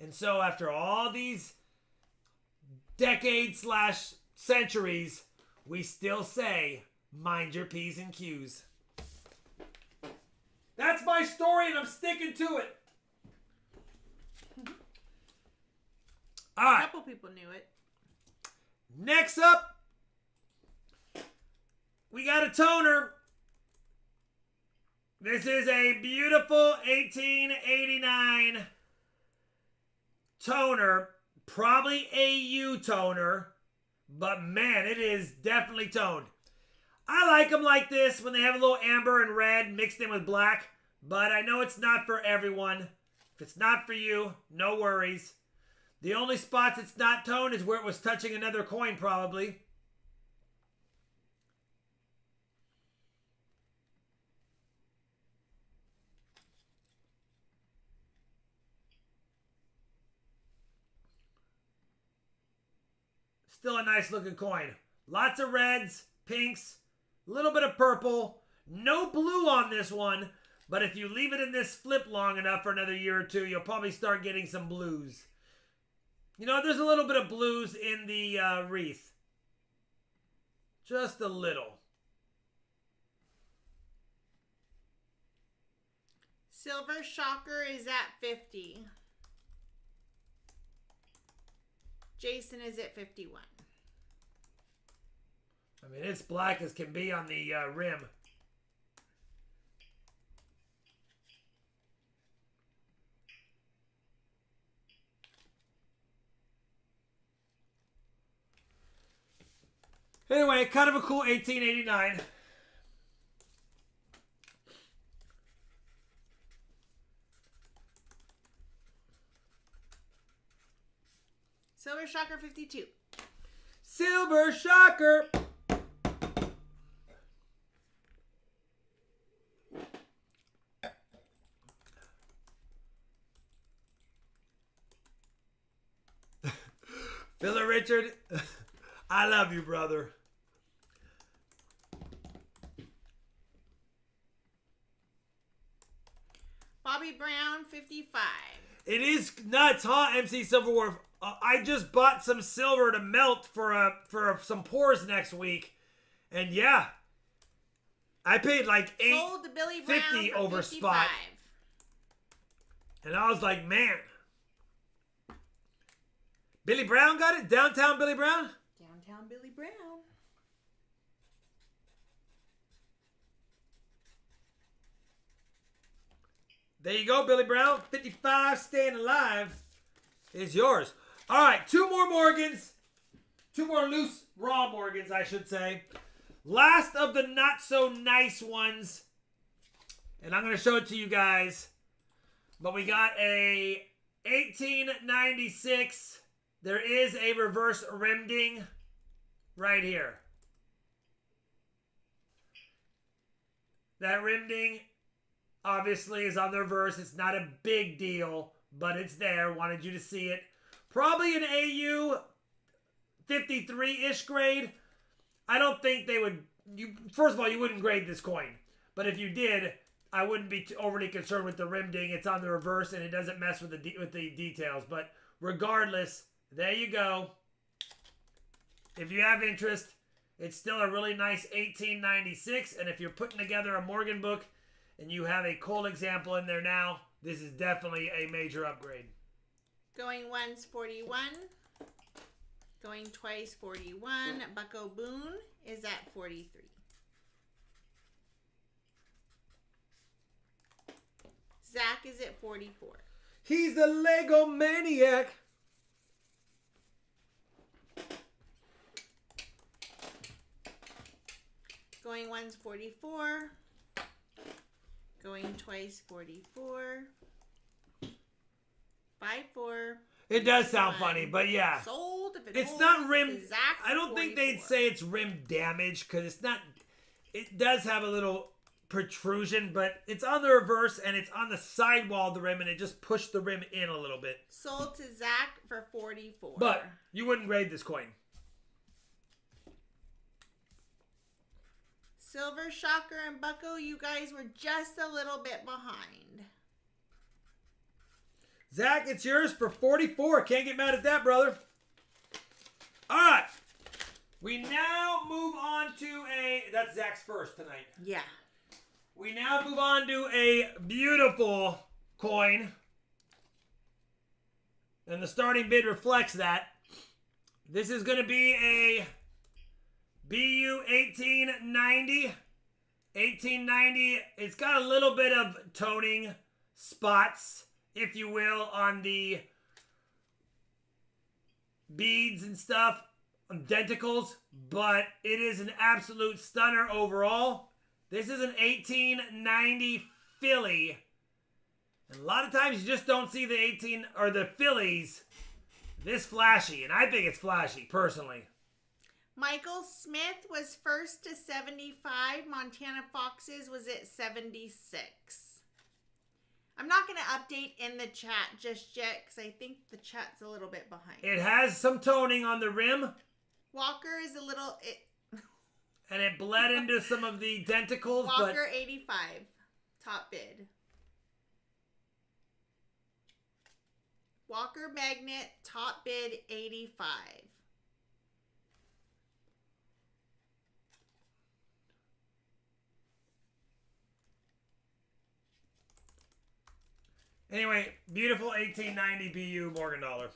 And so after all these decades / centuries, we still say, mind your P's and Q's. That's my story, and I'm sticking to it. All right. A couple people knew it. Next up, we got a toner. This is a beautiful 1889 toner, probably AU toner, but man, it is definitely toned. I like them like this when they have a little amber and red mixed in with black, but I know it's not for everyone. If it's not for you, no worries. The only spots it's not toned is where it was touching another coin, probably. Still a nice looking coin. Lots of reds, pinks, a little bit of purple. No blue on this one, but if you leave it in this flip long enough for another year or two, you'll probably start getting some blues. You know, there's a little bit of blues in the wreath. Just a little. Silver Shocker is at 50. Jason is at 51. I mean, it's black as can be on the rim. Anyway, kind of a cool 1889. Silver Shocker 52. Silver Shocker. Philip Richard, I love you, brother. Bobby Brown 55. It is nuts, huh, MC Silverwolf? I just bought some silver to melt for some pours next week, and yeah, I paid like Sold to Billy Brown $8.50 for over 55. spot, and I was like, man, Billy Brown got it. Downtown Billy Brown. Downtown Billy Brown. There you go, Billy Brown. 55, staying alive is yours. All right, two more Morgans. Two more loose raw Morgans, I should say. Last of the not so nice ones. And I'm going to show it to you guys. But we got a 1896. There is a reverse rim ding right here. That rim ding obviously is on the reverse. It's not a big deal, but it's there. Wanted you to see it. Probably an AU 53-ish grade. I don't think they would. First of all, you wouldn't grade this coin. But if you did, I wouldn't be overly concerned with the rim ding. It's on the reverse and it doesn't mess with the details. But regardless, there you go. If you have interest, it's still a really nice 1896. And if you're putting together a Morgan book and you have a cold example in there now, this is definitely a major upgrade. Going once 41. Going twice 41. Bucko Boone is at 43. Zach is at 44. He's the Lego maniac. Going once 44. Going twice 44. 54. It does sound funny, but yeah. Sold if it It's holds not rim. to Zach I don't think they'd 44. say it's rim damage because it's not. It does have a little protrusion, but it's on the reverse and it's on the sidewall of the rim and it just pushed the rim in a little bit. Sold to Zach for 44. But you wouldn't grade this coin. Silver Shocker and Bucko, you guys were just a little bit behind. Zach, it's yours for 44. Can't get mad at that, brother. All right. We now move on to a... That's Zach's first tonight. Yeah. We now move on to a beautiful coin. And the starting bid reflects that. This is going to be a BU 1890. 1890. It's got a little bit of toning spots, if you will, on the beads and stuff, denticles, but it is an absolute stunner overall. This is an 1890 Philly. And a lot of times you just don't see the 18 or the Phillies this flashy, and I think it's flashy personally. Michael Smith was first to 75. Montana Foxes was at 76. I'm not going to update in the chat just yet because I think the chat's a little bit behind. It has some toning on the rim, Walker is a little... and it bled into some of the denticles, Walker 85. Top bid. Walker Magnet, top bid 85. anyway, beautiful 1890 BU Morgan dollar.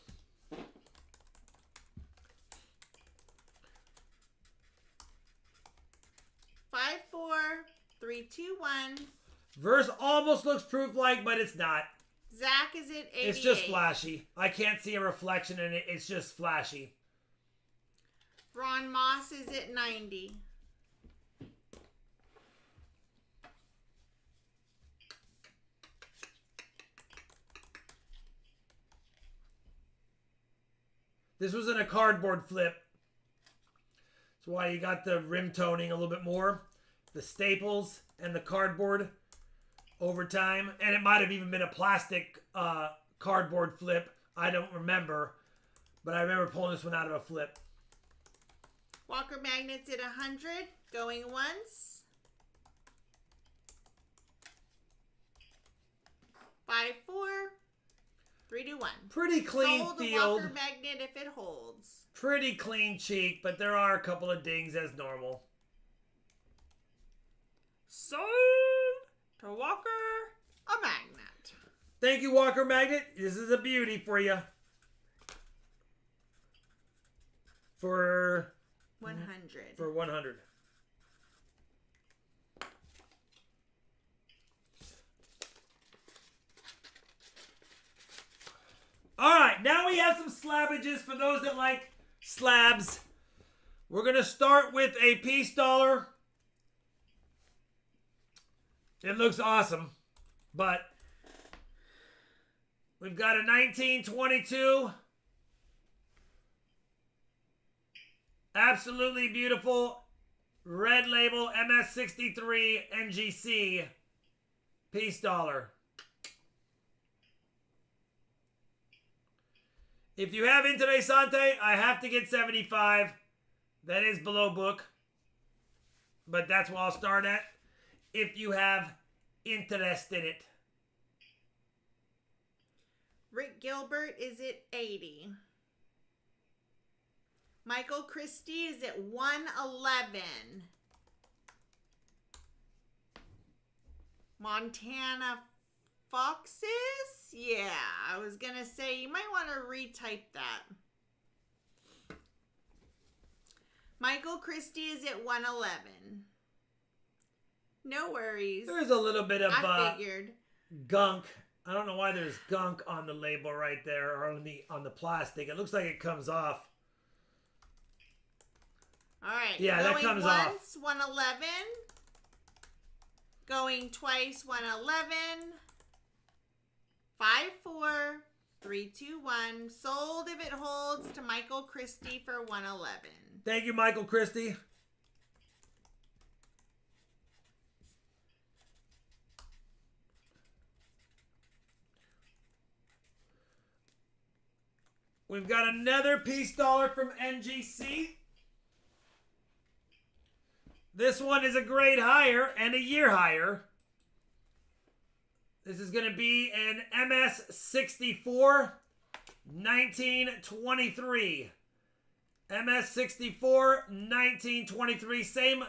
Five, 4, 3, 2, 1. Verse almost looks proof-like, but it's not. Zach is at 88. It's just flashy. I can't see a reflection in it. It's just flashy. Ron Moss is at 90. This was in a cardboard flip. That's why you got the rim toning a little bit more. The staples and the cardboard over time. And it might have even been a plastic cardboard flip. I don't remember. But I remember pulling this one out of a flip. Walker Magnets at 100. Going once. 5-4. 3-1. Pretty clean Sold field. Walker Magnet if it holds. Pretty clean cheek, but there are a couple of dings as normal. Sold to Walker a Magnet. Thank you, Walker Magnet. This is a beauty for you. For 100. For 100. All right, now we have some slabbages for those that like slabs. We're going to start with a piece dollar. It looks awesome, but we've got a 1922. Absolutely beautiful red label MS63 NGC piece dollar. If you have Interessante, I have to get 75. That is below book. But that's what I'll start at. If you have interest in it. Rick Gilbert is at 80. Michael Christie is at 111. Montana Foxes? Yeah, I was going to say you might want to retype that. Michael Christie is at 111. No worries. There's a little bit of I figured. Gunk. I don't know why there's gunk on the label right there or on the plastic. It looks like it comes off. All right. Yeah, that comes off. Going once, 111. Going twice, 111. 5-4. 3-2-1. Sold if it holds to Michael Christie for 111. Thank you, Michael Christie. We've got another piece dollar from NGC. This one is a grade higher and a year higher. This is going to be an MS64 1923. MS64 1923. Same,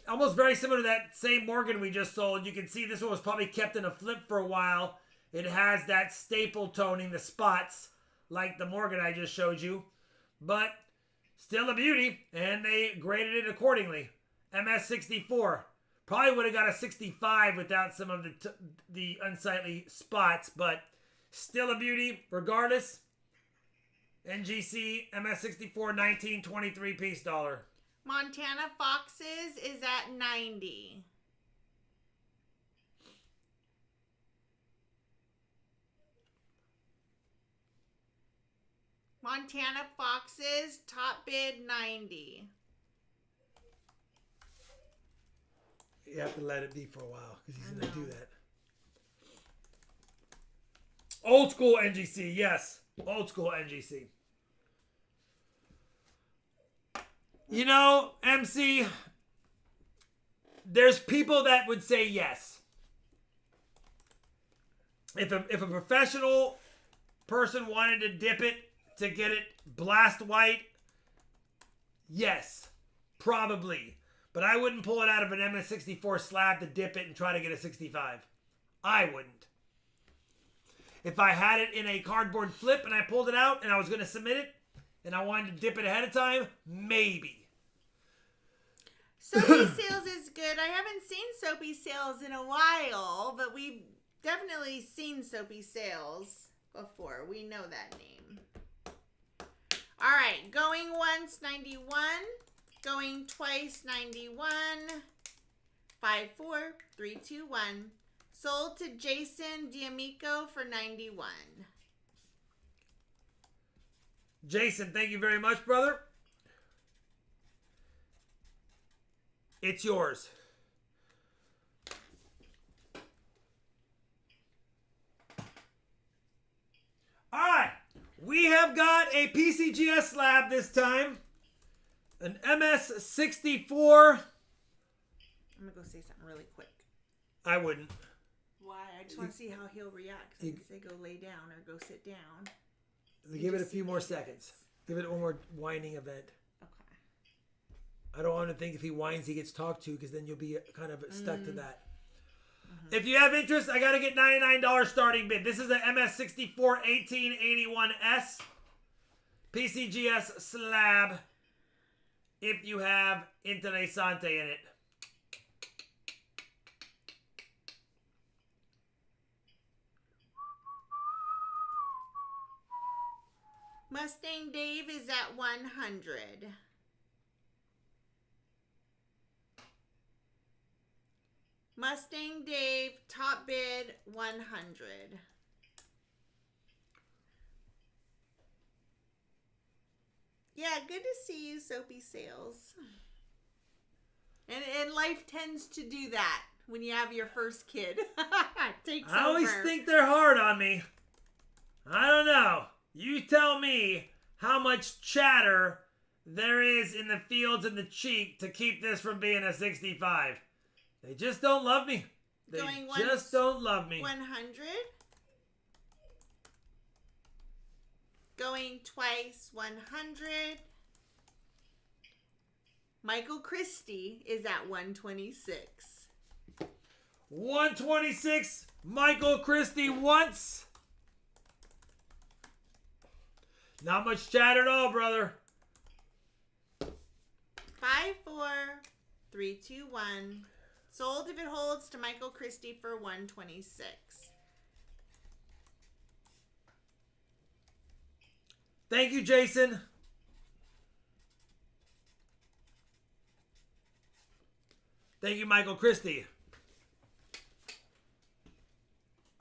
almost very similar to that same Morgan we just sold. You can see this one was probably kept in a flip for a while. It has that staple toning, the spots, like the Morgan I just showed you. But still a beauty, and they graded it accordingly. MS64. Probably would have got a 65 without some of the unsightly spots, but still a beauty regardless. NGC MS64 1923 piece dollar. Montana Foxes is at 90. Montana Foxes, top bid 90. You have to let it be for a while because he's going to do that. Old school NGC, yes. Old school NGC. You know, MC, there's people that would say yes. If a professional person wanted to dip it to get it blast white, yes, probably. But I wouldn't pull it out of an MS64 slab to dip it and try to get a 65. I wouldn't. If I had it in a cardboard flip and I pulled it out and I was going to submit it and I wanted to dip it ahead of time, maybe. Soapy Sales is good. I haven't seen Soapy Sales in a while, but we've definitely seen Soapy Sales before. We know that name. All right, going once, 91. Going twice, 91. 5, 4, 3, 2, 1. Sold to Jason D'Amico for 91. Jason, thank you very much, brother. It's yours. All right. We have got a PCGS slab this time. An MS64. I'm going to go say something really quick. I wouldn't. Why? I just want to see how he'll react. I say go lay down or go sit down. Give it a few more seconds. Give it one more whining event. Okay. I don't want to think if he whines he gets talked to, because then you'll be kind of stuck to that. If you have interest, I got to get $99 starting bid. This is an MS64 1881S PCGS slab. If you have Interessante in it. Mustang Dave is at 100. Mustang Dave, top bid, 100. Yeah, good to see you, Soapy Sales. And life tends to do that when you have your first kid. Takes I always over. think they're hard on me. I don't know. You tell me how much chatter there is in the fields and the cheek to keep this from being a 65. They just don't love me. They just don't love me. 100. Going twice, 100. Michael Christie is at 126. 126. Michael Christie once. Not much chatter at all, brother. 5, 4, 3, 2, 1. Sold if it holds to Michael Christie for 126. Thank you, Jason. Thank you, Michael Christie.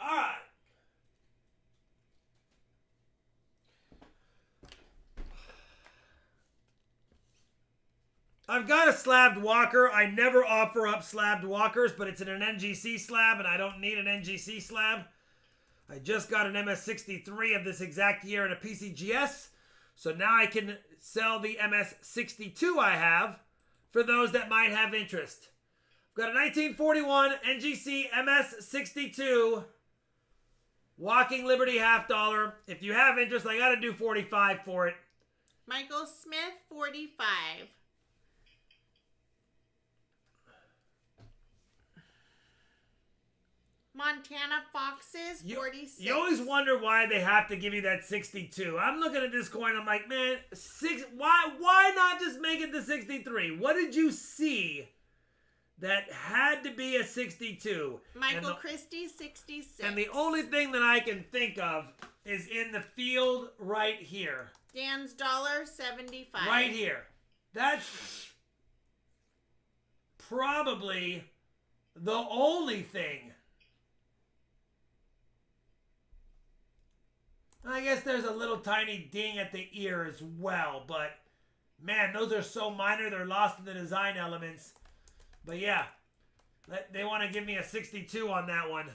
All right. I've got a slabbed walker. I never offer up slabbed walkers, but it's in an NGC slab, and I don't need an NGC slab. I just got an MS63 of this exact year in a PCGS, so now I can sell the MS62 I have for those that might have interest. I've got a 1941 NGC MS62 Walking Liberty $50. If you have interest, I got to do 45 for it. Michael Smith, 45. Montana Foxes, 46. You always wonder why they have to give you that 62. I'm looking at this coin, I'm like, man, why not just make it the 63? What did you see that had to be a 62? Michael Christie, 66. And the only thing that I can think of is in the field right here. Dan's dollar, 75. Right here. That's probably the only thing. I guess there's a little tiny ding at the ear as well, but man, those are so minor, they're lost in the design elements. But yeah, they want to give me a 62 on that one.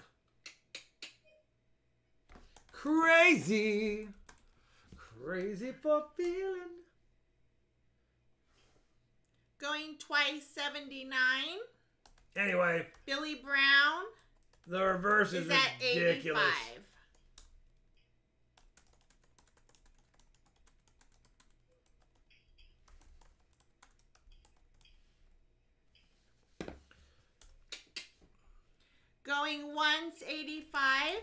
Crazy. Crazy for feeling. Going twice, 79. Anyway. Billy Brown. The reverse is at ridiculous. 85. Going once, 85.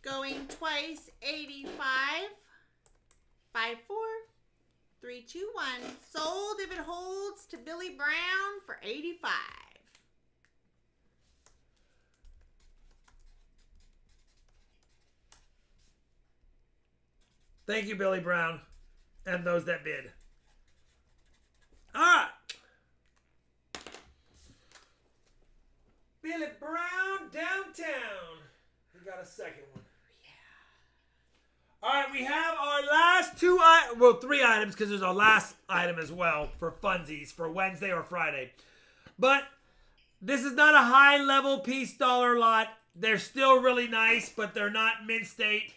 Going twice, 85. 5, 4, 3, 2, 1. Sold if it holds to Billy Brown for 85. Thank you, Billy Brown, and those that bid. All right. Billy Brown downtown. We got a second one. Yeah. All right, we have our last three items because there's our last item as well for funsies for Wednesday or Friday. But this is not a high-level piece dollar lot. They're still really nice, but they're not mint state.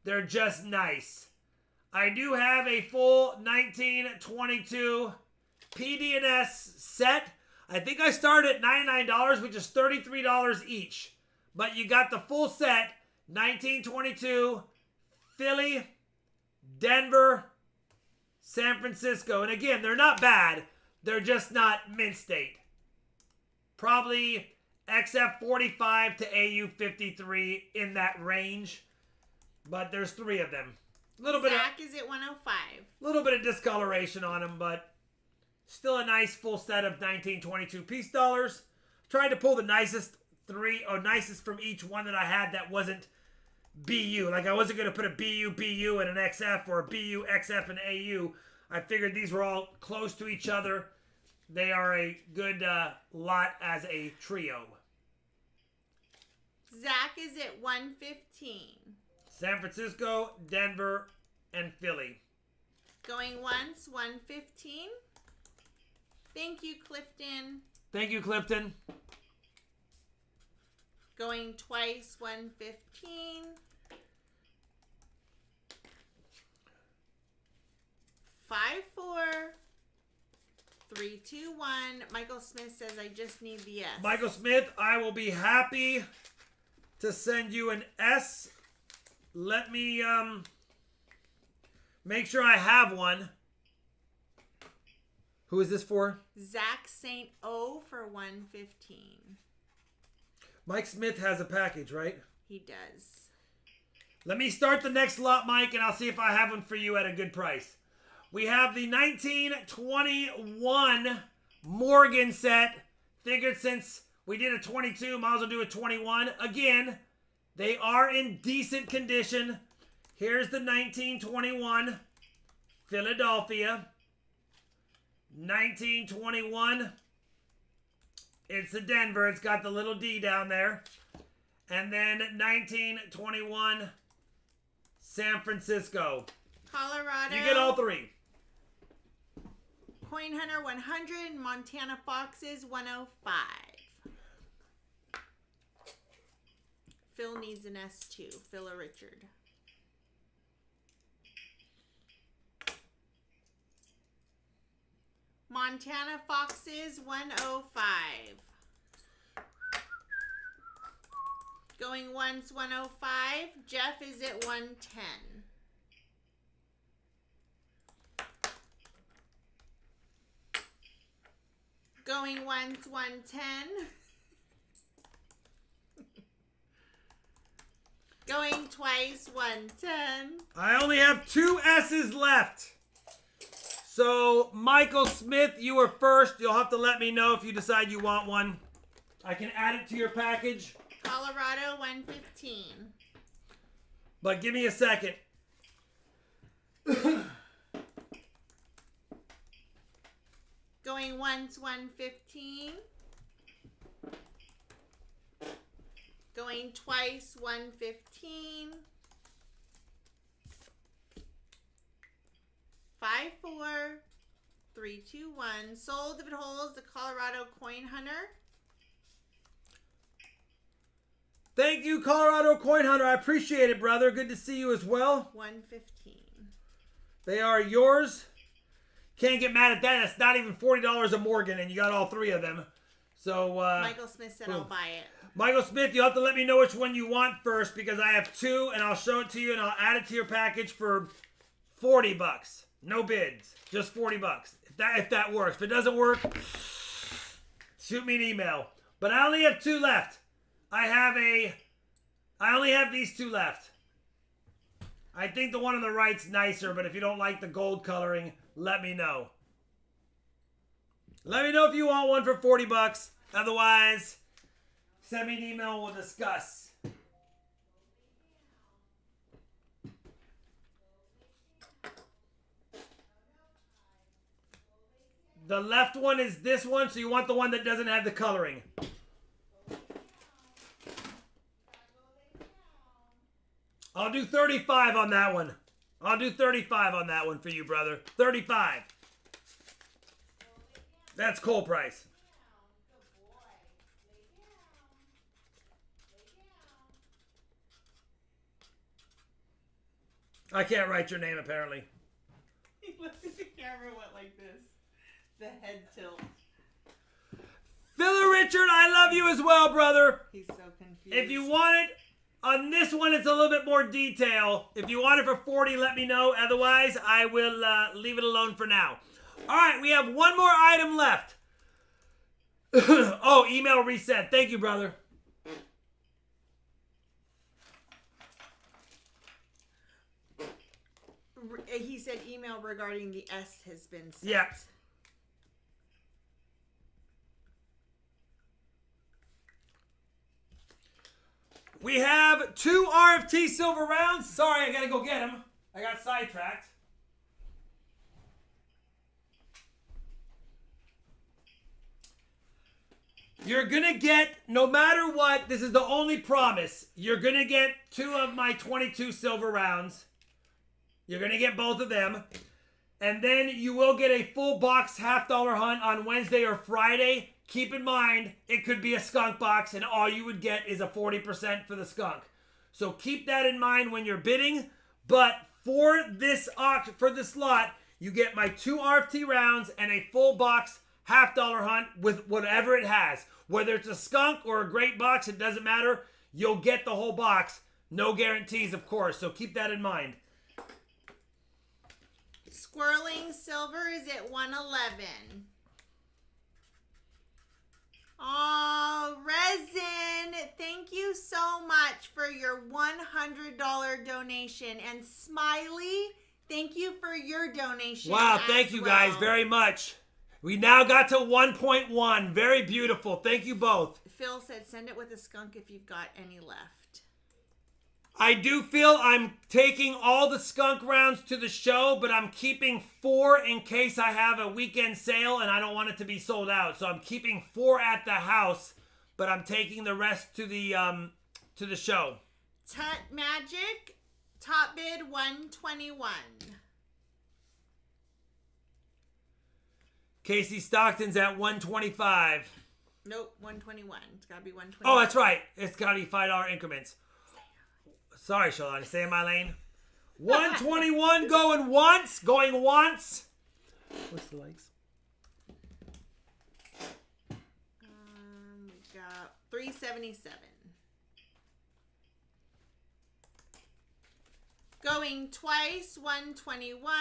They're just nice. I do have a full 1922 PD&S set. I think I started at $99, which is $33 each. But you got the full set, 1922, Philly, Denver, San Francisco. And again, they're not bad. They're just not mint state. Probably XF45 to AU53 in that range. But there's three of them. Zach is at 105. A little bit of discoloration on them, but still a nice full set of 1922 piece dollars. Tried to pull the nicest from each one that I had that wasn't BU. Like I wasn't going to put a BU, and an XF, or a BU, XF, and AU. I figured these were all close to each other. They are a good lot as a trio. Zach is at 115. San Francisco, Denver, and Philly. Going once, 115. Thank you, Clifton. Thank you, Clifton. Going twice, 115. 5, 4, 3, 2, 1. Michael Smith says, I just need the S. Michael Smith, I will be happy to send you an S. Let me make sure I have one. Who is this for? Zach St. O for 115. Mike Smith has a package, right? He does. Let me start the next lot, Mike, and I'll see if I have one for you at a good price. We have the 1921 Morgan set. Figured since we did a 22, might as well do a 21. Again, they are in decent condition. Here's the 1921 Philadelphia. 1921. It's the Denver. It's got the little D down there. And then 1921 San Francisco. Colorado. You get all three. Coin Hunter 100. Montana Foxes 105. Phil needs an S2. Phil or Richard. Montana Foxes 105. Going once 105. Jeff is at 110. Going once 110. Going twice 110. I only have 2 S's left. So, Michael Smith, you were first. You'll have to let me know if you decide you want one. I can add it to your package. Colorado 115. But give me a second. Going once 115. Going twice 115. 5, 4, 3, 2, 1. Sold if it holds. The Colorado Coin Hunter. Thank you, Colorado Coin Hunter. I appreciate it, brother. Good to see you as well. 115. They are yours. Can't get mad at that. It's not even $40 a Morgan, and you got all 3 of them. So, Michael Smith said I'll buy it. Michael Smith, you'll have to let me know which one you want first because I have 2, and I'll show it to you, and I'll add it to your package for $40. No bids, just $40. If that works. If it doesn't work, shoot me an email. But I only have 2 left. I only have these 2 left. I think the one on the right's nicer, but if you don't like the gold coloring, let me know. Let me know if you want one for $40. Otherwise, send me an email and we'll discuss. The left one is this one, so you want the one that doesn't have the coloring. I'll do 35 on that one. I'll do 35 on that one for you, brother. 35. That's Cole price. I can't write your name, apparently. He looked at the camera, went like this. The head tilt. Phil Richard, I love you as well, brother. He's so confused. If you want it, on this one, it's a little bit more detail. If you want it for 40, let me know. Otherwise, I will leave it alone for now. All right, we have one more item left. Oh, email reset. Thank you, brother. He said email regarding the S has been sent. Yeah. We have 2 RFT silver rounds. Sorry, I gotta go get them. I got sidetracked. You're gonna get, no matter what, this is the only promise, you're gonna get 2 of my 22 silver rounds. You're gonna get both of them. And then you will get a full box $half hunt on Wednesday or Friday. Keep in mind, it could be a skunk box and all you would get is a 40% for the skunk. So keep that in mind when you're bidding. But for this slot, you get my 2 RFT rounds and a full box $half hunt with whatever it has. Whether it's a skunk or a great box, it doesn't matter. You'll get the whole box. No guarantees, of course. So keep that in mind. Swirling silver is at 111. Oh, Resin, thank you so much for your $100 donation. And Smiley, thank you for your donation. Wow, thank you guys very much. We now got to 1.1. Very beautiful. Thank you both. Phil said send it with a skunk if you've got any left. I do feel I'm taking all the skunk rounds to the show, but I'm keeping 4 in case I have a weekend sale and I don't want it to be sold out. So I'm keeping 4 at the house, but I'm taking the rest to the show. Tut Magic, top bid 121. Casey Stockton's at 125. Nope, 121. It's got to be 121. Oh, that's right. It's got to be $5 increments. Sorry, Shalani. Stay in my lane. 121 going once. Going once. What's the likes? We got 377. Going twice, 121.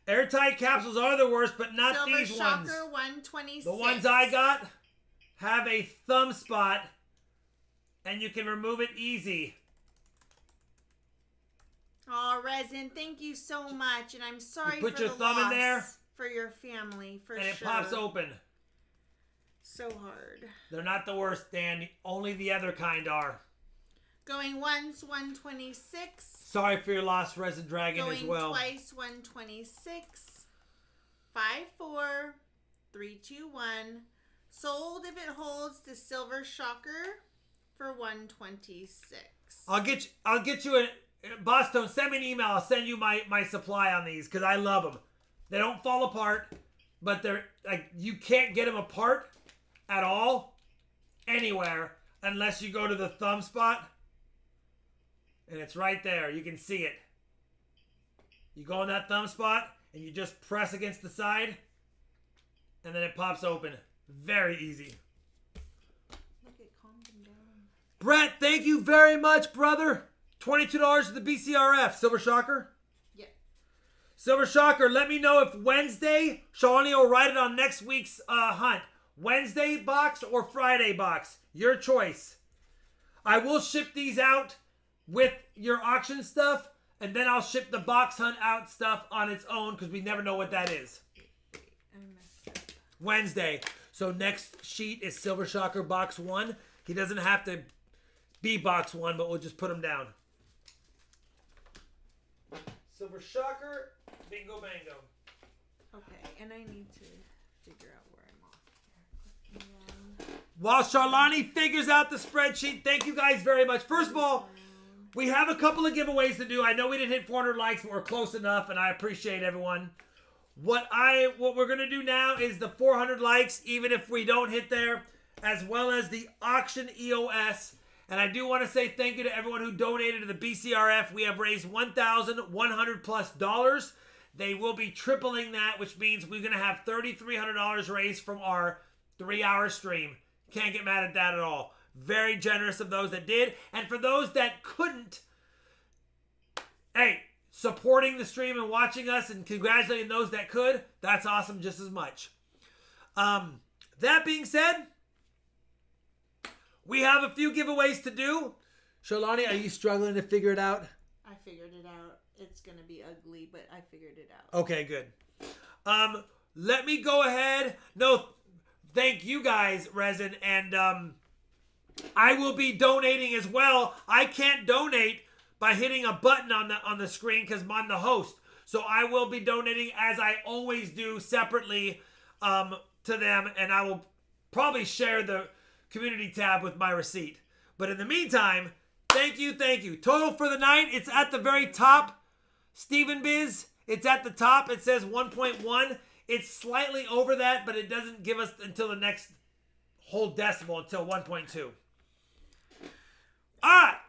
Airtight capsules are the worst, but not Silver these ones. Shocker, 126. The ones I got have a thumb spot, and you can remove it easy. Oh, Resin, thank you so much, and I'm sorry You put for your the thumb in loss there, for your family, for and sure. it pops open. So hard. They're not the worst, Dan. Only the other kind are. Going once, 126. Sorry for your loss, Resin Dragon, Going as well. twice, 126. 5-4, 3-2-1. Sold if it holds the Silver Shocker for 126. I'll get you a Boston. Send me an email. I'll send you my supply on these because I love them. They don't fall apart, but they're like you can't get them apart at all anywhere unless you go to the thumb spot. And it's right there. You can see it. You go in that thumb spot and you just press against the side and then it pops open. Very easy. Look, it calmed him down. Brett, thank you very much, brother. $22 for the BCRF. Silver Shocker? Yeah. Silver Shocker, let me know if Wednesday, Shawnee will write it on next week's hunt. Wednesday box or Friday box. Your choice. I will ship these out with your auction stuff, and then I'll ship the box hunt out stuff on its own because we never know what that is. I messed up. Wednesday. So next sheet is Silver Shocker box 1. He doesn't have to be box 1, but we'll just put him down. Silver Shocker, bingo bango. Okay, and I need to figure out where I'm off here. While Charlani figures out the spreadsheet, thank you guys very much. First of all, we have a couple of giveaways to do. I know we didn't hit 400 likes, but we're close enough, and I appreciate everyone. What we're going to do now is the 400 likes, even if we don't hit there, as well as the auction EOS. And I do want to say thank you to everyone who donated to the BCRF. We have raised $1,100+. They will be tripling that, which means we're going to have $3,300 raised from our 3-hour stream. Can't get mad at that at all. Very generous of those that did. And for those that couldn't, hey, supporting the stream and watching us and congratulating those that could, that's awesome just as much. That being said, we have a few giveaways to do. Sholani, are you struggling to figure it out? I figured it out. It's going to be ugly, but I figured it out. Okay, good. Let me go ahead. No, thank you guys, Resin. And I will be donating as well. I can't donate by hitting a button on the screen because I'm the host. So I will be donating as I always do separately to them. And I will probably share the community tab with my receipt. But in the meantime, thank you. Total for the night, it's at the very top. Stephen Biz, it's at the top. It says 1.1. It's slightly over that, but it doesn't give us until the next whole decimal until 1.2. All right.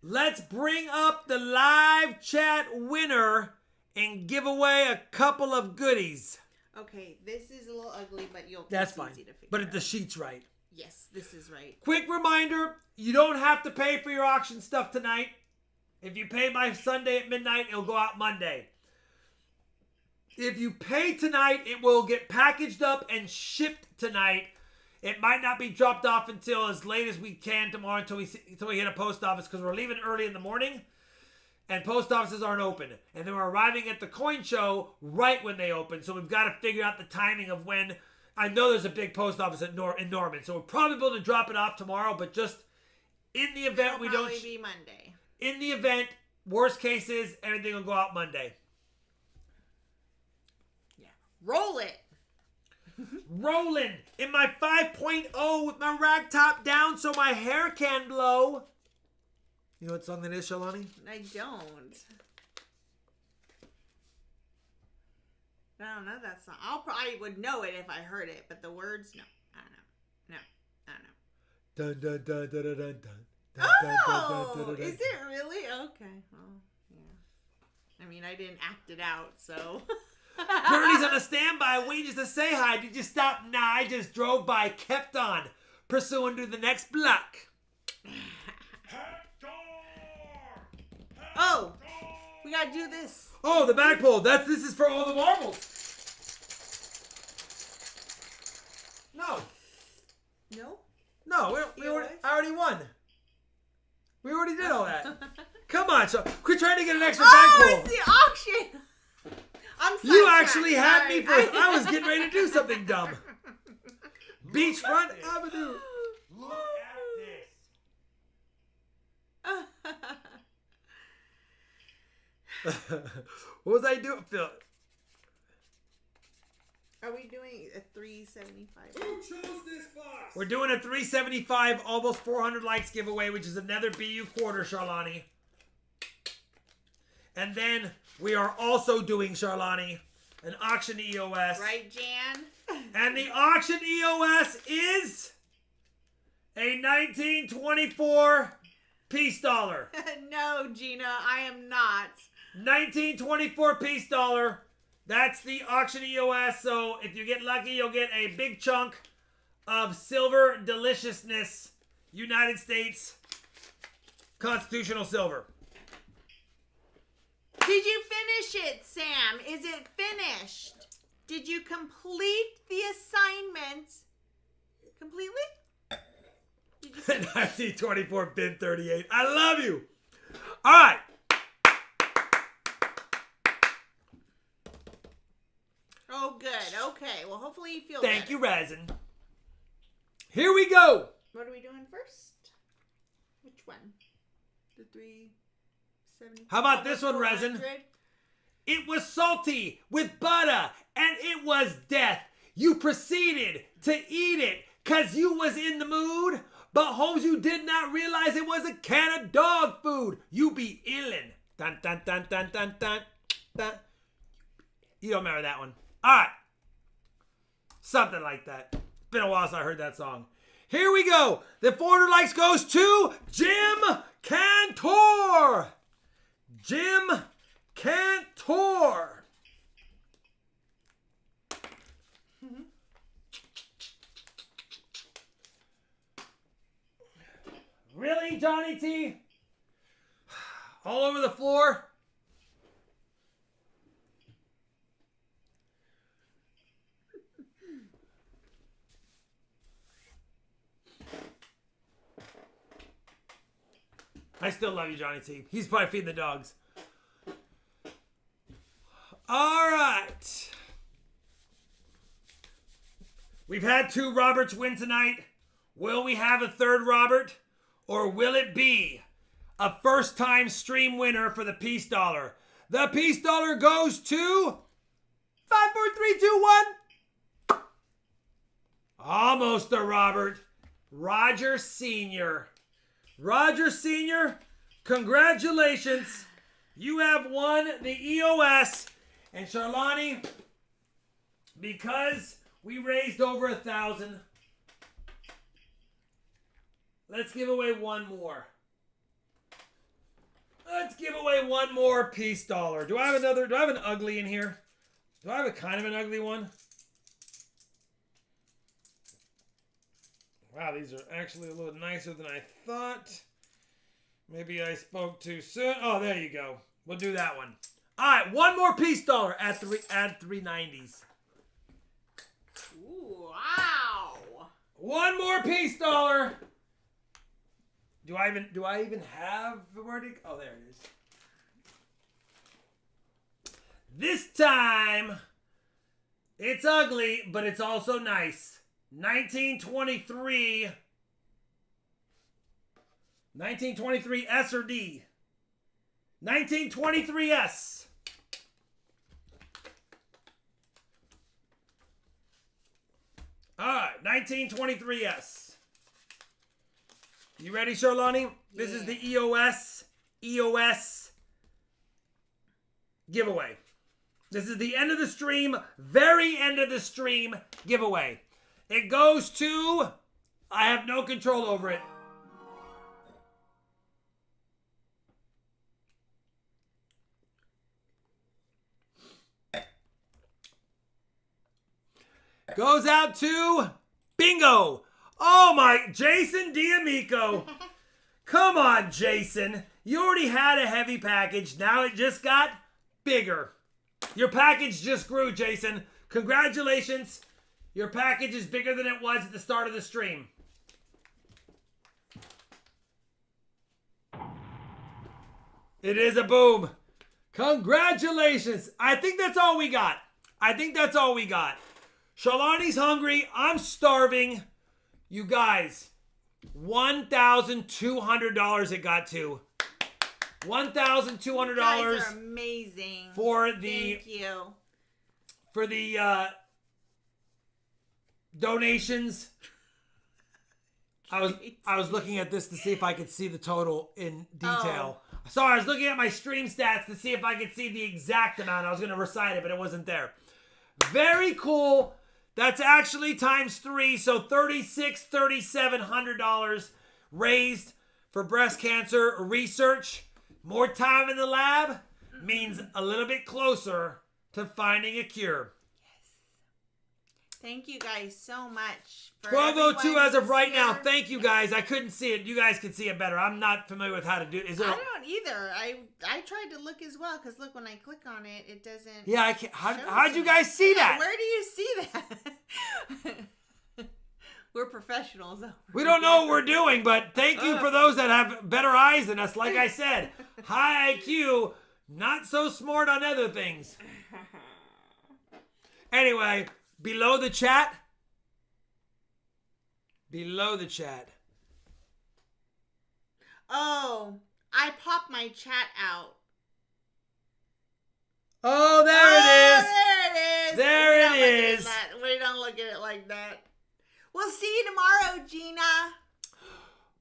Let's bring up the live chat winner and give away a couple of goodies. Okay, this is a little ugly, but That's fine. Easy to figure But out. the sheet's right. Yes, this is right. Quick reminder, you don't have to pay for your auction stuff tonight. If you pay by Sunday at midnight, it'll go out Monday. If you pay tonight, it will get packaged up and shipped tonight. It might not be dropped off until as late as we can tomorrow until we hit a post office because we're leaving early in the morning and post offices aren't open. And then we're arriving at the coin show right when they open. So we've got to figure out the timing of when. I know there's a big post office in Norman. So we'll probably be able to drop it off tomorrow. But just in the event we don't. It'll probably be Monday. In the event, worst case is everything will go out Monday. Yeah. Roll it. Rolling in my 5.0 with my rag top down so my hair can blow. You know what song that is, Shalani? I don't. I don't know that song. I would know it if I heard it, but the words, no. I don't know. Dun dun dun dun dun dun dun. Oh, is it really? Okay. Well, yeah. I mean, I didn't act it out, so. Bernie's on a standby waiting just to say hi. Did you stop? Nah, I just drove by, kept on, pursuing to the next block. Oh, we gotta do this. Oh, the back pull. This is for all the marbles. No. No? No, I already won. We already did all that. Come on, so quit trying to get an extra back pull. Oh, it's the auction. I'm sorry. You actually had me first. I was getting ready to do something dumb. Beachfront Avenue. Look at this. What was I doing, Phil? Are we doing a 375? Who chose this box? We're doing a 375, almost 400 likes giveaway, which is another BU quarter, Charlani. And then we are also doing, Charlani, an auction EOS. Right, Jan? And the auction EOS is a 1924 peace dollar. No, Gina, I am not. 1924 peace dollar. That's the auction EOS. So if you get lucky, you'll get a big chunk of silver deliciousness, United States constitutional silver. Did you finish it, Sam? Is it finished? Did you complete the assignment completely? Did you finish? 1924 bin 38. I love you. All right. Oh, good. Okay. Well, hopefully you feel Thank better. you, Resin. Here we go. What are we doing first? Which one? The 370. How about this one, Resin? 400? It was salty with butter, and it was death. You proceeded to eat it, 'cause you was in the mood. But Holmes, you did not realize it was a can of dog food. You be illin'. Dun, dun, dun, dun, dun, dun, dun. You don't remember that one. All right. Something like that. It's been a while since I heard that song. Here we go. The 400 likes goes to Jim Cantor. Jim Cantor. Really, Johnny T? All over the floor? I still love you, Johnny T. He's probably feeding the dogs. All right. We've had 2 Roberts win tonight. Will we have a 3rd Robert? Or will it be a first-time stream winner for the Peace Dollar? The Peace Dollar goes to 5, 4, 3, 2, 1. Almost a Robert. Roger Sr. Roger Sr., congratulations. You have won the EOS. And Charlani, because we raised over 1,000, let's give away one more. Let's give away one more Peace Dollar. Do I have an ugly in here? Do I have a kind of an ugly one? Wow, these are actually a little nicer than I thought. Maybe I spoke too soon. Oh, there you go. We'll do that one. All right, one more Peace Dollar at 390s. Ooh, wow. One more Peace Dollar. Do I even have the wording? Oh, there it is. This time, it's ugly, but it's also nice. 1923 S or D. 1923 S. All right, 1923 S. You ready, Charlani? This is the EOS giveaway. This is the end of the stream, very end of the stream giveaway. It goes to, I have no control over it. Goes out to Bingo. Oh my, Jason D'Amico. Come on, Jason. You already had a heavy package. Now it just got bigger. Your package just grew, Jason. Congratulations. Your package is bigger than it was at the start of the stream. It is a boom. Congratulations. I think that's all we got. Shalani's hungry. I'm starving. You guys, $1,200 it got to. $1,200. You guys are amazing. Thank you. For the donations. I was looking at this to see if I could see the total in detail. Oh. Sorry, I was looking at my stream stats to see if I could see the exact amount. I was going to recite it, but it wasn't there. Very cool. That's actually times 3, so $3,700 raised for breast cancer research. More time in the lab means a little bit closer to finding a cure. Yes. Thank you guys so much. 12:02 as of right now. Thank you guys. I couldn't see it. You guys can see it better. I'm not familiar with how to do it. I don't either. I tried to look as well because look, when I click on it, it doesn't. Yeah, I can't. How'd you guys see that? Where do you see that? We're professionals. We don't know what we're doing, but thank you for those that have better eyes than us. Like I said, high IQ, not so smart on other things. Anyway, below the chat. Oh, I popped my chat out. Oh, there it is. There it is. There it is. We don't look at it like that. We'll see you tomorrow, Gina.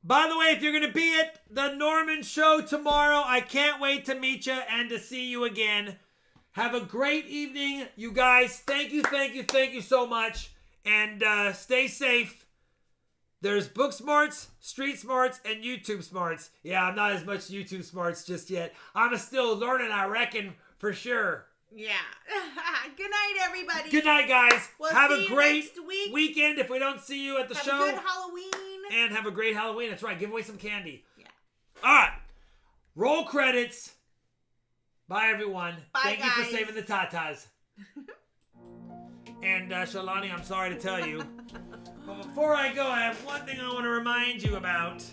By the way, if you're going to be at the Norman Show tomorrow, I can't wait to meet you and to see you again. Have a great evening, you guys. Thank you so much. And stay safe. There's book smarts, street smarts, and YouTube smarts. Yeah, I'm not as much YouTube smarts just yet. I'm still learning, I reckon, for sure. Yeah. Good night, everybody. Good night, guys. We'll have see a you great next week. weekend if we don't see you at the show. Have a good Halloween. And have a great Halloween. That's right. Give away some candy. Yeah. All right. Roll credits. Bye, everyone. Bye, Thank you for guys. saving the tatas. And Shalani, I'm sorry to tell you. But before I go, I have one thing I want to remind you about.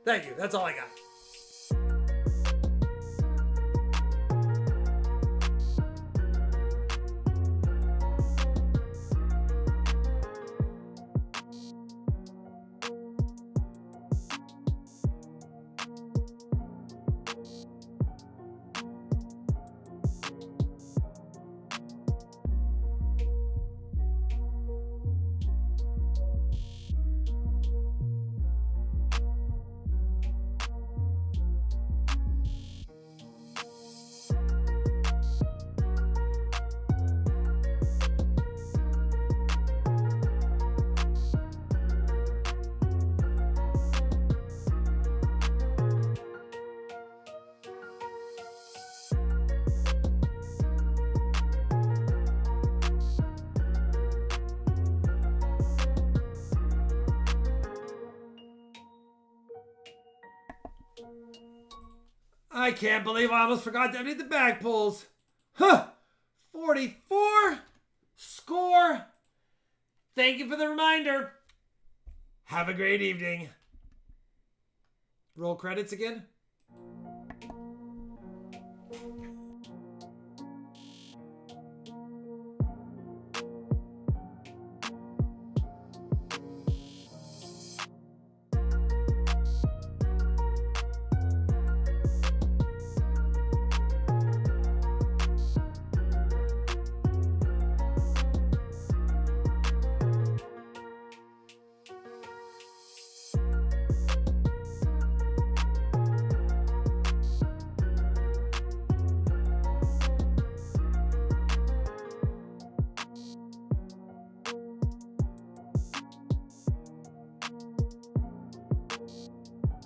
Thank you. That's all I got. I can't believe I almost forgot to empty the bag pulls. Huh. 44. Score. Thank you for the reminder. Have a great evening. Roll credits again.